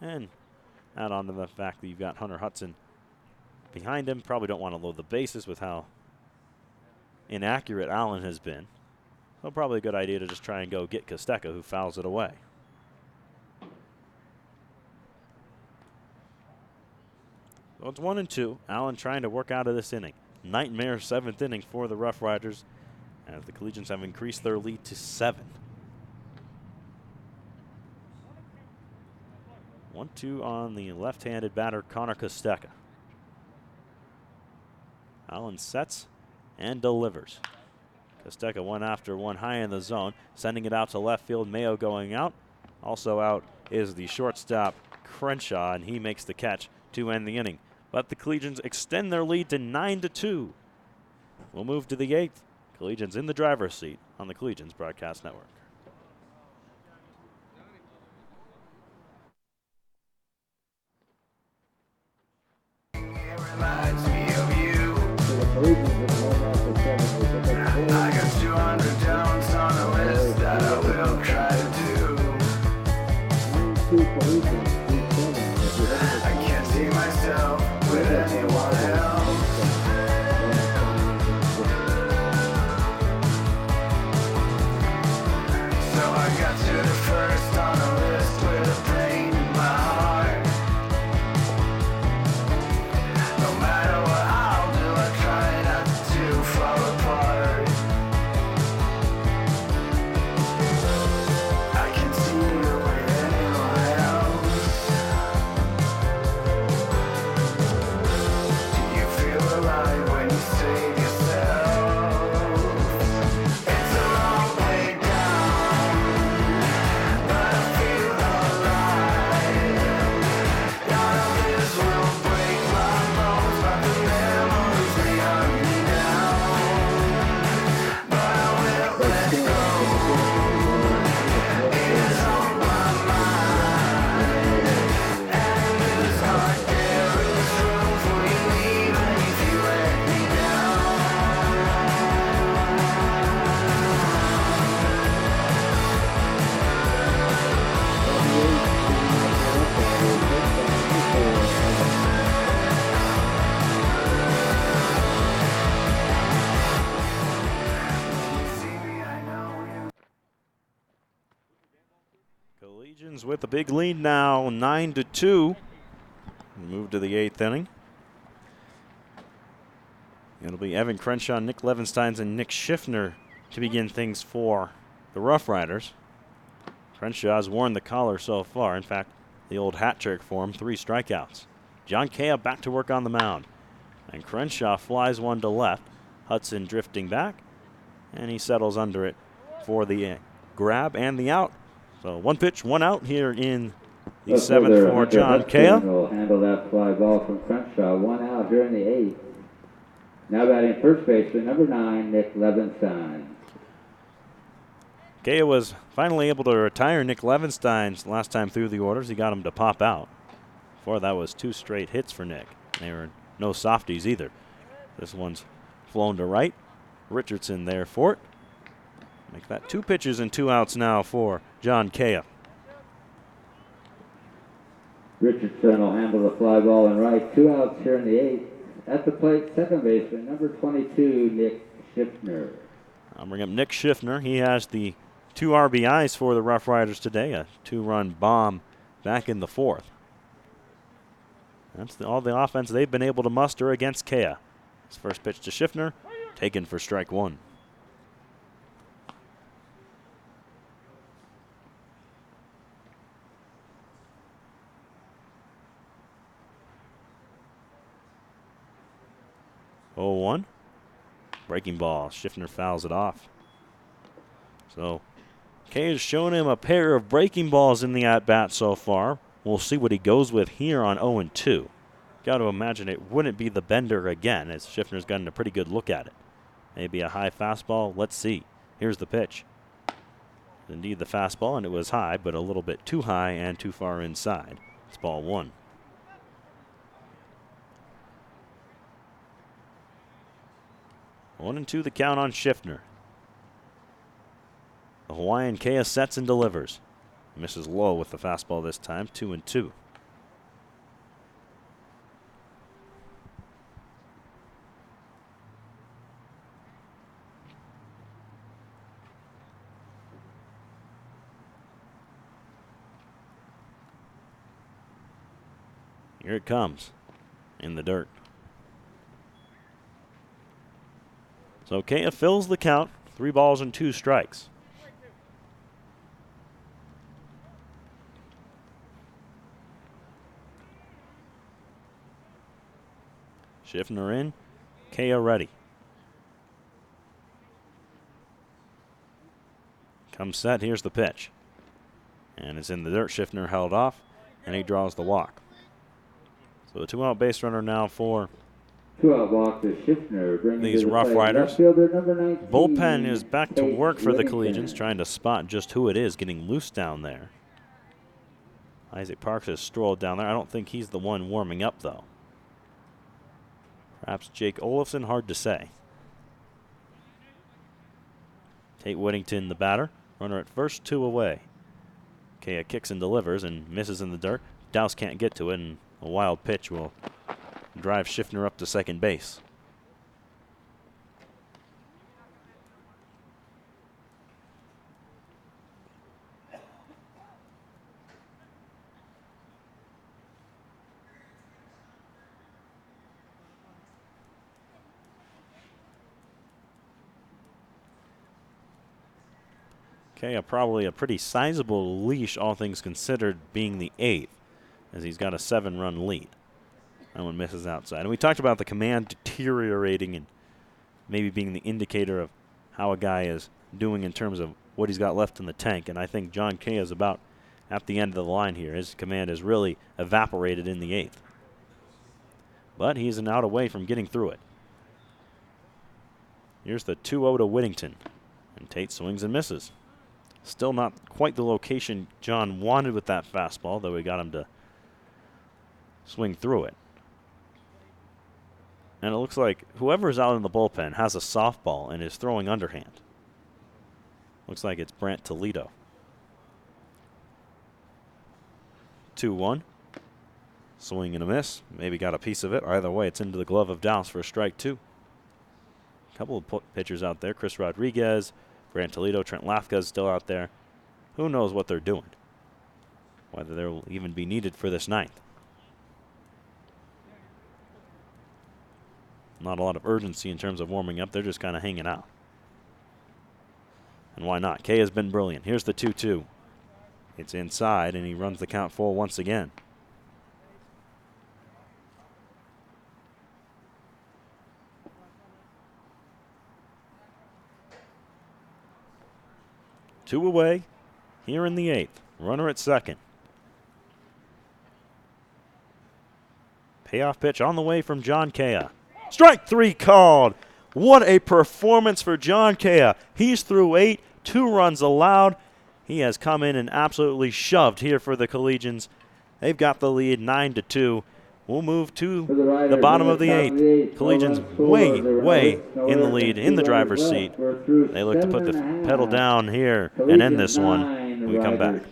And add on to the fact that you've got Hunter Hudson behind him. Probably don't want to load the bases with how inaccurate Allen has been. So probably a good idea to just try and go get Kostecka, who fouls it away. So it's 1-2. Allen trying to work out of this inning. Nightmare 7th inning for the Rough Riders, as the Collegians have increased their lead to 7. 1-2 on the left-handed batter, Connor Kostecka. Allen sets and delivers. Kostecka one after one high in the zone, sending it out to left field. Mayo going out. Also out is the shortstop, Crenshaw, and he makes the catch to end the inning. But the Collegians extend their lead to 9-2. We'll move to the 8th. Collegians in the driver's seat on the Collegians Broadcast Network. Reminds me of you. I got 200 downs on a list that I will try to do. I can't see myself with anyone else. So I got to the first on the list with a pain in my heart. No matter what I'll do, I try not to fall apart. I can see you with anyone else. Do you feel alive when you save yourself? It's a long way down, but I feel alive. None of this will break my bones, but the memories they hunt me down. But I will let go. It is on my mind, and this heart there is room for you even if you let me down. See me, I know you. Collegians with a big lead now, 9-2. We move to the 8th inning. It'll be Evan Crenshaw, Nick Levensteins, and Nick Schiffner to begin things for the Rough Riders. Crenshaw has worn the collar so far. In fact, the old hat trick for him, 3 strikeouts. John Kea back to work on the mound. And Crenshaw flies one to left. Hudson drifting back. And he settles under it for the grab and the out. So 1 pitch, 1 out here in the 7th for John Kea. Will handle that fly ball from Crenshaw. 1 out here in the 8th. Now batting first baseman, number 9, Nick Levenstein. Kea was finally able to retire Nick Levensteins last time through the orders. He got him to pop out. Before that was 2 straight hits for Nick. They were no softies either. This one's flown to right. Richardson there for it. Make that 2 pitches and 2 outs now for John Kea. Richardson will handle the fly ball in right. 2 outs here in the 8th. At the plate, second baseman, number 22, Nick Schiffner. I'll bring up Nick Schiffner. He has the 2 RBIs for the Rough Riders today. A 2-run bomb back in the 4th. That's all the offense they've been able to muster against Kea. His first pitch to Schiffner, taken for strike 1. Oh, 1. Breaking ball. Schiffner fouls it off. So Kay has shown him a pair of breaking balls in the at-bat so far. We'll see what he goes with here on 0-2. Got to imagine it wouldn't be the bender again, as Schiffner's gotten a pretty good look at it. Maybe a high fastball. Let's see. Here's the pitch. Indeed the fastball, and it was high, but a little bit too high and too far inside. It's ball 1. One and 2 the count on Schiffner. The Hawaiian Kea sets and delivers. Misses low with the fastball this time, 2-2. Here it comes in the dirt. So Kea fills the count, 3 balls and 2 strikes. Schiffner in, Kea ready. Comes set, here's the pitch. And it's in the dirt, Schiffner held off, and he draws the walk. So a 2-out base runner now for 2-out walk to Schiffner. these Rough Riders. Bullpen is back to work for the Collegians, trying to spot just who it is getting loose down there. Isaac Parks has strolled down there. I don't think he's the one warming up, though. Perhaps Jake Olafson, hard to say. Tate Whittington, the batter. Runner at first, 2 away. Kea kicks and delivers and misses in the dirt. Dowse can't get to it, and a wild pitch will drive Schiffner up to second base. Kea probably a pretty sizable leash, all things considered, being the 8th, as he's got a 7-run lead. That one misses outside. And we talked about the command deteriorating and maybe being the indicator of how a guy is doing in terms of what he's got left in the tank. And I think John Kea is about at the end of the line here. His command has really evaporated in the 8th. But he's an out away from getting through it. Here's the 2-0 to Whittington. And Tate swings and misses. Still not quite the location John wanted with that fastball, though he got him to swing through it. And it looks like whoever's out in the bullpen has a softball and is throwing underhand. Looks like it's Brant Toledo. 2-1. Swing and a miss. Maybe got a piece of it. Either way, it's into the glove of Dowse for a strike 2. A couple of pitchers out there. Chris Rodriguez, Brant Toledo, Trent Lafka's still out there. Who knows what they're doing? Whether they'll even be needed for this 9th. Not a lot of urgency in terms of warming up. They're just kind of hanging out. And why not? Kea has been brilliant. Here's the 2-2. It's inside, and he runs the count full once again. Two away here in the 8th. Runner at second. Payoff pitch on the way from John Kea. Strike 3 called. What a performance for John Kea. He's through 8, 2 runs allowed. He has come in and absolutely shoved here for the Collegians. They've got the lead 9-2. We'll move to the bottom of the 8th. Collegians way in the lead, in the driver's seat. They look to put the pedal down here and end this one when we come back.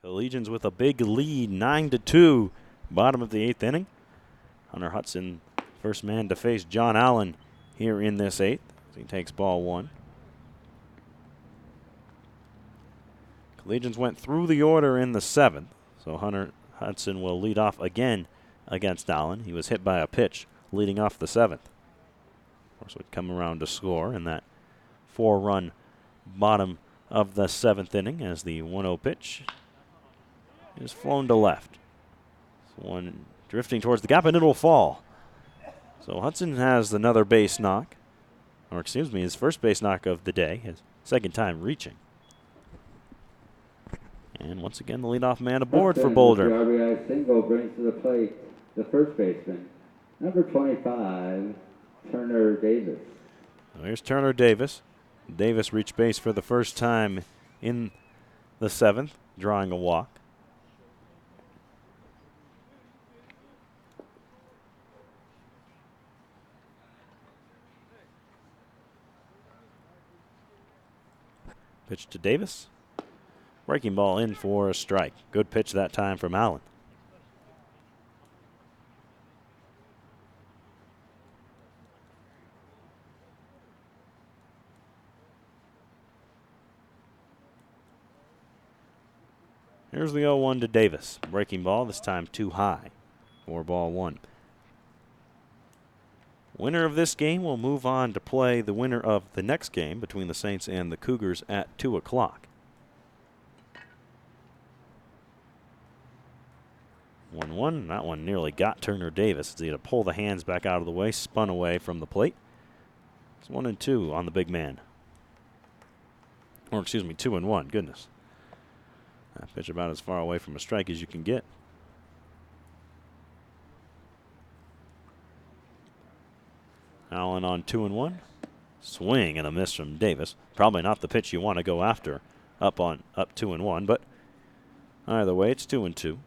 Collegians with a big lead, 9-2, bottom of the 8th inning. Hunter Hudson, first man to face John Allen here in this 8th. He takes ball 1. Collegians went through the order in the 7th, so Hunter Hudson will lead off again against Allen. He was hit by a pitch leading off the 7th. Of course, would come around to score in that 4-run bottom of the 7th inning as the 1-0 pitch is flown to left. So one drifting towards the gap, and it'll fall. So Hudson has another base knock, or excuse me, his first base knock of the day, his second time reaching. And once again, the leadoff man aboard for Boulder. The RBI single brings to the plate the first baseman, number 25, Turner Davis. So here's Turner Davis. Davis reached base for the first time in the 7th, drawing a walk. Pitch to Davis. Breaking ball in for a strike. Good pitch that time from Allen. Here's the 0-1 to Davis. Breaking ball, this time too high for ball 1. Winner of this game will move on to play the winner of the next game between the Saints and the Cougars at 2 o'clock. 1-1. That one nearly got Turner Davis as he had to pull the hands back out of the way, spun away from the plate. It's 1-2 on the big man. Or excuse me, 2-1. Goodness. That pitch about as far away from a strike as you can get. Allen on 2-1. Swing and a miss from Davis. Probably not the pitch you want to go after up 2-1, but either way, it's 2-2.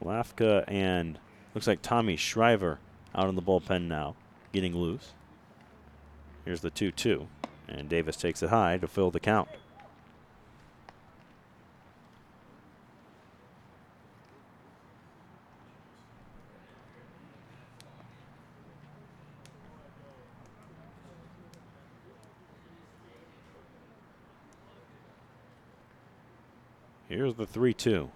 Lafka and looks like Tommy Shriver out in the bullpen now, getting loose. Here's the 2-2, and Davis takes it high to fill the count. Here's the 3-2.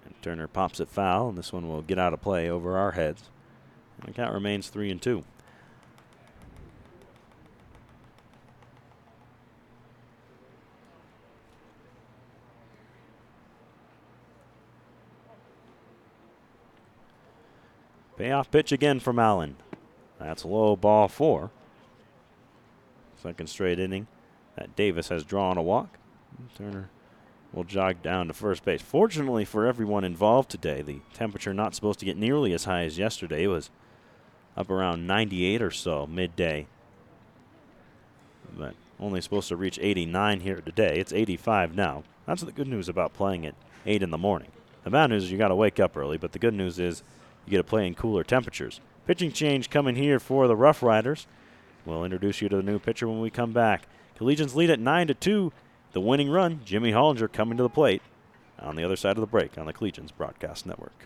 And Turner pops it foul, and this one will get out of play over our heads. And the count remains 3-2. Payoff pitch again from Allen. That's low, ball 4. Second straight inning that Davis has drawn a walk. Turner will jog down to first base. Fortunately for everyone involved today, the temperature not supposed to get nearly as high as yesterday. It was up around 98 or so midday, but only supposed to reach 89 here today. It's 85 now. That's the good news about playing at 8 in the morning. The bad news is you got to wake up early, but the good news is you get to play in cooler temperatures. Pitching change coming here for the Rough Riders. We'll introduce you to the new pitcher when we come back. Collegians lead at 9-2. The winning run, Jimmy Hollinger coming to the plate on the other side of the break on the Collegians Broadcast Network.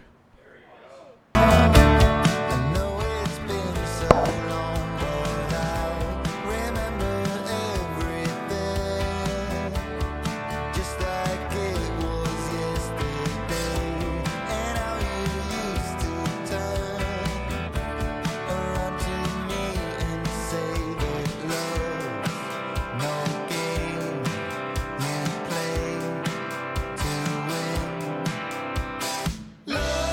Love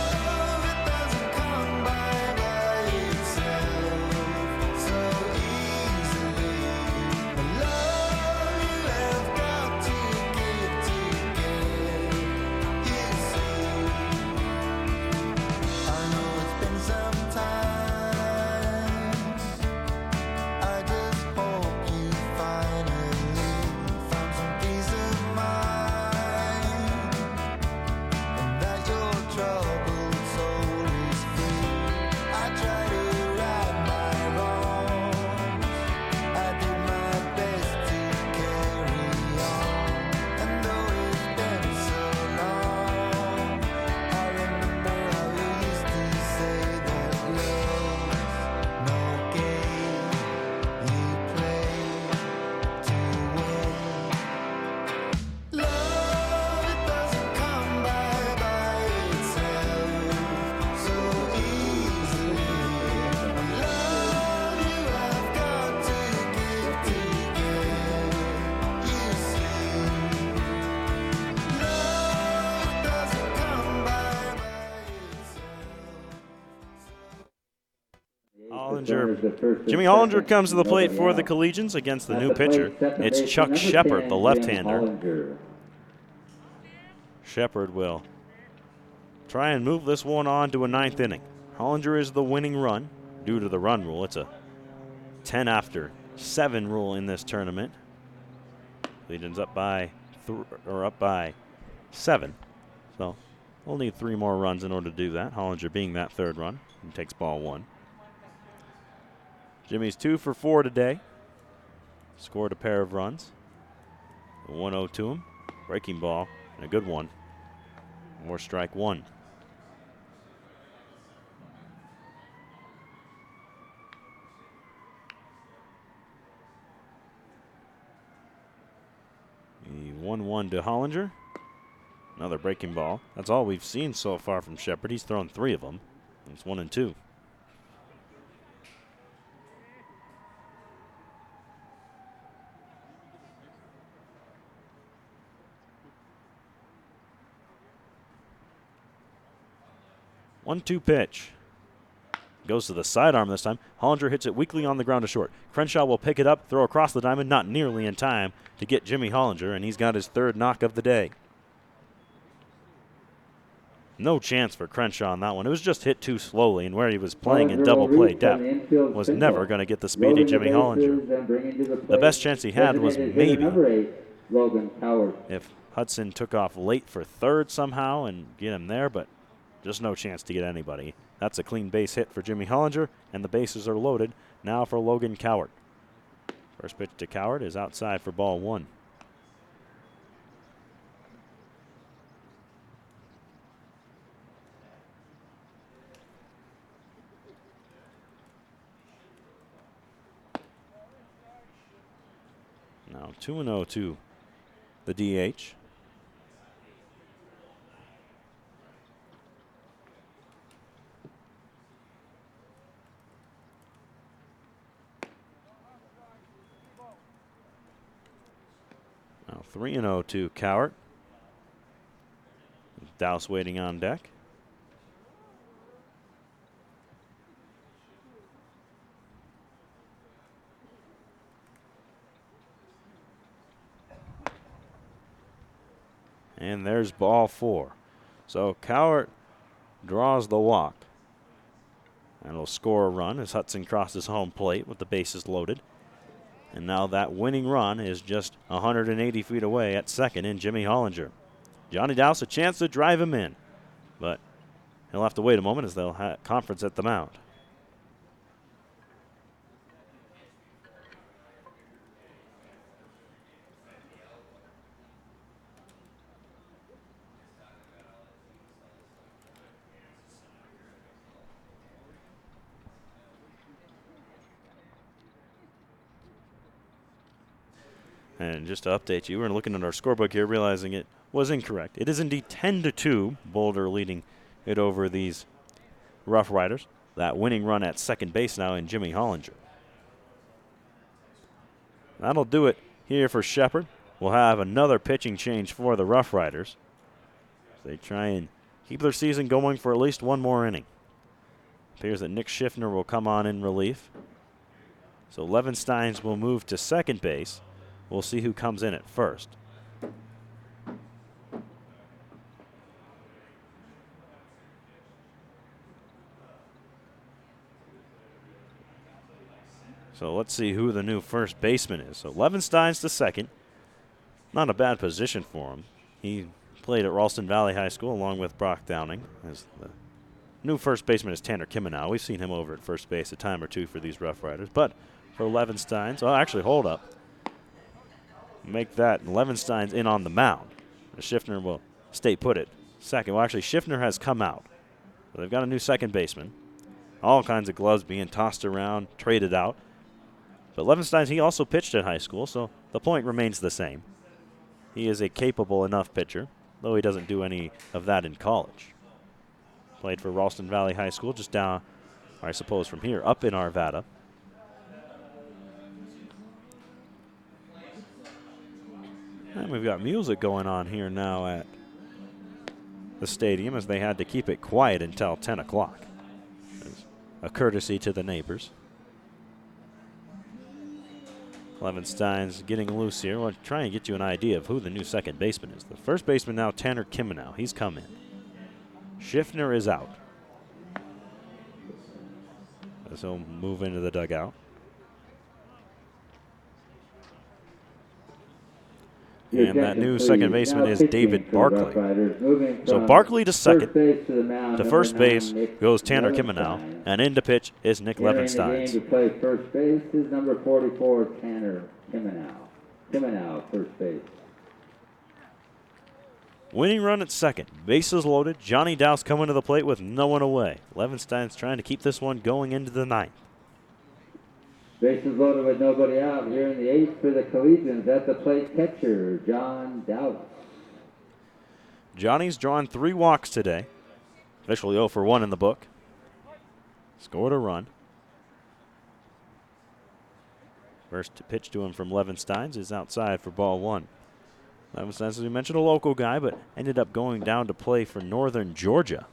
Hollinger. Jimmy Hollinger comes to the plate for the Collegians against the new pitcher. It's Chuck Shepard, the left-hander. Shepard will try and move this one on to a 9th inning. Hollinger is the winning run due to the run rule. It's a 10 after 7 rule in this tournament. Collegians up by 7. So we'll need 3 more runs in order to do that. Hollinger being that 3rd run. He takes ball 1. Jimmy's 2 for 4 today. Scored a pair of runs. 1-0 to him. Breaking ball and a good one. More strike 1. The 1-1 to Hollinger. Another breaking ball. That's all we've seen so far from Shepard. He's thrown 3 of them. It's 1-2. One-two pitch. Goes to the sidearm this time. Hollinger hits it weakly on the ground to short. Crenshaw will pick it up, throw across the diamond, not nearly in time to get Jimmy Hollinger, and he's got his 3rd knock of the day. No chance for Crenshaw on that one. It was just hit too slowly, and where he was playing in double play depth was never going to get the speedy Jimmy Hollinger. The best chance he had was maybe if Hudson took off late for 3rd somehow and get him there, but just no chance to get anybody. That's a clean base hit for Jimmy Hollinger, and the bases are loaded now for Logan Cowart. First pitch to Cowart is outside for ball 1. Now 2-0 to the DH. Now 3-0 to Cowart. Douse waiting on deck. And there's ball 4. So Cowart draws the walk. And will score a run as Hudson crosses home plate with the bases loaded. And now that winning run is just 180 feet away at 2nd in Jimmy Hollinger. Johnny Douse a chance to drive him in, but he'll have to wait a moment as they'll have conference at the mound. And just to update you, we're looking at our scorebook here, realizing it was incorrect. It is indeed 10-2, Boulder leading it over these Rough Riders. That winning run at 2nd base now in Jimmy Hollinger. That'll do it here for Shepard. We'll have another pitching change for the Rough Riders. They try and keep their season going for at least one more inning. Appears that Nick Schiffner will come on in relief. So Levensteins will move to 2nd base. We'll see who comes in at first. So let's see who the new first baseman is. So Levensteins to 2nd. Not a bad position for him. He played at Ralston Valley High School along with Brock Downing. As the new first baseman is Tanner Kimenow. We've seen him over at first base a time or two for these Rough Riders. But for Levensteins, oh, actually, hold up. Make that Levensteins in on the mound. Schiffner will stay put at 2nd. Well, actually, Schiffner has come out. So they've got a new 2nd baseman. All kinds of gloves being tossed around, traded out. But Levensteins, he also pitched at high school, so the point remains the same. He is a capable enough pitcher, though he doesn't do any of that in college. Played for Ralston Valley High School, just down, or I suppose from here, up in Arvada. And we've got music going on here now at the stadium as they had to keep it quiet until 10 o'clock. A courtesy to the neighbors. Levenstein's getting loose here. We'll try and get you an idea of who the new second baseman is. The first baseman now, Tanner Kimenow. He's come in. Schiffner is out. So he'll move into the dugout. And that new second baseman is David Barkley. So Barkley to second. To first base goes Tanner Kimenow. And in to pitch is Nick Levenstein. To play first base is number 44, Tanner Kimenow. Kimenow, first base. Winning run at second. Bases loaded. Johnny Dowse coming to the plate with no one away. Levenstein's trying to keep this one going into the ninth. Bases loaded with nobody out. Here in the eighth for the Collegians, at the plate catcher, John Dowse. Johnny's drawn 3 walks today. Officially 0 for 1 in the book. Scored a run. First pitch to him from Levensteins is outside for ball 1. Levensteins, as we mentioned, a local guy, but ended up going down to play for Northern Georgia.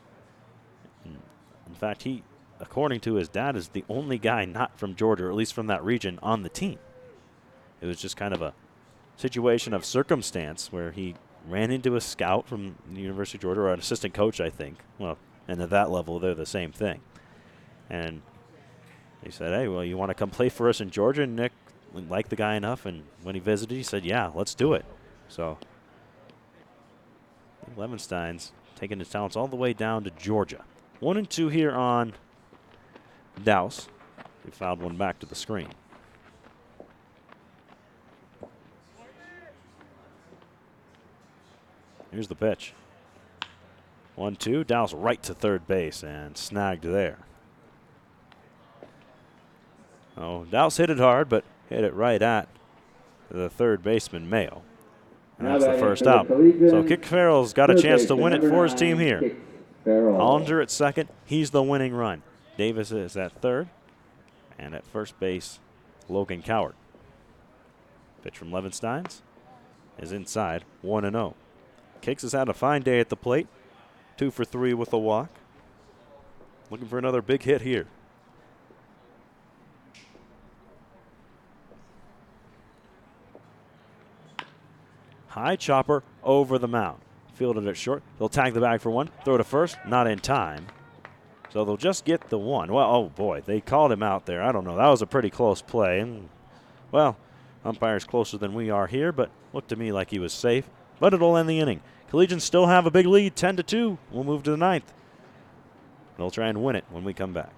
In fact, he, according to his dad, is the only guy not from Georgia, or at least from that region, on the team. It was just kind of a situation of circumstance where he ran into a scout from the University of Georgia, or an assistant coach, I think. Well, and at that level, they're the same thing. And he said, hey, well, you want to come play for us in Georgia? And Nick liked the guy enough, and when he visited, he said, yeah, let's do it. So Levenstein's taking his talents all the way down to Georgia. 1-2 here on Dowse. He fouled one back to the screen. Here's the pitch. 1-2. Dowse right to third base and snagged there. Oh, Dowse hit it hard, but hit it right at the third baseman, Mayo. And that's the first out. So Kick Farrell's got a chance to win it for his team here. Hollinger at second. He's the winning run. Davis is at third. And at first base, Logan Coward. Pitch from Levensteins is inside, 1-0. Kicks has had a fine day at the plate. 2 for 3 with a walk. Looking for another big hit here. High chopper over the mound. Fielded it short. They'll tag the bag for one. Throw to first. Not in time. So they'll just get the one. Well, oh boy, they called him out there. I don't know. That was a pretty close play. And, well, umpire's closer than we are here, but looked to me like he was safe. But it'll end the inning. Collegians still have a big lead, 10-2. We'll move to the ninth. They'll try and win it when we come back.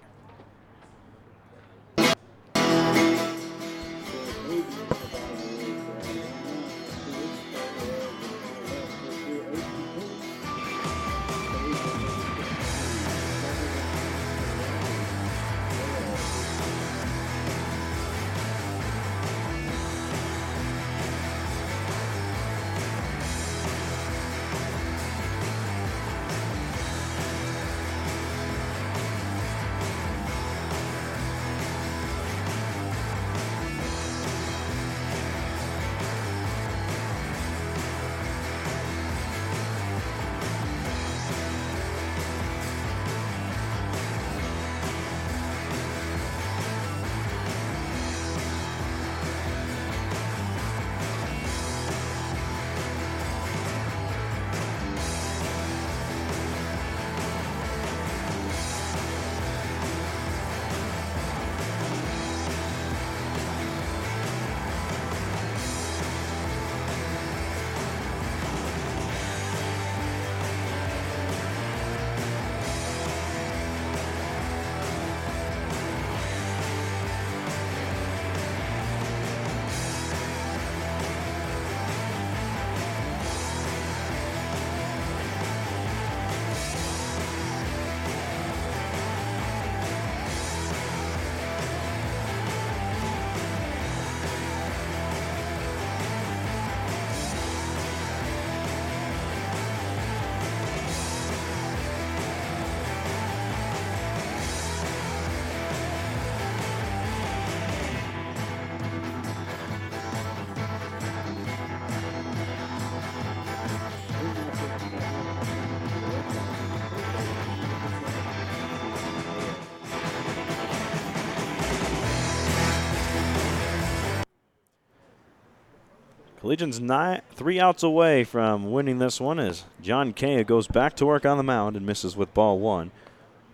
Collegians 3 outs away from winning this one as John Kea goes back to work on the mound and misses with ball 1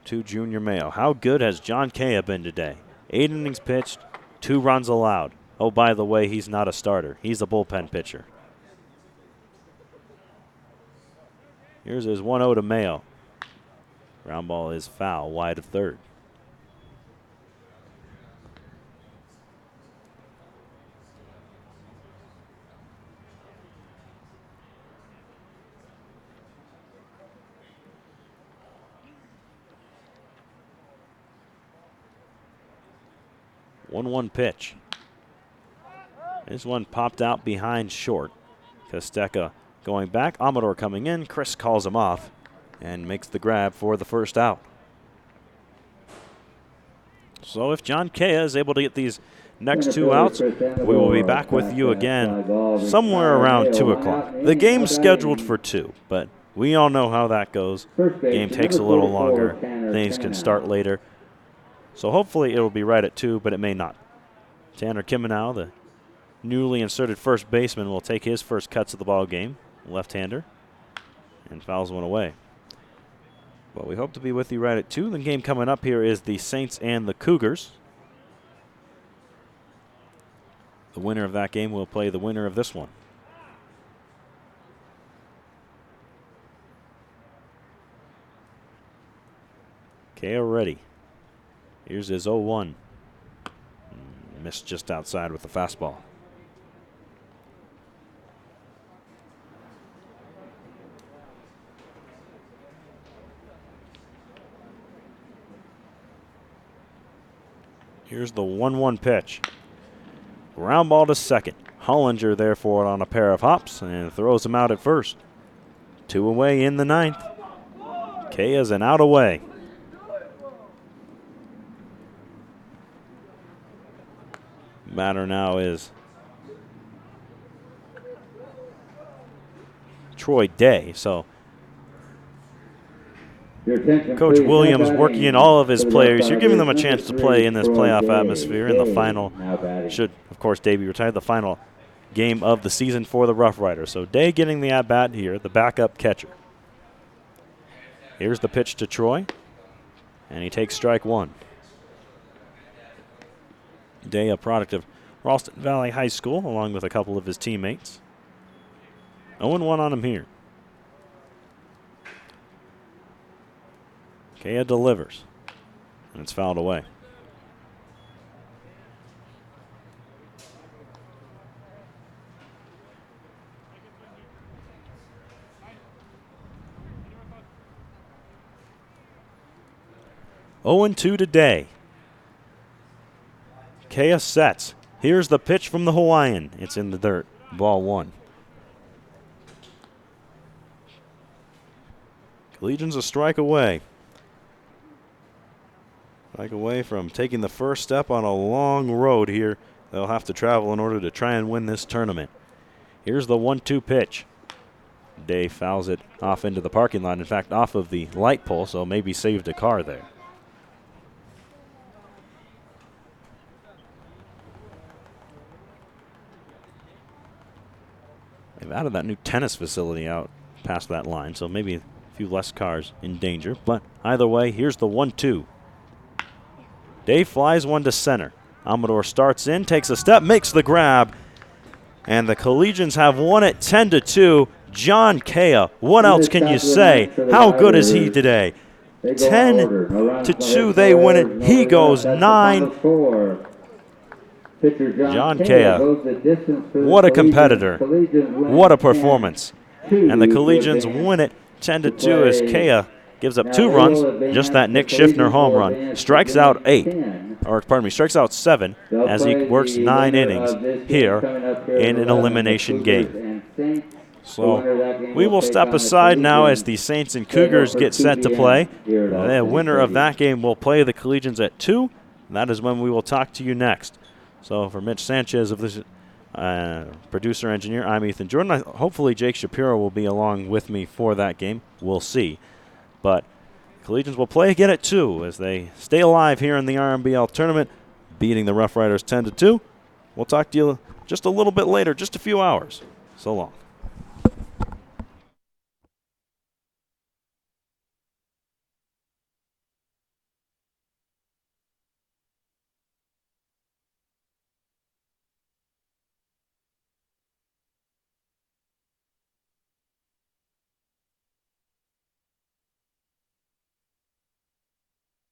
to Junior Mayo. How good has John Kea been today? 8 innings pitched, 2 runs allowed. Oh, by the way, he's not a starter. He's a bullpen pitcher. Here's his 1-0 to Mayo. Ground ball is foul, wide of third. One pitch. This one popped out behind short. Kostecka going back. Amador coming in. Chris calls him off and makes the grab for the first out. So if John Kea is able to get these next 2 outs, we will be back with you again somewhere around 2 o'clock. The game's scheduled for 2, but we all know how that goes. Game takes a little longer. Things can start later. So hopefully it will be right at 2, but it may not. Tanner Kimenow, the newly inserted first baseman, will take his first cuts of the ball game, left-hander, and fouls one away. But we hope to be with you right at 2. The game coming up here is the Saints and the Cougars. The winner of that game will play the winner of this one. Kea ready. Here's his 0-1. Missed just outside with the fastball. Here's the 1-1 pitch. Ground ball to second. Hollinger there for it on a pair of hops and throws him out at first. 2 away in the 9th. Kea's an out away. Batter now is Troy Day. So Coach Williams working in all of his players. You're giving them a chance to play in this playoff atmosphere in the final, should of course Day be retired, the final game of the season for the Rough Riders. So Day getting the at-bat here, the backup catcher. Here's the pitch to Troy, and he takes strike 1. Day, a product of Ralston Valley High School, along with a couple of his teammates. 0-1 on him here. Kea delivers, and it's fouled away. Oh, 0-2 today. Kea sets. Here's the pitch from the Hawaiian. It's in the dirt. Ball 1. Collegians a strike away. Strike away from taking the first step on a long road here they'll have to travel in order to try and win this tournament. Here's the 1-2 pitch. Day fouls it off into the parking lot. In fact, off of the light pole, so maybe saved a car there. They've added that new tennis facility out past that line, so maybe a few less cars in danger. But either way, here's the 1-2. Day flies one to center. Amador starts in, takes a step, makes the grab, and the Collegians have won it 10-2. John Kea, what else can you say? How good is he today? 10-2, they win it. He goes 9. John Kea, what a competitor. What a performance. And the Collegians win it 10-2 as Kea gives up 2 runs, just that Nick Schiffner home run. Strikes out 7 as he works 9 innings here in an elimination game. So we will step aside now as the Saints and Cougars get set to play. The winner of that game will play the Collegians at 2. That is when we will talk to you next. So for Mitch Sanchez of this producer-engineer, I'm Ethan Jordan. Hopefully Jake Shapiro will be along with me for that game. We'll see. But Collegians will play again at 2 as they stay alive here in the RMBL tournament, beating the Rough Riders 10-2. We'll talk to you just a little bit later, just a few hours. So long.